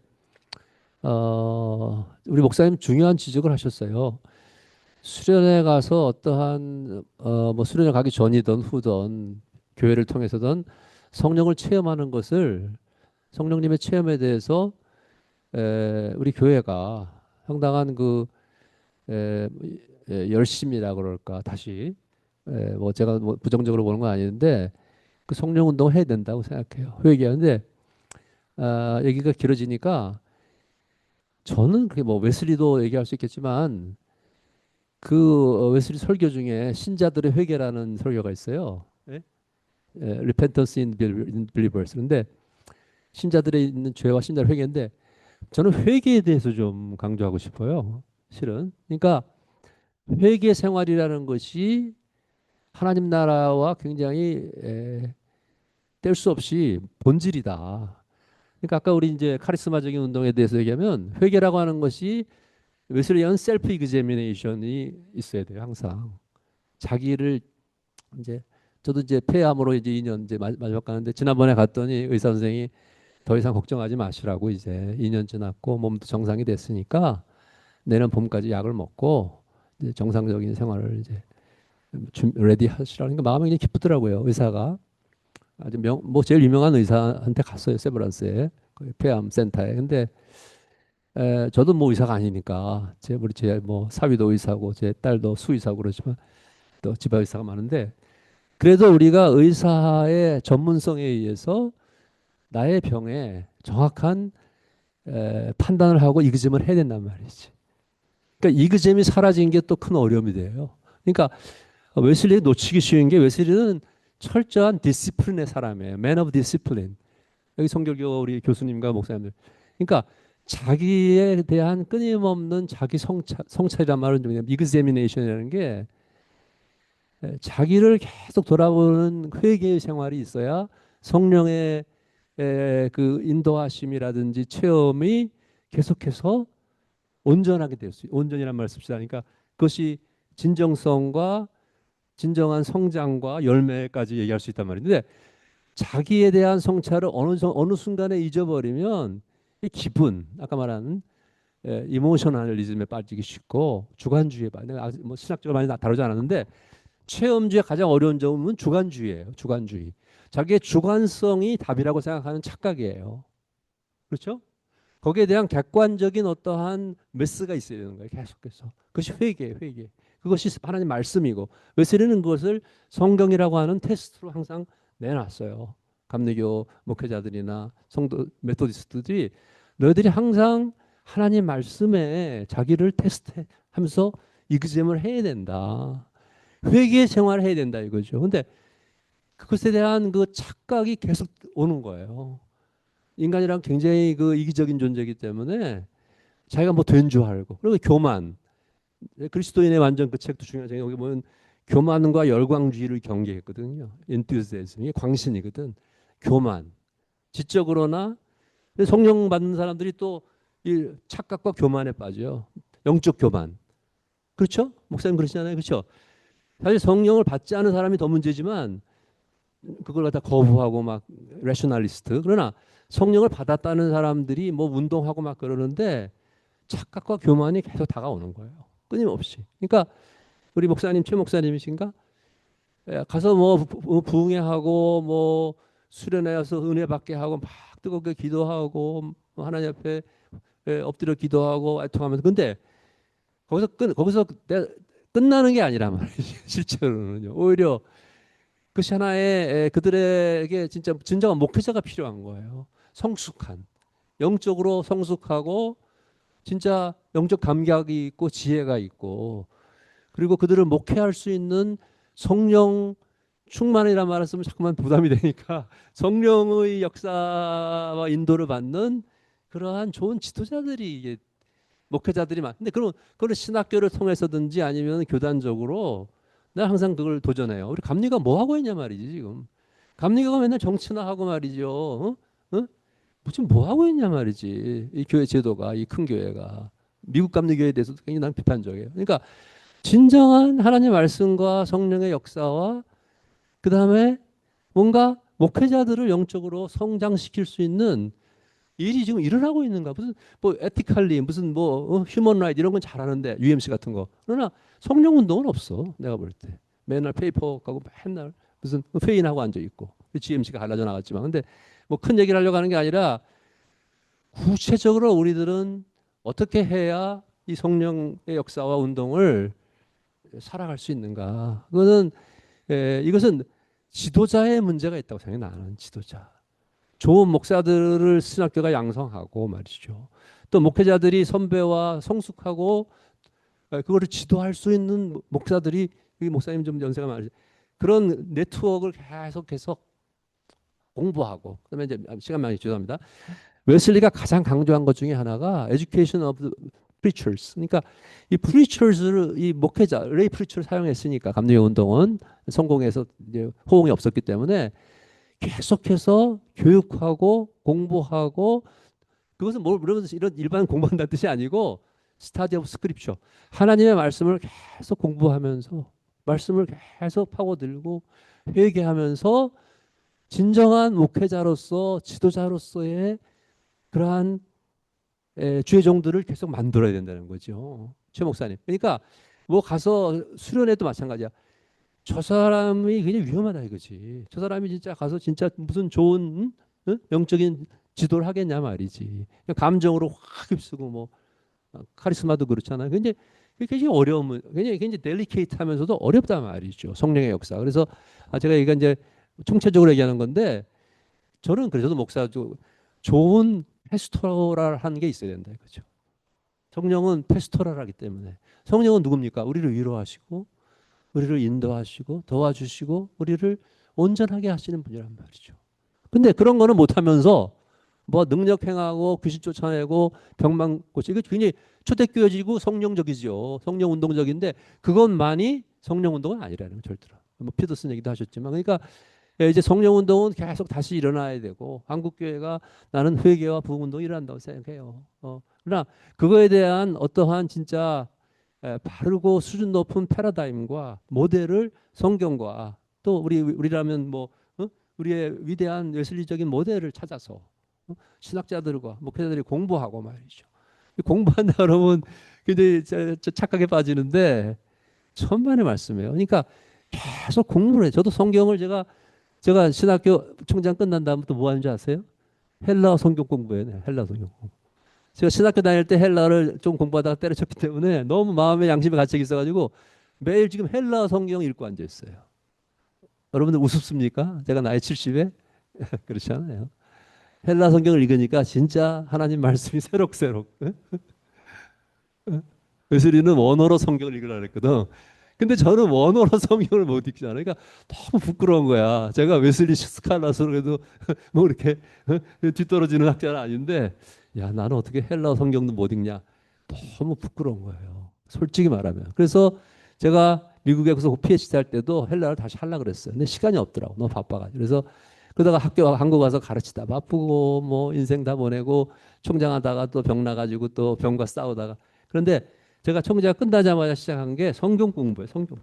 우리 목사님 중요한 지적을 하셨어요. 수련회 가서 어떠한 뭐 수련회 가기 전이든 후든 교회를 통해서든 성령을 체험하는 것을 성령님의 체험에 대해서 우리 교회가 상당한 에, 열심이라 그럴까 다시 뭐 제가 뭐 부정적으로 보는 건 아닌데 그 성령 운동을 해야 된다고 생각해요. 회개하는데 얘기가 길어지니까 저는 그게 뭐 웨슬리도 얘기할 수 있겠지만 웨슬리 설교 중에 신자들의 회개라는 설교가 있어요. 예? Repentance in Believers. 근데 신자들의 있는 죄와 신자의 회개인데 저는 회개에 대해서 좀 강조하고 싶어요. 실은. 그러니까 회개 생활이라는 것이 하나님 나라와 굉장히 뗄 수 없이 본질이다. 그러니까 아까 우리 이제 카리스마적인 운동에 대해서 얘기하면 회개라고 하는 것이 웨슬리안 셀프 이그제미네이션이 있어야 돼요. 항상 자기를 이제 저도 이제 폐암으로 이제 2년 이제 마지막 가는데 지난번에 갔더니 의사 선생이 더 이상 걱정하지 마시라고 이제 2년 지났고 몸도 정상이 됐으니까 내년 봄까지 약을 먹고 이제 정상적인 생활을 이제 레디 하시라는 게 마음이 그냥 기쁘더라고요. 의사가. 아주 뭐 제일 유명한 의사한테 갔어요. 세브란스에 그 폐암 센터에. 근데 저도 뭐 의사가 아니니까 우리 제 뭐 사위도 의사고 제 딸도 수의사고 그러지만 또 지바 의사가 많은데 그래도 우리가 의사의 전문성에 의해서 나의 병에 정확한 판단을 하고 이그잼을 해야 된단 말이지. 그러니까 이그잼이 사라진 게 또 큰 어려움이 돼요. 그러니까 웨슬리 놓치기 쉬운 게 웨슬리는 철저한 디시플린의 사람이에요. Man of discipline. 여기 성결교 우리 교수님과 목사님들. 그러니까 자기에 대한 끊임없는 자기 성찰이란 말은 좀 이그제미네이션이라는 게 자기를 계속 돌아보는 회개의 생활이 있어야 성령의 그 인도하심이라든지 체험이 계속해서 온전하게 될 수, 온전이란 말을 씁시다. 그러니까 그것이 진정성과 진정한 성장과 열매까지 얘기할 수 있단 말인데 자기에 대한 성찰을 어느 순간에 잊어버리면 이 기분, 아까 말한 이모셔널리즘에 빠지기 쉽고 주관주의에 빠져. 내가 뭐 신학적으로 많이 다루지 않았는데 체험주의 가장 어려운 점은 주관주의예요. 주관주의. 자기의 주관성이 답이라고 생각하는 착각이에요. 그렇죠? 거기에 대한 객관적인 어떠한 메스가 있어야 되는 거예요. 계속해서. 그것이 회개예요. 회개. 그것이 하나님 말씀이고 웨슬리는 그것을 성경이라고 하는 테스트로 항상 내놨어요. 감리교 목회자들이나 성도 메토디스트들이 너희들이 항상 하나님 말씀에 자기를 테스트하면서 이그잼을 해야 된다. 회개 생활을 해야 된다 이거죠. 근데 그것에 대한 그 착각이 계속 오는 거예요. 인간이란 굉장히 그 이기적인 존재이기 때문에 자기가 뭐 된 줄 알고 그리고 교만. 그리스도인의 완전 그 책도 중요하죠. 여기 보면 교만과 열광주의를 경계했거든요. enthusiasm 이게 광신이거든. 교만. 지적으로나 성령 받는 사람들이 또 이 착각과 교만에 빠져요. 영적 교만. 그렇죠? 목사님 그러시잖아요. 그렇죠? 사실 성령을 받지 않은 사람이 더 문제지만 그걸 갖다 거부하고 막 레셔널리스트. 그러나 성령을 받았다는 사람들이 뭐 운동하고 막 그러는데 착각과 교만이 계속 다가오는 거예요. 끊임없이. 그러니까 우리 목사님 최 목사님이신가? 가서 뭐 부흥회하고 뭐 수련회에서 은혜 받게 하고 막 뜨겁게 기도하고 하나님 앞에 엎드려 기도하고 애통하면서 근데 거기서 끝나는 게 아니란 말이죠. 실제로는요. 오히려 그것이 하나의 그들에게 진짜 진정한 목회자가 필요한 거예요. 성숙한 영적으로 성숙하고 진짜 영적 감각이 있고 지혜가 있고 그리고 그들을 목회할 수 있는 성령 충만이라는 말을 쓰면 자꾸만 부담이 되니까 성령의 역사와 인도를 받는 그러한 좋은 지도자들이 이게 목회자들이 많은데 그걸 신학교를 통해서든지 아니면 교단적으로 내가 항상 그걸 도전해요. 우리 감리가 뭐 하고 있냐 말이지 지금. 감리가 맨날 정치나 하고 말이죠. 어? 지금 뭐 하고 있냐 말이지. 이 교회 제도가 이 큰 교회가 미국 감리교회에 대해서도 굉장히 난 비판적이에요. 그러니까 진정한 하나님의 말씀과 성령의 역사와 그 다음에 뭔가 목회자들을 영적으로 성장시킬 수 있는 일이 지금 일어나고 있는가? 무슨 뭐 에티컬리 무슨 뭐 휴먼 라이트 이런 건 잘하는데 UMC 같은 거. 그러나 성령 운동은 없어. 내가 볼 때. 맨날 페이퍼 가고 맨날 무슨 회의하고 앉아 있고. GMC가 갈라져 나갔지만 근데 뭐 큰 얘기를 하려고 하는 게 아니라 구체적으로 우리들은 어떻게 해야 이 성령의 역사와 운동을 살아갈 수 있는가? 그거는 이것은 지도자의 문제가 있다고 생각해. 나는 지도자. 좋은 목사들을 신학교가 양성하고 말이죠. 또 목회자들이 선배와 성숙하고 그거를 지도할 수 있는 목사들이 여기 목사님 좀 연세가 많으시 그런 네트워크를 계속해서 공부하고 그다음에 이제 시간 많이 죄송합니다. 웨슬리가 가장 강조한 것 중에 하나가 education of the preachers. 그러니까 이 preachers를 이 목회자 레이 프리처를 사용했으니까 감리교 운동은 성공해서 이제 호응이 없었기 때문에 계속해서 교육하고 공부하고 그것은 뭘 그러면서 이런 일반 공부한다는 뜻이 아니고 study of scripture 하나님의 말씀을 계속 공부하면서 말씀을 계속 파고들고 회개하면서 진정한 목회자로서 지도자로서의 그러한 주의 종들을 계속 만들어야 된다는 거죠. 최 목사님. 그러니까 뭐 가서 수련회도 마찬가지야. 저 사람이 굉장히 위험하다 이거지. 저 사람이 진짜 가서 진짜 무슨 좋은 영적인 지도를 하겠냐 말이지. 그냥 감정으로 확 휩쓰고 뭐 카리스마도 그렇잖아요. 근데 굉장히 어려움은 굉장히 델리케이트하면서도 어렵단 말이죠. 성령의 역사. 그래서 제가 이거 이제 총체적으로 얘기하는 건데 저는 그래서 목사도 좋은 페스토랄한 게 있어야 된다 이거죠. 성령은 페스토랄하기 때문에 성령은 누굽니까? 우리를 위로하시고 우리를 인도하시고 도와주시고 우리를 온전하게 하시는 분이란 말이죠. 근데 그런 거는 못하면서 뭐 능력 행하고 귀신 쫓아내고 병만 고치고 이거 굉장히 초대교회지고 성령적이죠. 성령 운동적인데 그것만이 성령 운동은 아니라는 거 절대로. 뭐 피더슨 얘기도 하셨지만 그러니까 이제 성령 운동은 계속 다시 일어나야 되고 한국 교회가 나는 회개와 부흥 운동이 일어난다고 생각해요. 그러나 그거에 대한 어떠한 진짜 바르고 수준 높은 패러다임과 모델을 성경과 또 우리라면 뭐 우리의 위대한 웨슬리적인 모델을 찾아서 신학자들과 목회자들이 공부하고 말이죠. 공부한다 그러면 굉장히 착각에 빠지는데 천만의 말씀이에요. 그러니까 계속 공부를 해. 저도 성경을 제가 신학교 총장 끝난 다음부터 뭐 하는지 아세요? 헬라어 성경 공부해요. 헬라어 성경 공부. 제가 신학교 다닐 때 헬라어를 좀 공부하다가 때려쳤기 때문에 너무 마음에 양심에 갇혀 있어가지고 매일 지금 헬라어 성경 읽고 앉아 있어요. 여러분들 우습습니까? 제가 나이 70에 그렇지 않아요. 헬라 성경을 읽으니까 진짜 하나님 말씀이 새록새록. 웨슬리는 원어로 성경을 읽으라 그랬거든. 근데 저는 원어로 성경을 못 읽잖아요. 그러니까 너무 부끄러운 거야. 제가 웨슬리 스칼라서 그래도 뭐 이렇게 뒤떨어지는 학자는 아닌데 야 나는 어떻게 헬라어 성경도 못 읽냐. 너무 부끄러운 거예요. 솔직히 말하면. 그래서 제가 미국에 가서 PhD 할 때도 헬라어를 다시 하려고 그랬어요. 근데 시간이 없더라고. 너무 바빠가지고. 그래서 그러다가 한국 가서 가르치다 바쁘고 뭐 인생 다 보내고 총장하다가 또 병 나가지고 또 병과 싸우다가 그런데 제가 총장 끝나자마자 시작한 게 성경 공부예요. 성경.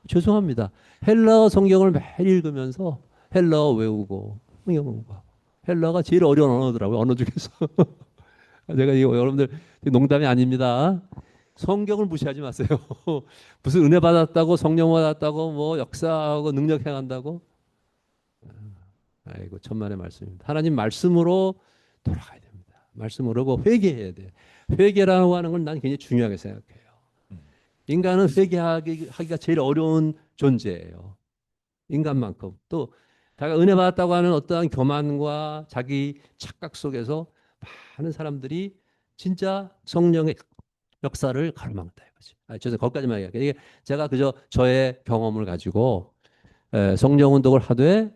죄송합니다. 헬라어 성경을 매일 읽으면서 헬라어 외우고 성경 공부하고 헬라어가 제일 어려운 언어더라고요. 언어 중에서. 제가 이거 여러분들 농담이 아닙니다. 성경을 무시하지 마세요. 무슨 은혜 받았다고 성령 받았다고 뭐 역사하고 능력 행한다고 아이고 천만의 말씀입니다. 하나님 말씀으로 돌아가야 됩니다. 말씀으로 회개해야 돼. 회개라고 하는 건 난 굉장히 중요하게 생각해요. 인간은 회개하기가 제일 어려운 존재예요. 인간만큼 또 자기가 은혜 받았다고 하는 어떠한 교만과 자기 착각 속에서 많은 사람들이 진짜 성령의 역사를 가로막는다 이거지. 죄송해요. 거기까지만 얘기할게요. 이게 제가 그저 저의 경험을 가지고 성령 운동을 하되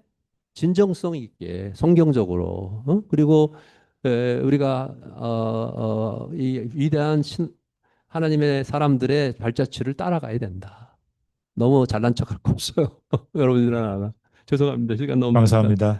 진정성 있게 성경적으로 그리고 우리가 이 위대한 하나님의 사람들의 발자취를 따라가야 된다. 너무 잘난 척할 거 없어요. 여러분들은 알아. 죄송합니다. 시간 너무 감사합니다.